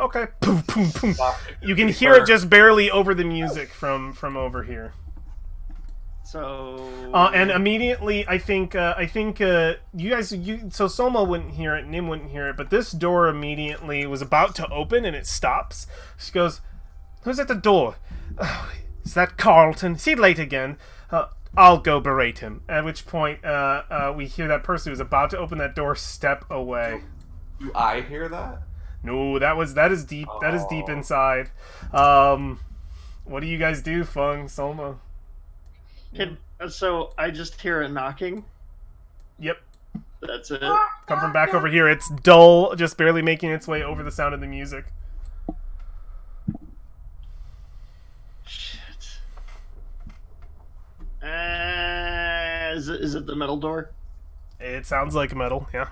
Okay. Boom, boom, boom. You can hear it just barely over the music from over here. So. And immediately, I think you guys, so Soma wouldn't hear it, Nim wouldn't hear it, but this door immediately was about to open and it stops. She goes, "Who's at the door? Oh, is that Carlton? Is he late again? I'll go berate him." At which point, we hear that person who's about to open that door step away. Do I hear that? No, that is deep. That is deep inside. What do you guys do, Fung, Soma? So I just hear a knocking. Yep. That's it. Come from back over here. It's dull, just barely making its way over the sound of the music. Shit. Is it the metal door? It sounds like metal, yeah.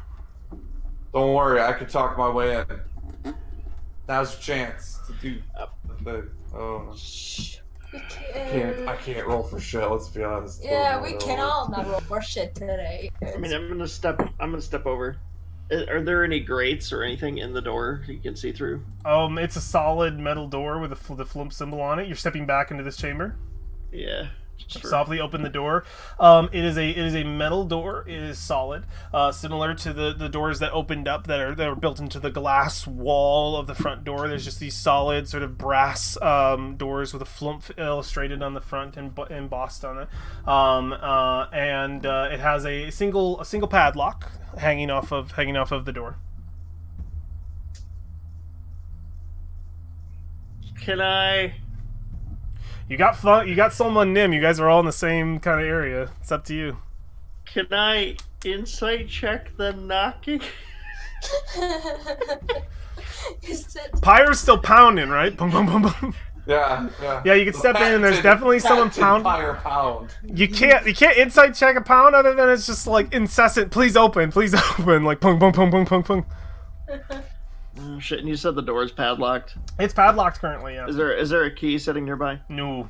Don't worry, I can talk my way in. Now's your chance to do the thing. Oh. We I can't roll for shit, let's be honest. Yeah, we can all not roll for shit today. I mean, I'm gonna step over. Are there any grates or anything in the door you can see through? It's a solid metal door with the Flumph symbol on it. You're stepping back into this chamber. Yeah. Sure. Softly open the door. It is a metal door. It is solid, similar to the doors that opened up that are built into the glass wall of the front door. There's just these solid sort of brass doors with a Flumph illustrated on the front and embossed on it. And it has a single padlock hanging off of the door. Can I? You got fun. You got Solma and Nim. You guys are all in the same kind of area. It's up to you. Can I insight check the knocking? Pyre's still pounding, right? Boom, boom, boom, boom. Yeah. Yeah, you can step in and there's definitely someone pounding. Pound. You can't insight check a pound other than it's just like incessant. Please open, like pung, pung, pung, pung, pung, pung. Oh, shit! And you said the door's padlocked. It's padlocked currently. Yeah. Is there a key sitting nearby? No.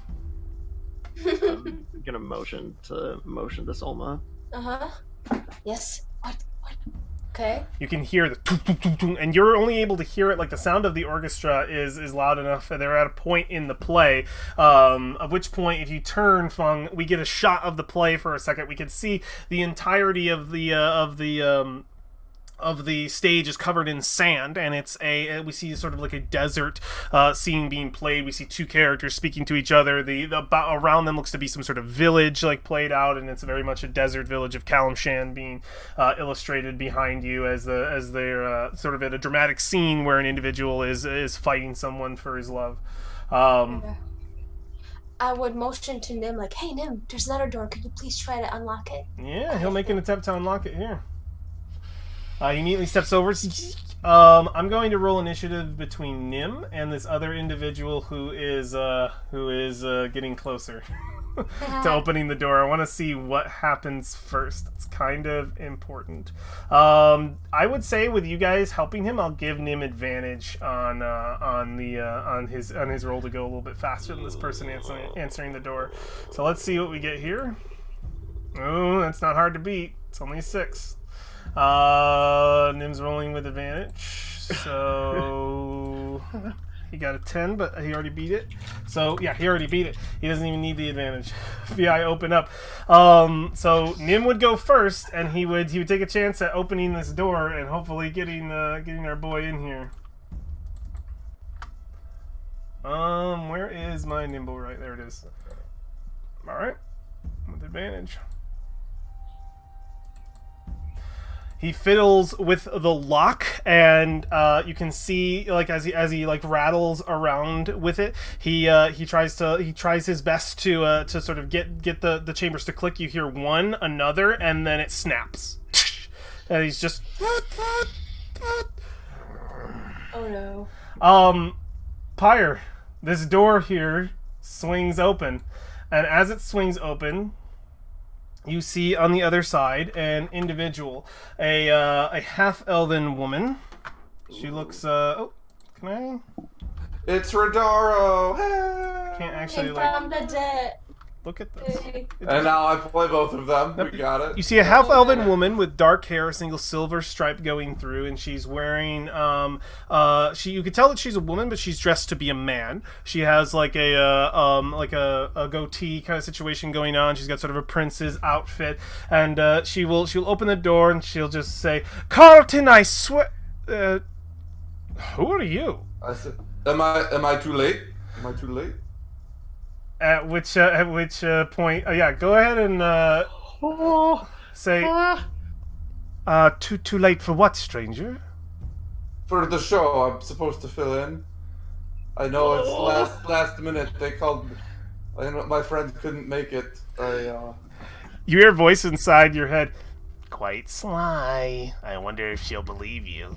I'm gonna motion to Solma. Yes. What? Okay. You can hear the tung, tung, tung, tung, and you're only able to hear it like the sound of the orchestra is loud enough. They're at a point in the play, of which point, if you turn, Fung, we get a shot of the play for a second. We can see the entirety of the stage is covered in sand, and we see sort of like a desert scene being played. We see two characters speaking to each other. Around them looks to be some sort of village like played out, and it's very much a desert village of Kalimshan being illustrated behind you as they're sort of at a dramatic scene where an individual is fighting someone for his love. I would motion to Nim like, "Hey Nim, there's another door. Could you please try to unlock it?" Yeah, he'll make an attempt to unlock it here. He immediately steps over. I'm going to roll initiative between Nim and this other individual who is getting closer to opening the door. I want to see what happens first. It's kind of important. I would say with you guys helping him, I'll give Nim advantage on his roll to go a little bit faster than this person answering the door. So let's see what we get here. Oh, that's not hard to beat. It's only a 6. Nim's rolling with advantage, so he got a 10, but he already beat it. So yeah, he already beat it. He doesn't even need the advantage. VI open up. So Nim would go first, and he would take a chance at opening this door and hopefully getting our boy in here. Where is my nimble? Right there it is. All right, with advantage. He fiddles with the lock, and you can see, like, as he like rattles around with it, he tries his best to sort of get the chambers to click. You hear one, another, and then it snaps, and he's just. Oh no. Pyre, this door here swings open, and as it swings open, you see on the other side an individual, a half-elven woman. She looks. Oh, can I? It's Rodaro. Hey! Can't actually From the dead. look at this. And now I play both of them. We got it. You see a half-elven woman with dark hair, a single silver stripe going through, and she's wearing. You could tell that she's a woman, but she's dressed to be a man. She has like a goatee kind of situation going on. She's got sort of a prince's outfit, and she'll open the door and she'll just say, "Carlton, I swear." Who are you? I said, am I too late? Am I too late? At which point? Yeah, go ahead and say. Too late for what, stranger? For the show, I'm supposed to fill in. I know it's last minute. They called me. I know my friend couldn't make it. You hear a voice inside your head. Quite sly. I wonder if she'll believe you.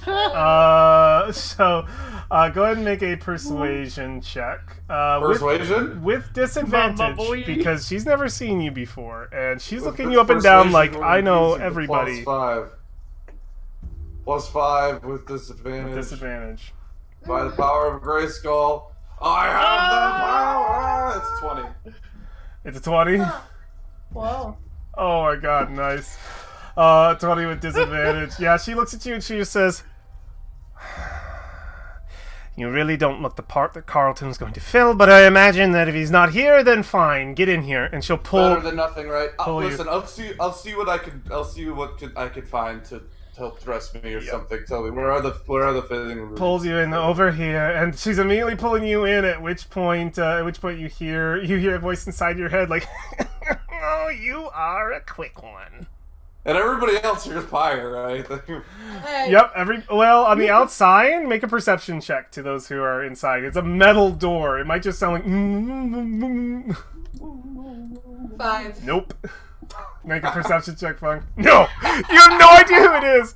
Go ahead and make a persuasion check. Persuasion? With disadvantage, because she's never seen you before, and she's looking you up and Persuasion down like, I know everybody. Plus 5 with disadvantage. Disadvantage. By the power of Grayskull, I have the power! It's 20. It's a 20? Whoa. Oh my god, nice. 20 with disadvantage. Yeah, she looks at you and she just says, "You really don't look the part that Carlton's going to fill, but I imagine that if he's not here, then fine, get in here." And she'll pull. Better than nothing, right? Listen, I'll see what I can find to help dress me or something. Tell me where are the fitting rooms? Pulls you in over here, and she's immediately pulling you in. At which point you hear a voice inside your head like, "Oh, you are a quick one." And everybody else here's Pyre, right? Hey. Yep, well, on the outside, make a perception check to those who are inside. It's a metal door. It might just sound like 5. Nope. Make a perception check, Funk. No! You have no idea who it is!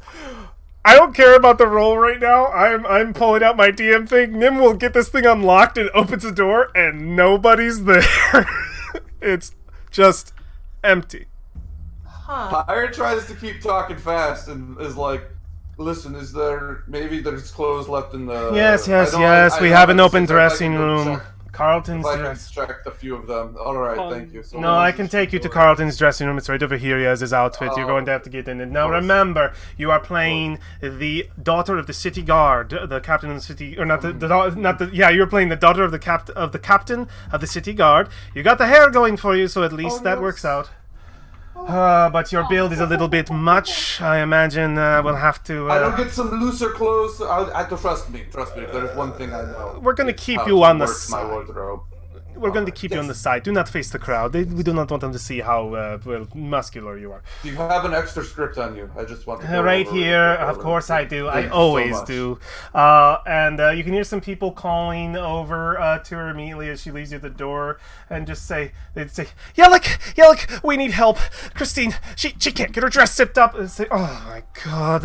I don't care about the roll right now. I'm pulling out my DM thing. Nim will get this thing unlocked and opens the door and nobody's there. It's just empty. Huh. Pyre tries to keep talking fast and is like, listen, there's clothes left in the... Yes. I We know, have an I open just- I'd like to dressing go room. check. Carlton's If I can dress. check a few of them. Alright, thank you. So No, I can take you to Carlton's dressing room. It's right over here. He has his outfit. You're going to have to get in it. Now remember, you are playing the daughter of the city guard, the captain of the city, or not the yeah, you're playing the daughter of the captain of the city guard. You got the hair going for you, so at least that works out. But your build is a little bit much. I imagine we'll have to. I don't get some looser clothes. I trust me. If there's one thing I know. We're gonna keep how you to on the work my side. wardrobe. We're going to keep you on the side. Do not face the crowd. We do not want them to see how well muscular you are. Do you have an extra script on you? I just want to go Right over here, it. of course I do. Thank I you so always much. do. And you can hear some people calling over to her immediately as she leaves you at the door, and they'd say, yeah, look, we need help. Christine, she can't get her dress zipped up. And say, oh my God,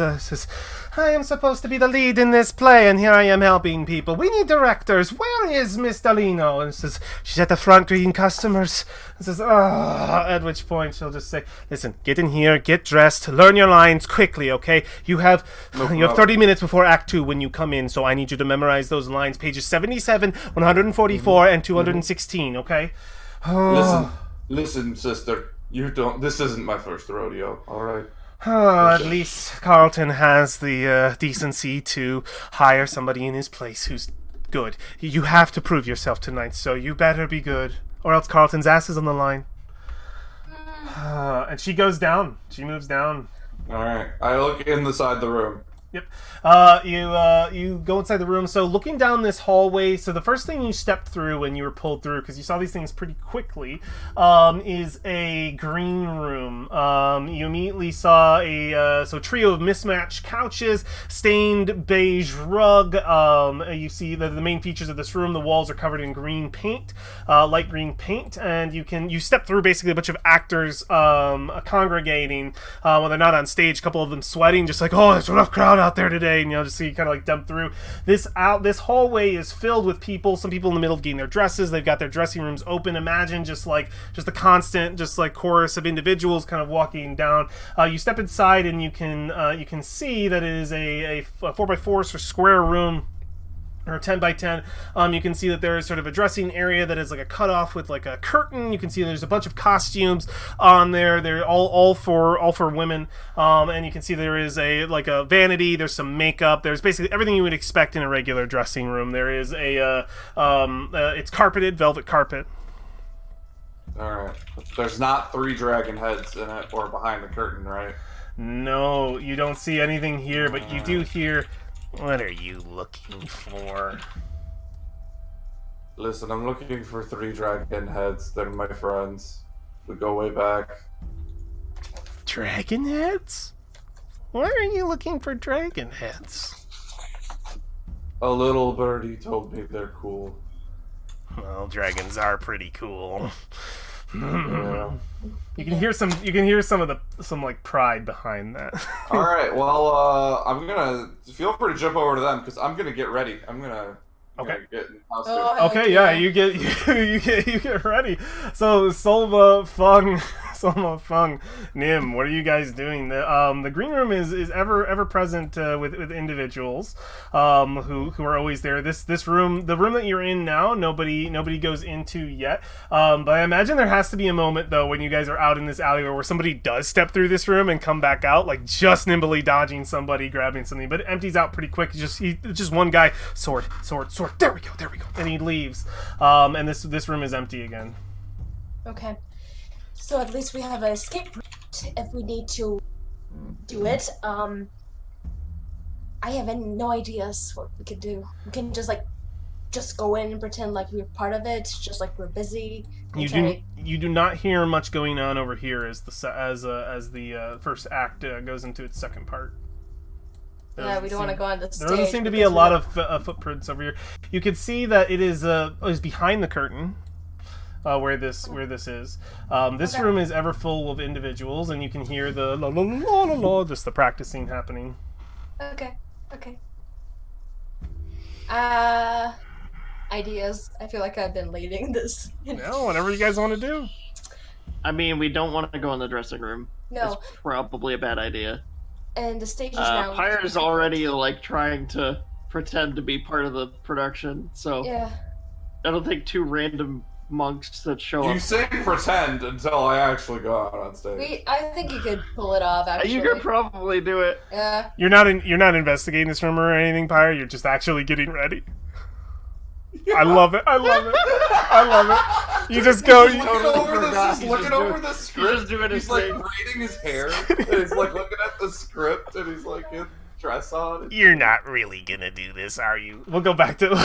I am supposed to be the lead in this play, and here I am helping people. We need directors. Where is Miss Dalino? And says, she's at the front greeting customers. And says, at which point she'll just say, listen, get in here, get dressed, learn your lines quickly, okay? You have 30 minutes before Act 2 when you come in, so I need you to memorize those lines, pages 77, 144, and 216, okay? Listen, sister. This isn't my first rodeo, alright? At least Carlton has the decency to hire somebody in his place who's good. You have to prove yourself tonight, so you better be good, or else Carlton's ass is on the line. And she goes down. She moves down. Alright. I look inside the room. Yep. You go inside the room. So looking down this hallway, so the first thing you stepped through when you were pulled through, because you saw these things pretty quickly, is a green room. You immediately saw a trio of mismatched couches, stained beige rug. You see the main features of this room. The walls are covered in green paint, light green paint, and you step through basically a bunch of actors congregating. When they're not on stage, a couple of them sweating, just like, oh, there's a rough crowd out there today, and just see you kind of like dump through this hallway is filled with people. Some people in the middle of getting their dresses. They've got their dressing rooms open. Imagine just a constant chorus of individuals kind of walking down. You step inside and you can see that it is a 4x4 so square room, or 10 by 10. You can see that there is sort of a dressing area that is like a cutoff with like a curtain. You can see there's a bunch of costumes on there. They're all for women. And you can see there is a vanity. There's some makeup. There's basically everything you would expect in a regular dressing room. There is it's carpeted, velvet carpet. Alright. There's not 3 dragon heads in it or behind the curtain, right? No, you don't see anything here, but you do hear. What are you looking for? Listen, I'm looking for 3 dragon heads. They're my friends. We go way back. Dragon heads? Why are you looking for dragon heads? A little birdie told me they're cool. Well, dragons are pretty cool. Yeah. You can hear some like pride behind that. Alright, well, I'm gonna feel free to jump over to them because I'm gonna get ready. I'm gonna get in costume. Okay, yeah, you get ready. So Solva, Fung, Nim, what are you guys doing? The green room is ever present with individuals who are always there. This room, the room that you're in now, nobody goes into yet. But I imagine there has to be a moment though when you guys are out in this alleyway where somebody does step through this room and come back out, like just nimbly dodging somebody, grabbing something, but it empties out pretty quick. Just one guy, sword. There we go, and he leaves. And this room is empty again. Okay. So at least we have an escape route if we need to do it. I have no ideas what we could do. We can just just go in and pretend like we're part of it, just like we're busy. You do not hear much going on over here as the first act goes into its second part. Yeah, we don't want to go on the stage. There doesn't seem to be a lot of footprints over here. You can see that it is behind the curtain, where this is. This room is ever full of individuals, and you can hear the la la la la la, just the practicing happening. Okay. Ideas. I feel like I've been leading this. No, whatever you guys want to do. I mean, we don't want to go in the dressing room. No. It's probably a bad idea. And the stage is now. Pyre's already like trying to pretend to be part of the production, so Yeah. I don't think two random monks that show You up. say pretend until I actually go out on stage. I think you could pull it off. Actually, You could probably do it. Yeah. You're not investigating this room or anything, Pyre. You're just actually getting ready. I love it. You just go. He's looking over the script. just doing his He's like thing. braiding his hair. And he's like looking at the script, and he's like in dress on. You're not really gonna do this, are you? We'll go back to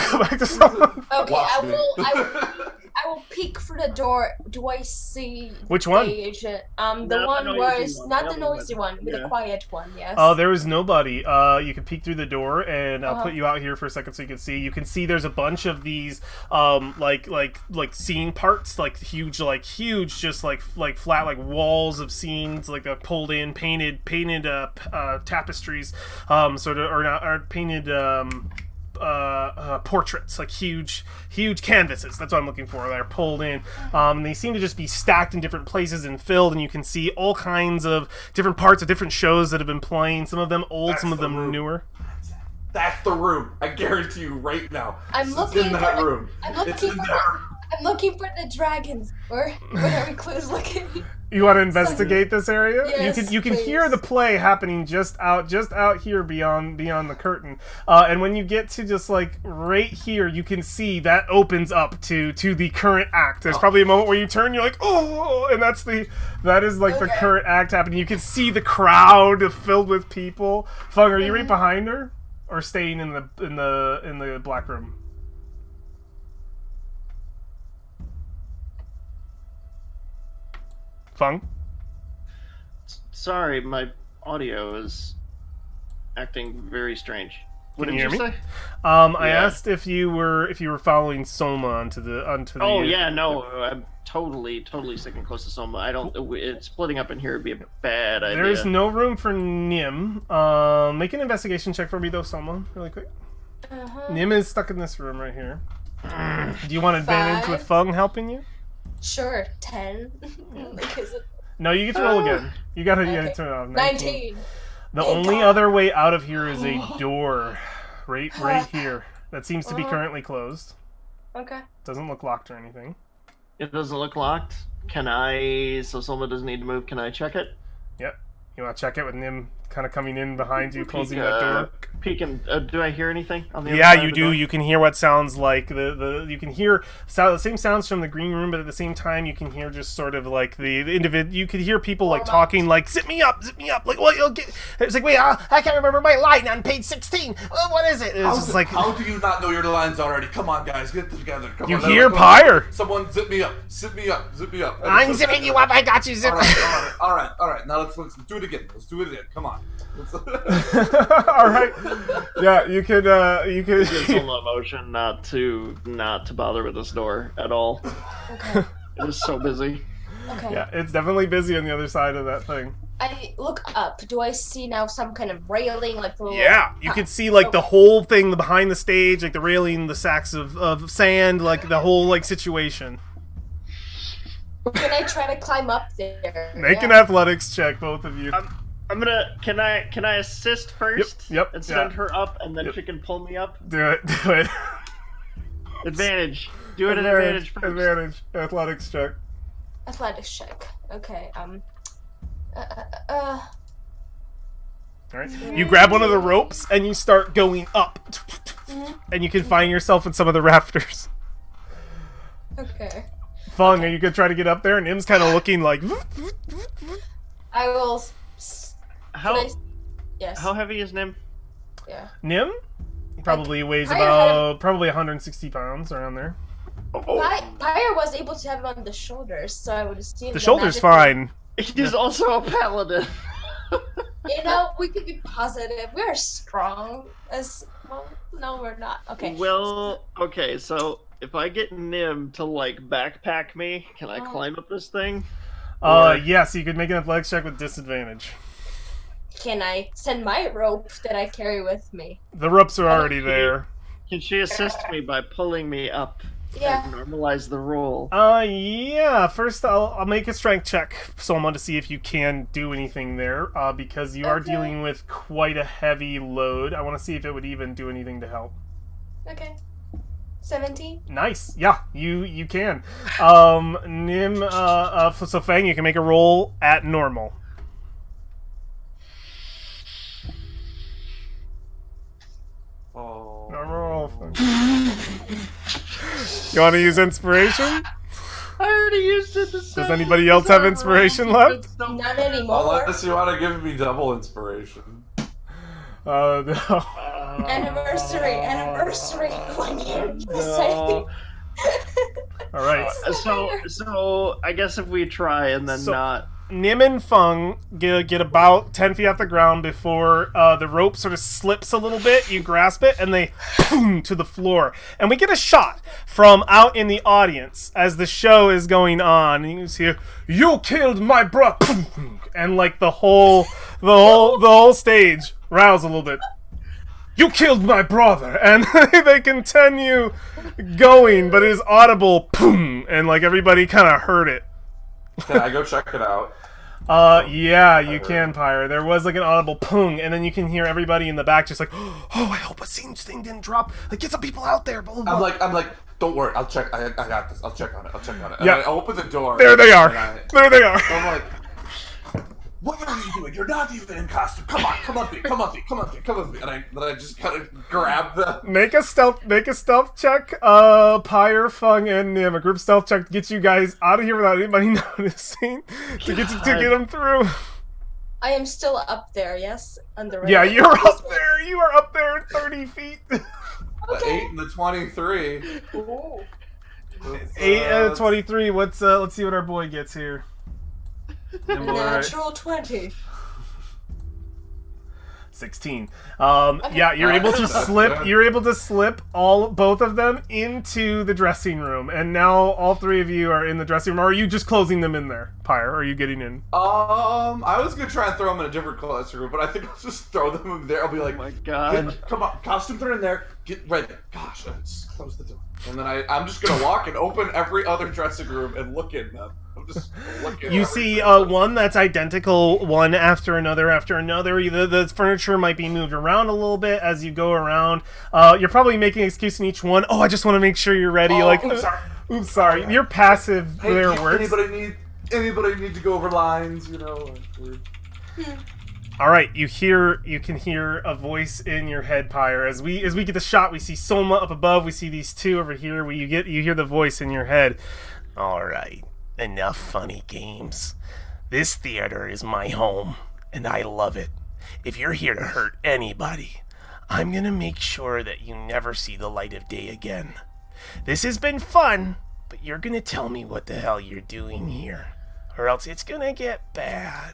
someone. Okay, Watch me. I will peek through the door. Do I see Which one? stage? The Not one the where noisy it's one, not the the other noisy one. one, with Yeah. the quiet one. Yes. Oh, there is nobody. You can peek through the door, and I'll Uh-huh. put you out here for a second so you can see. You can see there's a bunch of these, like scene parts, like huge, just like flat, like walls of scenes, like pulled in, painted tapestries, or painted portraits, like huge canvases. That's what I'm looking for. They're pulled in. They seem to just be stacked in different places and filled, and you can see all kinds of different parts of different shows that have been playing. Some of them old, That's some of the them room. newer. That's the room. I guarantee you right now. I'm It's looking in for that the- room. I'm It's looking in for that the- room. I'm looking for the dragons. Where are clues looking? You want to investigate this area? Yes, you can please. hear the play happening just out here beyond the curtain. And when you get to just like right here, you can see that opens up to the current act. There's probably a moment where you turn, you're like, oh, and that is like the Okay. current act happening. You can see the crowd filled with people. Fung, are you right behind her, or staying in the black room? Fung? Sorry, my audio is acting very strange. What Can did you you hear me? say? I Yeah. asked if you were following Soma onto the. Oh yeah, no, I'm totally sticking close to Soma. I don't. It's splitting up in here would be a bad idea. There is no room for Nim. Make an investigation check for me though, Soma, really quick. Nim is stuck in this room right here. Do you want advantage 5. with Fung helping you? Sure, 10. Because of No, you get to roll again. You gotta Okay. turn it off. 19. The Thank only God. other way out of here is a door, right here. That seems to be Uh-huh. currently closed. Okay. Doesn't look locked or anything. It doesn't look locked. Can I? So Soma doesn't need to move. Can I check it? Yep. You want to check it with Nim kind of coming in behind you, closing Peek, that door? Peeking. Do I hear anything on the other Yeah, side of you the do. door? You can hear what sounds like you can hear the same sounds from the green room, but at the same time you can hear just sort of like the individual. You can hear people like talking, like "Zip me up," like "Well, you'll get." It's like, wait, I can't remember my line on page 16. What is it? It's just like How do you not know your lines already? Come on, guys, get together. Come you on, hear come on. Pyre. Someone zip me up. Zip me up. Zip me up. I'm zipping you up. I got you, zip. All right. Now let's do it again. Let's do it again. Come on. All right. Yeah, you can. Gives Soma emotion not to bother with this door at all. Okay. It is so busy. Okay. Yeah, it's definitely busy on the other side of that thing. I look up. Do I see now some kind of railing, like the little... Yeah, you can see like the whole thing behind the stage, like the railing, the sacks of sand, like the whole like situation. Can I try to climb up there? Make an athletics check, both of you. I'm gonna. Can I assist first? Yep, And send yeah. her up, and then Yep. she can pull me up. Do it. Advantage. Do it at advantage first. Advantage. Athletics check. Athletics check. Okay. All right. You grab one of the ropes and you start going up, and you can find yourself in some of the rafters. Okay. Fung, are you gonna try to get up there? And Im's kind of looking like. I will. How Can I- Yes. how heavy is Nim? Yeah. Nim? Probably weighs Pyre about probably 160 pounds around there. Pyre was able to have it on the shoulders, so I would assume The that shoulder's magically- fine. He's also a paladin. You know, we could be positive. We're strong. As well, no, we're not. Okay. Well, okay, so if I get Nim to like backpack me, can I climb up this thing? Or- Yes, you could make an athletics check with disadvantage. Can I send my rope that I carry with me? The ropes are already Okay. there. Can she assist me by pulling me up Yeah. and normalize the roll? Yeah. First, I'll make a strength check, someone, to see if you can do anything there, because you are Okay. dealing with quite a heavy load. I want to see if it would even do anything to help. Okay. 17. Nice. Yeah, you can. Nim, so Fang, you can make a roll at normal. Oh. Normal roll. You want to use inspiration? I already used it. Does anybody else have inspiration left? Not anymore. Unless you want to give me double inspiration. No. Anniversary. When you No. say. All right. So I guess if we try and then So- not. Nim and Fung get about 10 feet off the ground before the rope sort of slips a little bit. You grasp it, and they boom to the floor. And we get a shot from out in the audience as the show is going on. And you see, "You killed my bro," and like the whole stage rouse a little bit. "You killed my brother," and they continue going, but it is audible, boom, and like everybody kind of heard it. Can I go check it out? Yeah, you can, Pyre. There was like an audible pung, and then you can hear everybody in the back just like, "Oh, I hope a scenes thing didn't drop. Like, get some people out there." Blah, blah, blah. I'm like, don't worry, I'll check. I got this. I'll check on it. And Yeah. I open the door. There they are. and There they are. I'm like, what are you doing? You're not even in costume. Come on, with me. And I just kind of grab the. Make a stealth check. Pyre, Fung, and Nim. A group stealth check to get you guys out of here without anybody noticing. To get them through. I am still up there, yes? On the Yeah, right. you're up there. You are up there 30 feet. The 8 and the 23. Ooh. 8 out of 23. Let's see what our boy gets here. Nimble, all right. Natural 20. 16. Yeah, you're able to slip. You're able to slip both of them into the dressing room, and now all three of you are in the dressing room. Or are you just closing them in there, Pyre? Or are you getting in? I was gonna try and throw them in a different classroom, but I think I'll just throw them in there. I'll be like, Oh my god. come on, costumes are in there. Get ready. Gosh, let's close the door. And then I'm just gonna walk and open every other dressing room and look in them. I'm just looking. You see one that's identical, one after another. The furniture might be moved around a little bit as you go around. You're probably making an excuse in each one. Oh, I just want to make sure you're ready. Oops, sorry. Your passive Hey, there works. Anybody need to go over lines? You know. All right, you can hear a voice in your head, Pyre. As we get the shot, we see Soma up above. We see these two over here. You hear the voice in your head. All right, enough funny games. This theater is my home, and I love it. If you're here to hurt anybody, I'm gonna make sure that you never see the light of day again. This has been fun, but you're gonna tell me what the hell you're doing here, or else it's gonna get bad.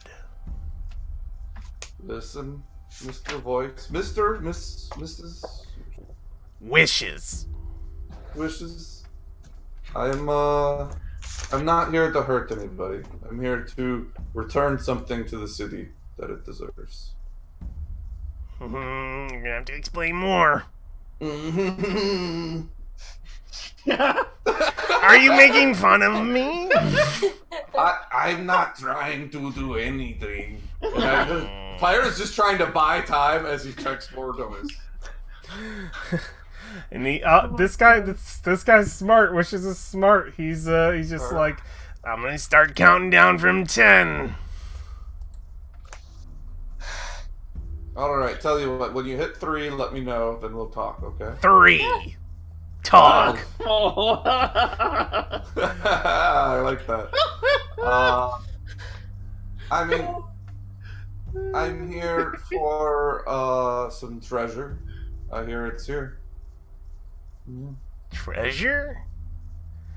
Listen, Mr. Voice, Mrs. Wishes. Wishes. I'm not here to hurt anybody. I'm here to return something to the city that it deserves. You're gonna have to explain more. Are you making fun of me? I'm not trying to do anything. Pyre is just trying to buy time as he checks more doors. And this guy's smart. Wishes is smart. He's just like, I'm gonna start counting down from 10. All right, tell you what. When you hit 3, let me know. Then we'll talk. Okay. 3. Talk. I like that. I mean, I'm here for some treasure. I hear it's here. Treasure?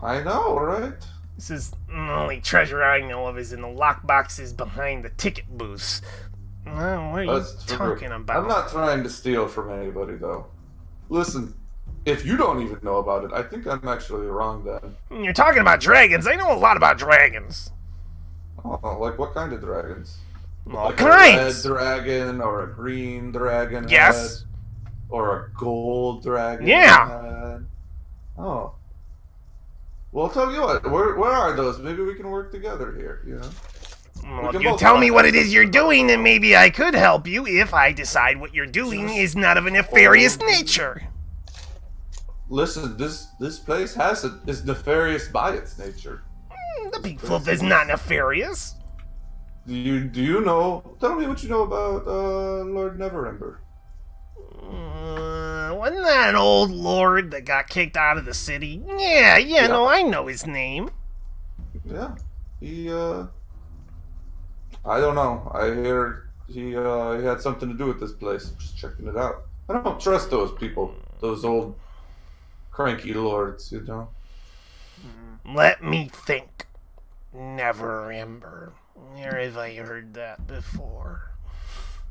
I know, right? This is the only treasure I know of is in the lockboxes behind the ticket booths. Well, what are you talking about? I'm not trying to steal from anybody, though. Listen, if you don't even know about it, I think I'm actually wrong then. You're talking about dragons. I know a lot about dragons. Oh, like what kind of dragons? All Like kinds. a red dragon or a green dragon? Yes. Head, or a gold dragon? Yeah. Head? Oh. Well, I'll tell you what. Where are those? Maybe we can work together here. You know. Well, if you tell me what it is you're doing, then maybe I could help you if I decide what you're doing is not of a nefarious nature. Listen, this place is nefarious by its nature. The big Flumph is not nefarious. Do you know? Tell me what you know about Lord Neverember. Wasn't that an old lord that got kicked out of the city? Yeah, no, I know his name. Yeah, he I don't know. I hear he had something to do with this place. Just checking it out. I don't trust those people. Those old cranky lords, you know. Let me think. Neverember. Where have I heard that before?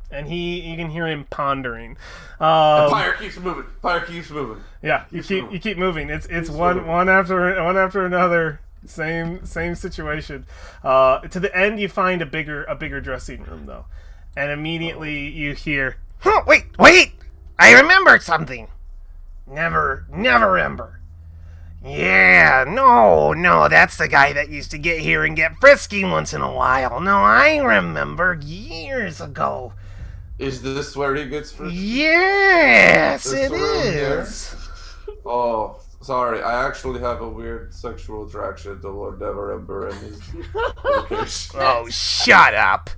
And you can hear him pondering. The fire keeps moving. Fire keeps moving. Yeah, you keep moving. It's one after another. Same situation. To the end, you find a bigger dressing room though, and immediately you hear, "Huh, wait! I remember something. Neverember. Yeah, no, that's the guy that used to get here and get frisky once in a while. No, I remember years ago. Is this where he gets frisky? Yes, This it room here? is. Oh, sorry. I actually have a weird sexual attraction to Lord Neverember and his location. Oh, shut up.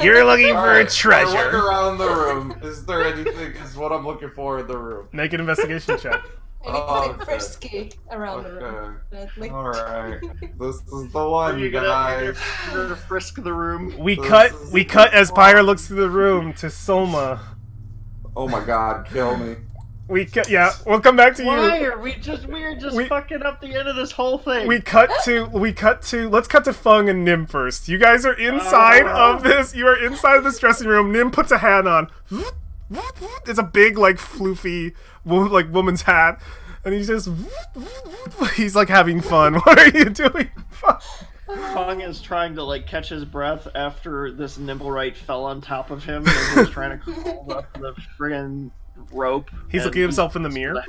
You're looking for a Alright, I look treasure. around the room. Is there anything? Is what I'm looking for in the room? Make an investigation check. Anything okay. frisky around the room. Okay. Alright. This is the one, You're guys. gonna frisk the room. We cut as Pyre looks through the room to Soma. Oh my god, kill me. Yeah, we'll come back to Why you. are we just fucking up the end of this whole thing? Let's cut to Fung and Nim first. You guys are inside of this. You are inside of this dressing room. Nim puts a hat on. It's a big, like, floofy, like, woman's hat. And he's like having fun. What are you doing? Fung is trying to like catch his breath after this Nimblewright fell on top of him and he's trying to crawl up the friggin' rope. He's looking at himself in the mirror.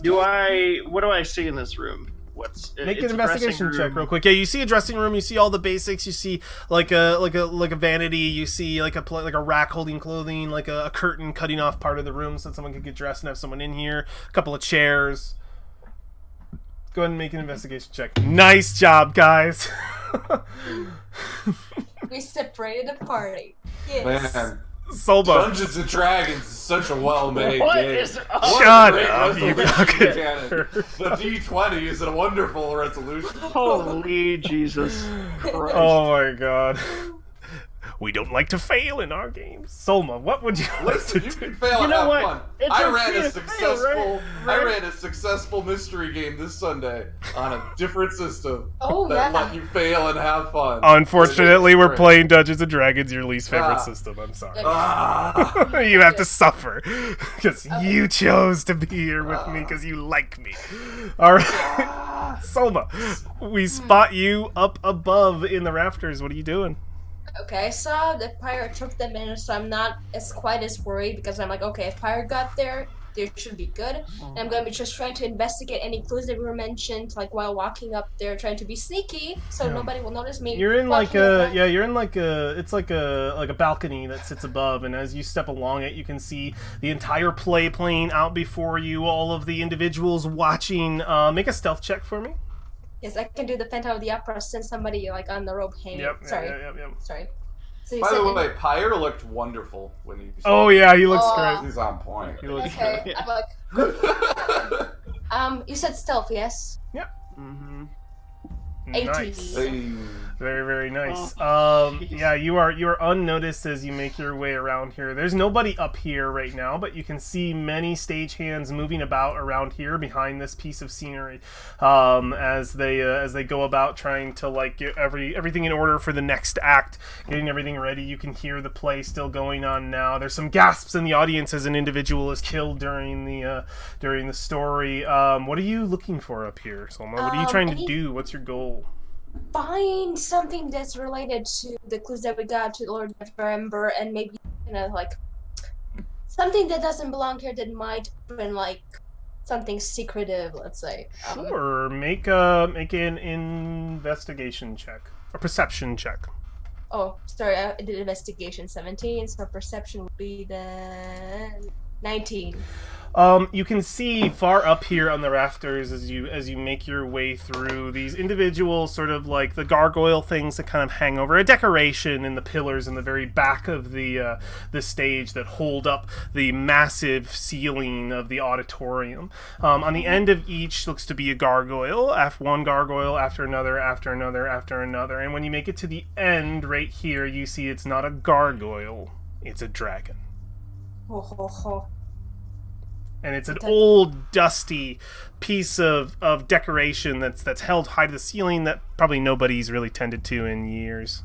What do I see in this room? Make an investigation check real quick. Yeah, you see a dressing room. You see all the basics. You see like a vanity. You see like a rack holding clothing. Like a curtain cutting off part of the room so that someone could get dressed and have someone in here. A couple of chairs. Go ahead and make an investigation check. Nice job, guys. We separated the party. Yes. Man. Solbo. Dungeons and Dragons is such a well-made What game. is What a Shut great up, you resolution fucking mechanic. The D20 is a wonderful resolution. Holy Jesus Christ. Oh my god. We don't like to fail in our games. Solma, what would you like Listen, to you do? can fail You and know have what? fun. It's I okay ran to a fail, successful right? I ran a successful mystery game this Sunday on a different system Oh, that yeah. let you fail and have fun. Unfortunately, we're Great. playing Dungeons and Dragons, your least favorite Ah. system. I'm sorry. Ah. You have to suffer because you chose to be here with me because you like me. All right, Solma, we spot you up above in the rafters. What are you doing? Okay, I saw that Pyre took them in, so I'm not quite as worried because I'm like, okay, if Pyre got there, they should be good. And I'm gonna be just trying to investigate any clues that were mentioned, like while walking up there, trying to be sneaky, so nobody will notice me. You're in like walking around. you're in like it's like a balcony that sits above, and as you step along it, you can see the entire play playing out before you. All of the individuals watching. Make a stealth check for me. Yes, I can do the Phantom of the Opera since somebody like on the rope hanging. Yep. Sorry. Yep. Sorry. So you By said the in- way, Pyre looked wonderful when you Oh yeah, he looks Oh. great. He's on point. He looks Okay, great. I'm like, you said stealth, yes? Mm-hmm. Nice. 18. Very, very nice. jeez. Yeah, you are unnoticed as you make your way around here. There's nobody up here right now, but you can see many stagehands moving about around here behind this piece of scenery, as they go about trying to like get everything in order for the next act, getting everything ready. You can hear the play still going on now. There's some gasps in the audience as an individual is killed during the story. What are you looking for up here, Solma? What are you trying to do? What's your goal? Find something that's related to the clues that we got to Lord November, and maybe like something that doesn't belong here that might have been like something secretive. Let's say. Sure. Make an investigation check, a perception check. Oh, sorry, I did investigation 17, so perception would be then 19. You can see far up here on the rafters as you make your way through these individual sort of like the gargoyle things that kind of hang over a decoration in the pillars in the very back of the stage that hold up the massive ceiling of the auditorium. On the end of each looks to be a gargoyle, one gargoyle after another, after another, after another. And when you make it to the end right here, you see it's not a gargoyle, it's a dragon. Ho ho ho. And it's an old, dusty piece of decoration that's held high to the ceiling that probably nobody's really tended to in years.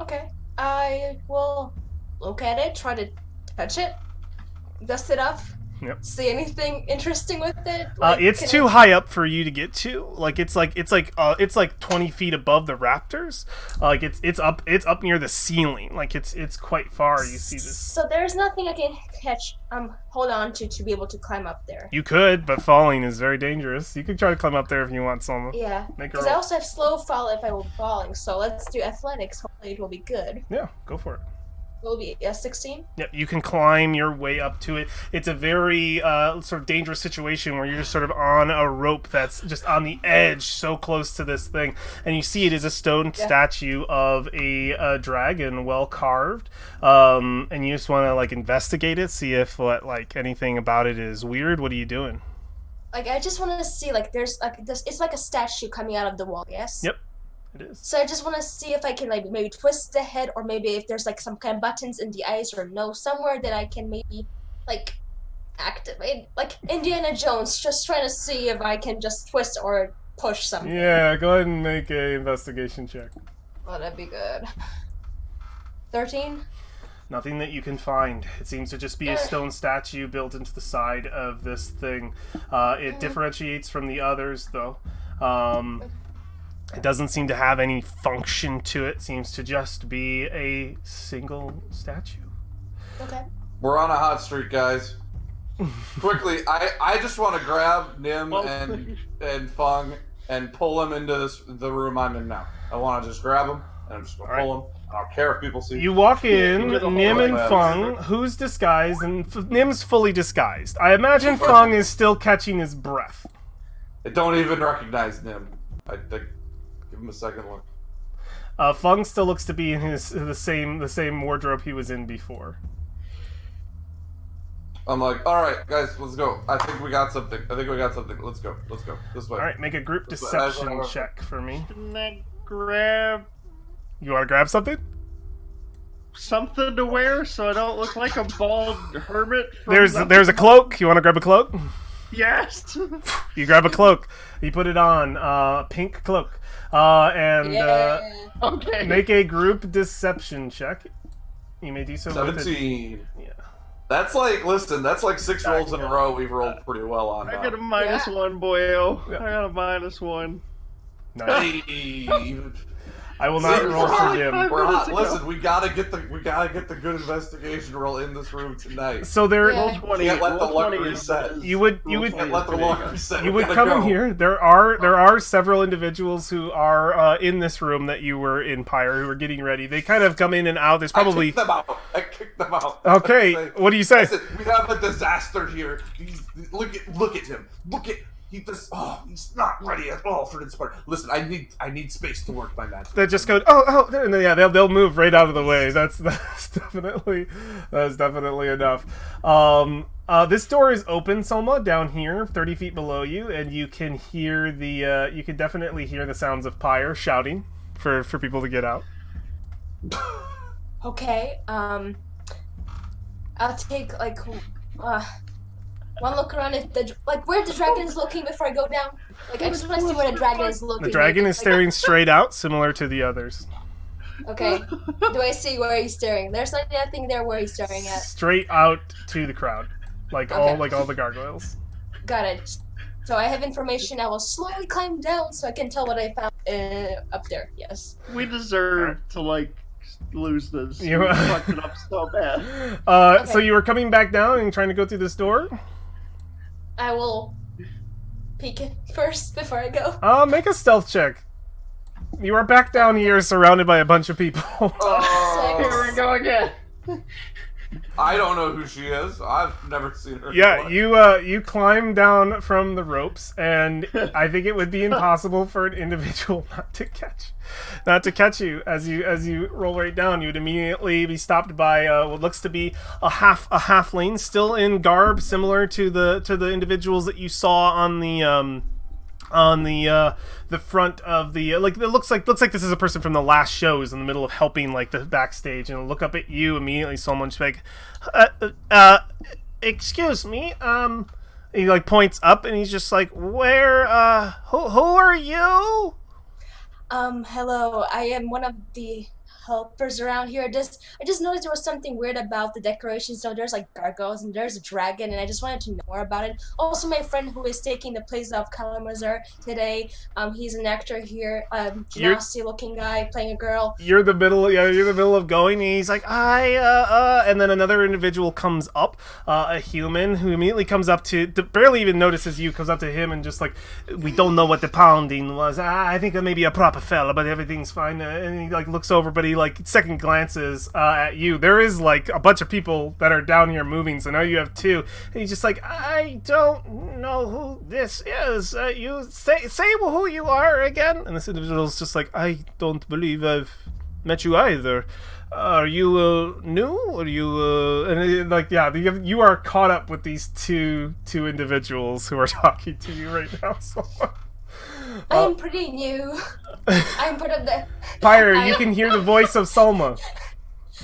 Okay, I will look at it, try to touch it, dust it off. Yep. See anything interesting with it? It's too high up for you to get to. Like it's like 20 feet above the rafters. Like it's up near the ceiling. Like it's quite far. You see this. So there's nothing I can hold on to be able to climb up there. You could, but falling is very dangerous. You could try to climb up there if you want, Selma. Yeah, Make a because I roll. also have slow fall if I will be falling. So let's do athletics. Hopefully it will be good. Yeah, go for it. It will be a 16. Yep, you can climb your way up to it. It's a very sort of dangerous situation where you're just sort of on a rope that's just on the edge, so close to this thing. And you see it is a stone statue of a dragon, well carved. And you just want to like investigate it, see if anything about it is weird. What are you doing? Like I just want to see like there's like this. It's like a statue coming out of the wall. Yes. Yep. It is. So I just want to see if I can like maybe twist the head, or maybe if there's like some kind of buttons in the eyes or nose somewhere that I can maybe like activate, like Indiana Jones, just trying to see if I can just twist or push something. Yeah, go ahead and make a investigation check. Oh, that'd be good. 13. Nothing that you can find. It seems to just be a stone statue built into the side of this thing. It differentiates from the others, though. It doesn't seem to have any function to it. It seems to just be a single statue. Okay. We're on a hot streak, guys. Quickly, I just want to grab Nim and Fung and pull them into the room I'm in now. I want to just grab them and I'm just going to pull them. I don't care if people see. You walk in, Nim and Right. Fung, who's disguised, and Nim's fully disguised. I imagine Fung is still catching his breath. I don't even recognize Nim. I think. Give him a second look. Fung still looks to be in the same wardrobe he was in before. I'm like, all right, guys, let's go. I think we got something. Let's go. This way. All right, make a group This way. deception check for me. Can I grab You want to grab something? something to wear so I don't look like a bald hermit? There's a cloak. You want to grab a cloak? Yes. You grab a cloak. You put it on. Pink cloak. Okay. Make a group deception check. You may do so with it. 17. Yeah. That's like, listen, that's like 6 rolls in a row we've rolled pretty well on I now. got a -1, boyo. Yeah. I got a -1. Nice. Hey. I will not See, roll for we're him. high. We're hot. Minutes ago. Listen, we gotta get the good investigation roll in this room tonight. So there, Yeah. Roll 20. Can't let the roll luck 20 reset. is- You would- roll 20 Can't let the is luck big. reset. you We would gotta come go. in here. There are several individuals who are in this room that you were in Pyre who are getting ready. They kind of come in and out. There's probably I kicked them out. okay. What do you say? Listen, we have a disaster here. Look at him. he's not ready at all for this part. Listen, I need space to work my magic. They just go, oh, and then, yeah, they'll move right out of the way. That's definitely enough. This door is open, Selma, down here, 30 feet below you, and you can hear you can definitely hear the sounds of Pyre shouting for people to get out. Okay, I'll take, one look around at where the dragon is looking before I go down. I just want to see where the dragon is looking. The dragon is staring straight out, similar to the others. Okay. Do I see where he's staring? There's nothing there where he's staring at. Straight out to the crowd, all the gargoyles. Got it. So I have information. I will slowly climb down so I can tell what I found up there. Yes. We deserve to lose this. You fucked it up so bad. Okay. So you were coming back down and trying to go through this door? I will peek it first before I go. Make a stealth check. You are back down here, surrounded by a bunch of people. Here we go again. I don't know who she is. I've never seen her. Yeah, you climb down from the ropes, and I think it would be impossible for an individual not to catch you as you roll right down. You'd immediately be stopped by what looks to be a halfling, still in garb similar to the individuals that you saw on the front of the it looks like this is a person from the last show who's in the middle of helping the backstage, and look up at you immediately. Someone's like, excuse me, he points up and he's just like, where who are you? Hello. I am one of the helpers around here. I just noticed there was something weird about the decorations. So there's gargoyles and there's a dragon, and I just wanted to know more about it. Also, my friend who is taking the place of Kalamazar today, he's an actor here, Genasi looking guy playing a girl. You're in the middle of going, and he's like, and then another individual comes up, a human who immediately comes up to barely even notices you, comes up to him and just we don't know what the pounding was. I think that maybe a proper fella, but everything's fine. And he looks over, but he second glances at you. There is a bunch of people that are down here moving, so now you have two. And he's just like, I don't know who this is. You say who you are again. And this individual's just like, I don't believe I've met you either. Are you new? Are you and you are caught up with these two individuals who are talking to you right now. So I'm pretty new. I'm part of the... Pyre, you can hear the voice of Selma.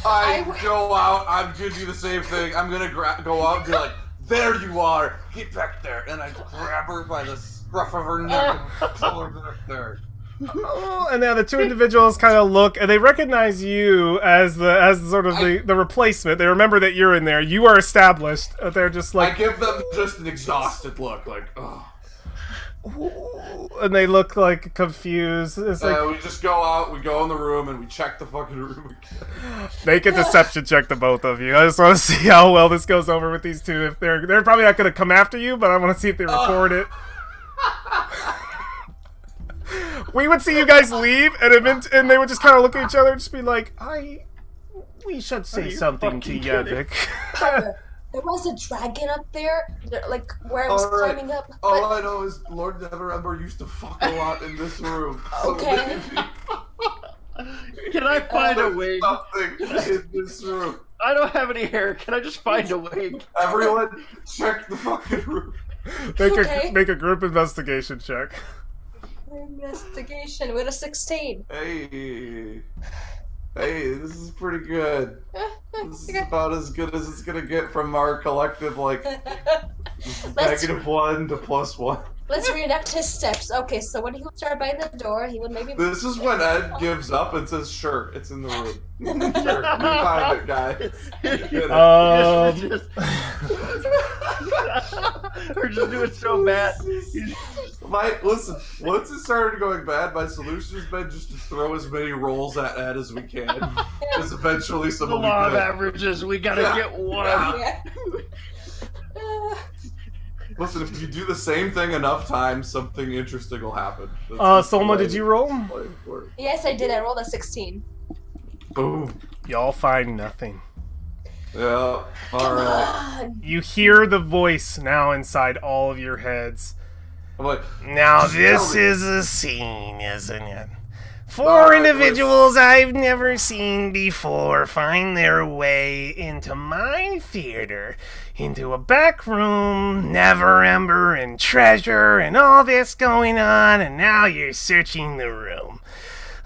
I go out, I'm gonna do the same thing. I'm gonna go out and be like, there you are, get back there. And I grab her by the scruff of her neck and pull her back there. And now the two individuals kind of look, and they recognize you as the replacement. They remember that you're in there. You are established. They're just I give them just an exhausted look, oh. And they look confused. It's we just go out, we go in the room, and we check the fucking room again. Make a deception check to both of you. I just want to see how well this goes over with these two. If they're probably not going to come after you, but I want to see if they record it. We would see you guys leave, and they would just kind of look at each other and just be like, we should say something to Yavik. There was a dragon up there, where I was climbing up. All I know is Lord Neverember used to fuck a lot in this room. Okay. Can I find a wig? Something in this room. I don't have any hair. Can I just find a wig? Everyone, check the fucking room. Make a group investigation check. Investigation with a 16. Hey, this is pretty good. This is about as good as it's gonna get from our collective, -1 to +1. Let's reenact his steps. Okay, so when he would start by the door, he would maybe... This is when Ed gives up and says, sure, it's in the room. Sure, you find it, guys. We're just doing so bad. Listen, once it started going bad, my solution has been just to throw as many rolls at Ed as we can. Because eventually The someone law of averages, we gotta get one. Yeah. Listen, if you do the same thing enough times, something interesting will happen. Selma, did you roll? Yes, I did. I rolled a 16. Boom. Y'all find nothing. Yeah, alright. You hear the voice now inside all of your heads. I'm like, Now just this tell me. is a scene, isn't it? Four individuals I've never seen before find their way into my theater, into a back room, never ember and treasure and all this going on, and now you're searching the room.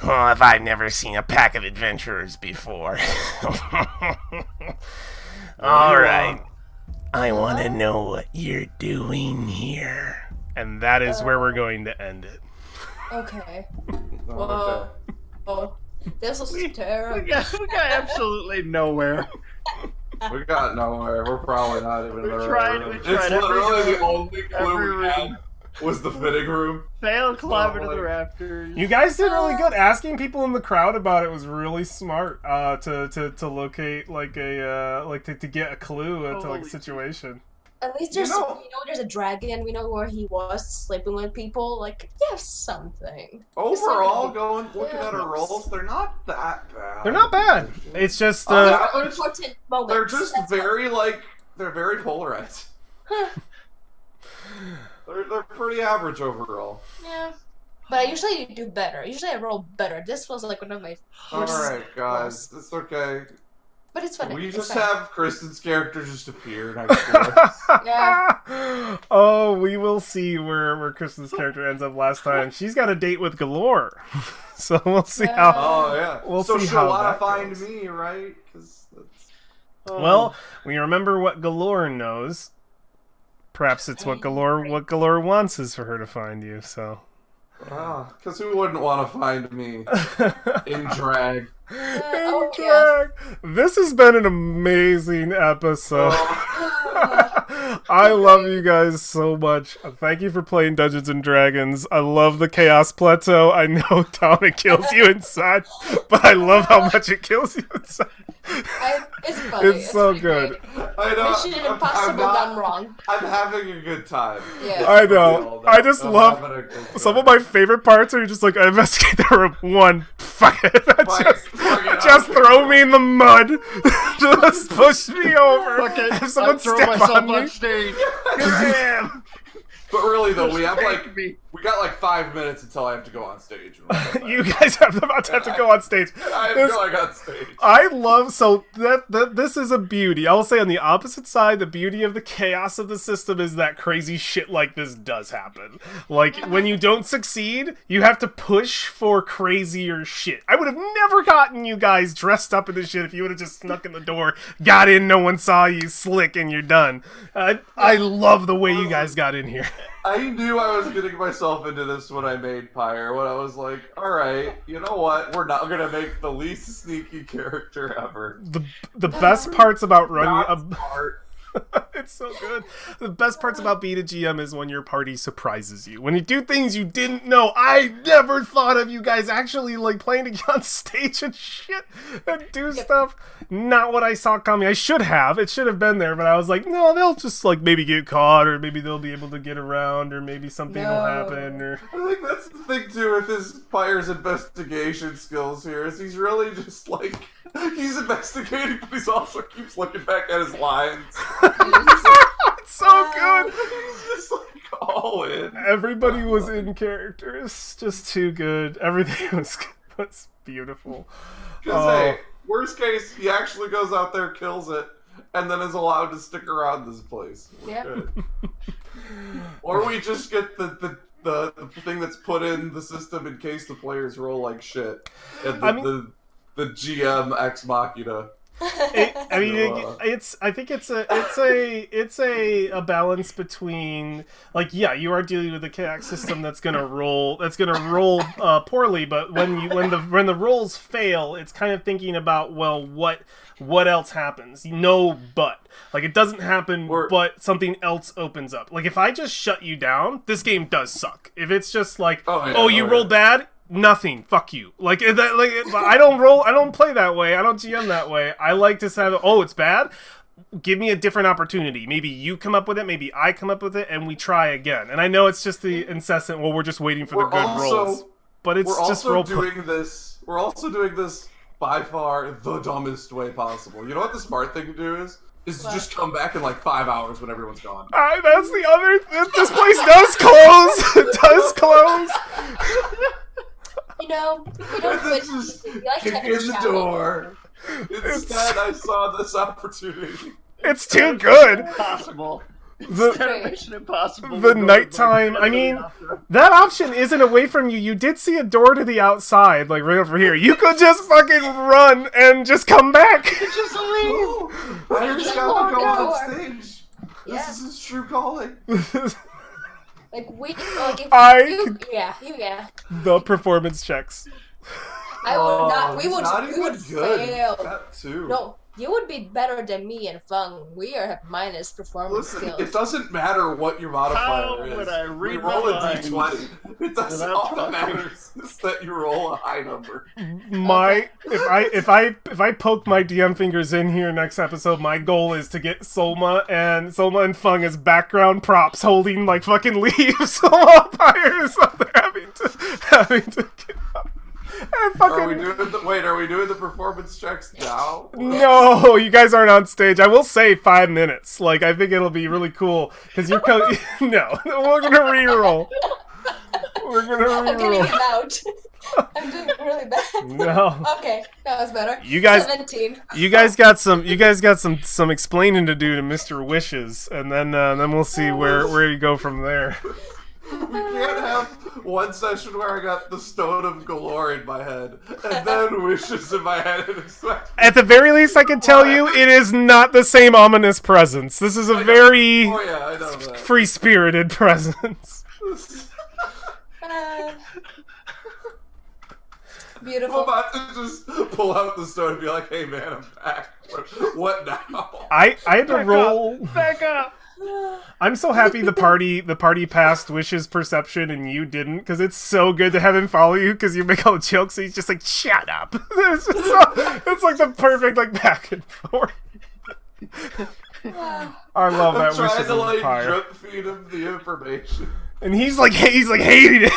Oh, if I've never seen a pack of adventurers before. All right. I want to know what you're doing here. And that is where we're going to end it. Okay. Okay. Oh, this was We terrible. got absolutely nowhere. We got nowhere. We're probably not even in the tried- right room. we It's tried every literally the room, only clue every we had room. was the fitting room. Fail climbing to the like- rafters. You guys did really good. Asking people in the crowd about it was really smart. To locate like to get a clue to like Holy a situation. At least there's You know- there's a dragon. We know where he was sleeping with people. Like, yes, something. Overall, It's looking at our rolls, they're not that bad. They're not bad. It's just Yeah, they're Important moments. They're just That's they're very polarized. Huh. They're pretty average overall. Yeah. But I usually do better. Usually I roll better. This was like one of my worst. Alright, guys, it's okay. But it's funny. We It's just fine. have Kristen's character just appear next to us. Yeah. Oh, we will see where Kristen's character ends up last time. She's got a date with Galore. So we'll see how. Oh, yeah. We'll so see she'll how want that to find goes. me, right? Because that's... Well, we remember what Galore knows. Perhaps it's what Galore wants is for her to find you, so. Because who wouldn't want to find me in drag? Oh, This has been an amazing episode. Oh, I love you guys so much. Thank you for playing Dungeons and Dragons. I love the Chaos Plateau. I know, Tom, it kills you inside, but I love how much it kills you inside. It's funny. It's so really good. great. I know. Mission Impossible done wrong. I'm having a good time. Yeah. I know. I just love some of my favorite parts are you just like, I investigate the room. One, fuck it. Just throw me in the mud. Just push me over. Fuck it. If someone I throw step myself on me. on stage. Damn. But really, though, we have Take me. we got like 5 minutes until I have to go on stage. You guys are about to have to go on stage. I have This- to go on stage. I love that this is a beauty. I will say on the opposite side, the beauty of the chaos of the system is that crazy shit like this does happen. Like when you don't succeed, you have to push for crazier shit. I would have never gotten you guys dressed up in this shit if you would have just snuck in the door, got in, no one saw you, slick, and you're done. I love the way you guys got in here. I knew I was getting myself into this when I made Pyre. When I was like, all right, you know what? We're not gonna make the least sneaky character ever. The best parts about running Not a smart. It's so good. The best parts about being a GM is when your party surprises you. When you do things you didn't know. I never thought of you guys actually like playing to get on stage and shit and do stuff. Not what I saw coming. I should have. It should have been there, but I was like, no, they'll just like maybe get caught, or maybe they'll be able to get around, or maybe something will happen, or I think that's the thing too with his Pyre's investigation skills here is he's really just like he's investigating, but he's also keeps looking back at his lines. it's so good. He's just like all in. Everybody was in character. It's just too good. Everything was beautiful. Because hey, worst case, he actually goes out there, kills it, and then is allowed to stick around this place. We're Yeah. good. Or we just get the thing that's put in the system in case the players roll like shit, and the GM ex machina. I think it's a balance between like you are dealing with a chaos system that's gonna roll poorly, but when the rolls fail, it's kind of thinking about what else happens. But like it doesn't happen, but something else opens up. Like if I just shut you down, this game does suck. If it's just like you rolled bad. Nothing. Fuck you. I don't play that way. I don't GM that way. I like to have, it's bad. Give me a different opportunity. Maybe you come up with it. Maybe I come up with it, and we try again. And I know it's just the incessant. Well, we're just waiting for the good rolls. But it's just role play. We're also doing this by far the dumbest way possible. You know what the smart thing to do is? is to just come back in like 5 hours when everyone's gone. That's the other. This place does close. It does close. You know, we And don't then like just we like to kick have a in the shower. door. Instead, I saw this opportunity. It's too good. Impossible. The Instead of Mission Impossible. the we're going nighttime. like, I mean, that option isn't away from you. You did see a door to the outside, like right over here. You could just fucking run and just come back. just leave. I just got to go on stage. Yeah. This is his true calling. Like we like if I yeah. The performance checks. I would not. We he's would. not We even would good. fail. That too. No, you would be better than me and Fung. We are minus performance Listen, skills. it doesn't matter what your modifier How is. would I We read roll a my d20. lines It doesn't. without All that talking? matters is that you roll a high number. If I poke my DM fingers in here next episode, my goal is to get Soma and Fung as background props, holding like fucking leaves while fires up there, having to get up. And Are we fucking doing the performance checks now? no, you guys aren't on stage. I will say 5 minutes. Like I think it'll be really cool because you're no, we're gonna reroll. We're gonna I'm getting reroll. it out. I'm doing really bad. No. Okay, that was better. You guys- 17. You guys got some explaining to do to Mr. Wishes, and then we'll see where you go from there. We can't have one session where I got the Stone of Galore in my head, and then Wishes in my head, and expect. At the very least, I can tell you it is not the same ominous presence. This is a very Oh yeah, I know that. free-spirited presence. Uh, I'm beautiful. about to just pull out the stone and be like, "Hey man, I'm back. What now?" I had to Back roll. Back up. I'm so happy the party passed Wish's perception and you didn't, because it's so good to have him follow you because you make all the jokes. So he's just like, "Shut up." It's like the perfect like back and forth. I love that I'm trying Wishes to like fire. drip feed him the information. And he's like hating it.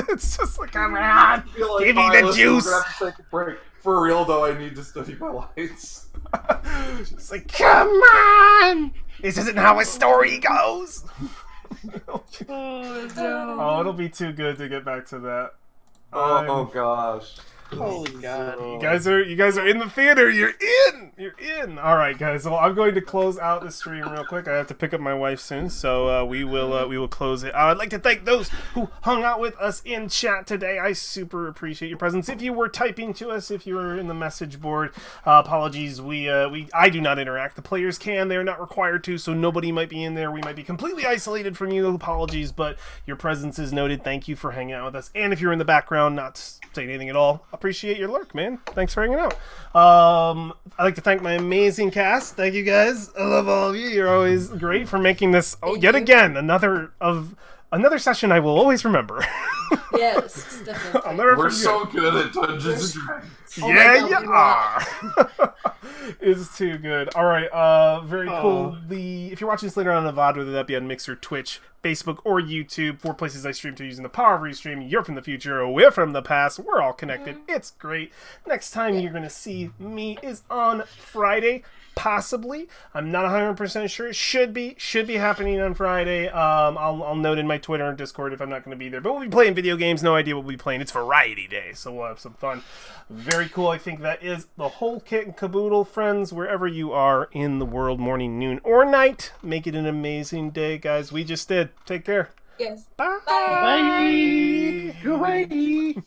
It's just like, come on, I feel like, give me "Fine, the listen, juice. We're gonna have to take a break. For real though, I need to study my lines. It's like, come on! This isn't how a story goes. Oh, it'll be too good to get back to that. Oh gosh. Holy God. You guys are in the theater. You're in. All right, guys. Well, I'm going to close out the stream real quick. I have to pick up my wife soon, so we will close it. I'd like to thank those who hung out with us in chat today. I super appreciate your presence. If you were typing to us, if you were in the message board, apologies. I do not interact. The players can. They're not required to, so nobody might be in there. We might be completely isolated from you. Apologies, but your presence is noted. Thank you for hanging out with us. And if you're in the background, not saying anything at all, appreciate your lurk, man. Thanks for hanging out. I'd like to thank my amazing cast. Thank you guys. I love all of you. You're always great for making this yet again another session I will always remember. Yes, definitely. I'll never We're forget. so good at Dungeons and Dragons. Yeah, God, you we are. It's too good. All right, very cool. If you're watching this later on in the VOD, whether that be on Mixer, Twitch, Facebook, or YouTube, 4 places I stream to using the power of Restream. You're from the future, we're from the past. We're all connected. It's great. Next time you're going to see me is on Friday. Possibly. I'm not 100% sure. It should be happening on Friday. I'll note in my Twitter and Discord if I'm not going to be there. But we'll be playing video games. No idea what we'll be playing. It's Variety Day, so we'll have some fun. Very cool. I think that is the whole kit and caboodle, friends. Wherever you are in the world, morning, noon, or night, make it an amazing day, guys. We just did. Take care. Yes. Bye. Bye. Bye.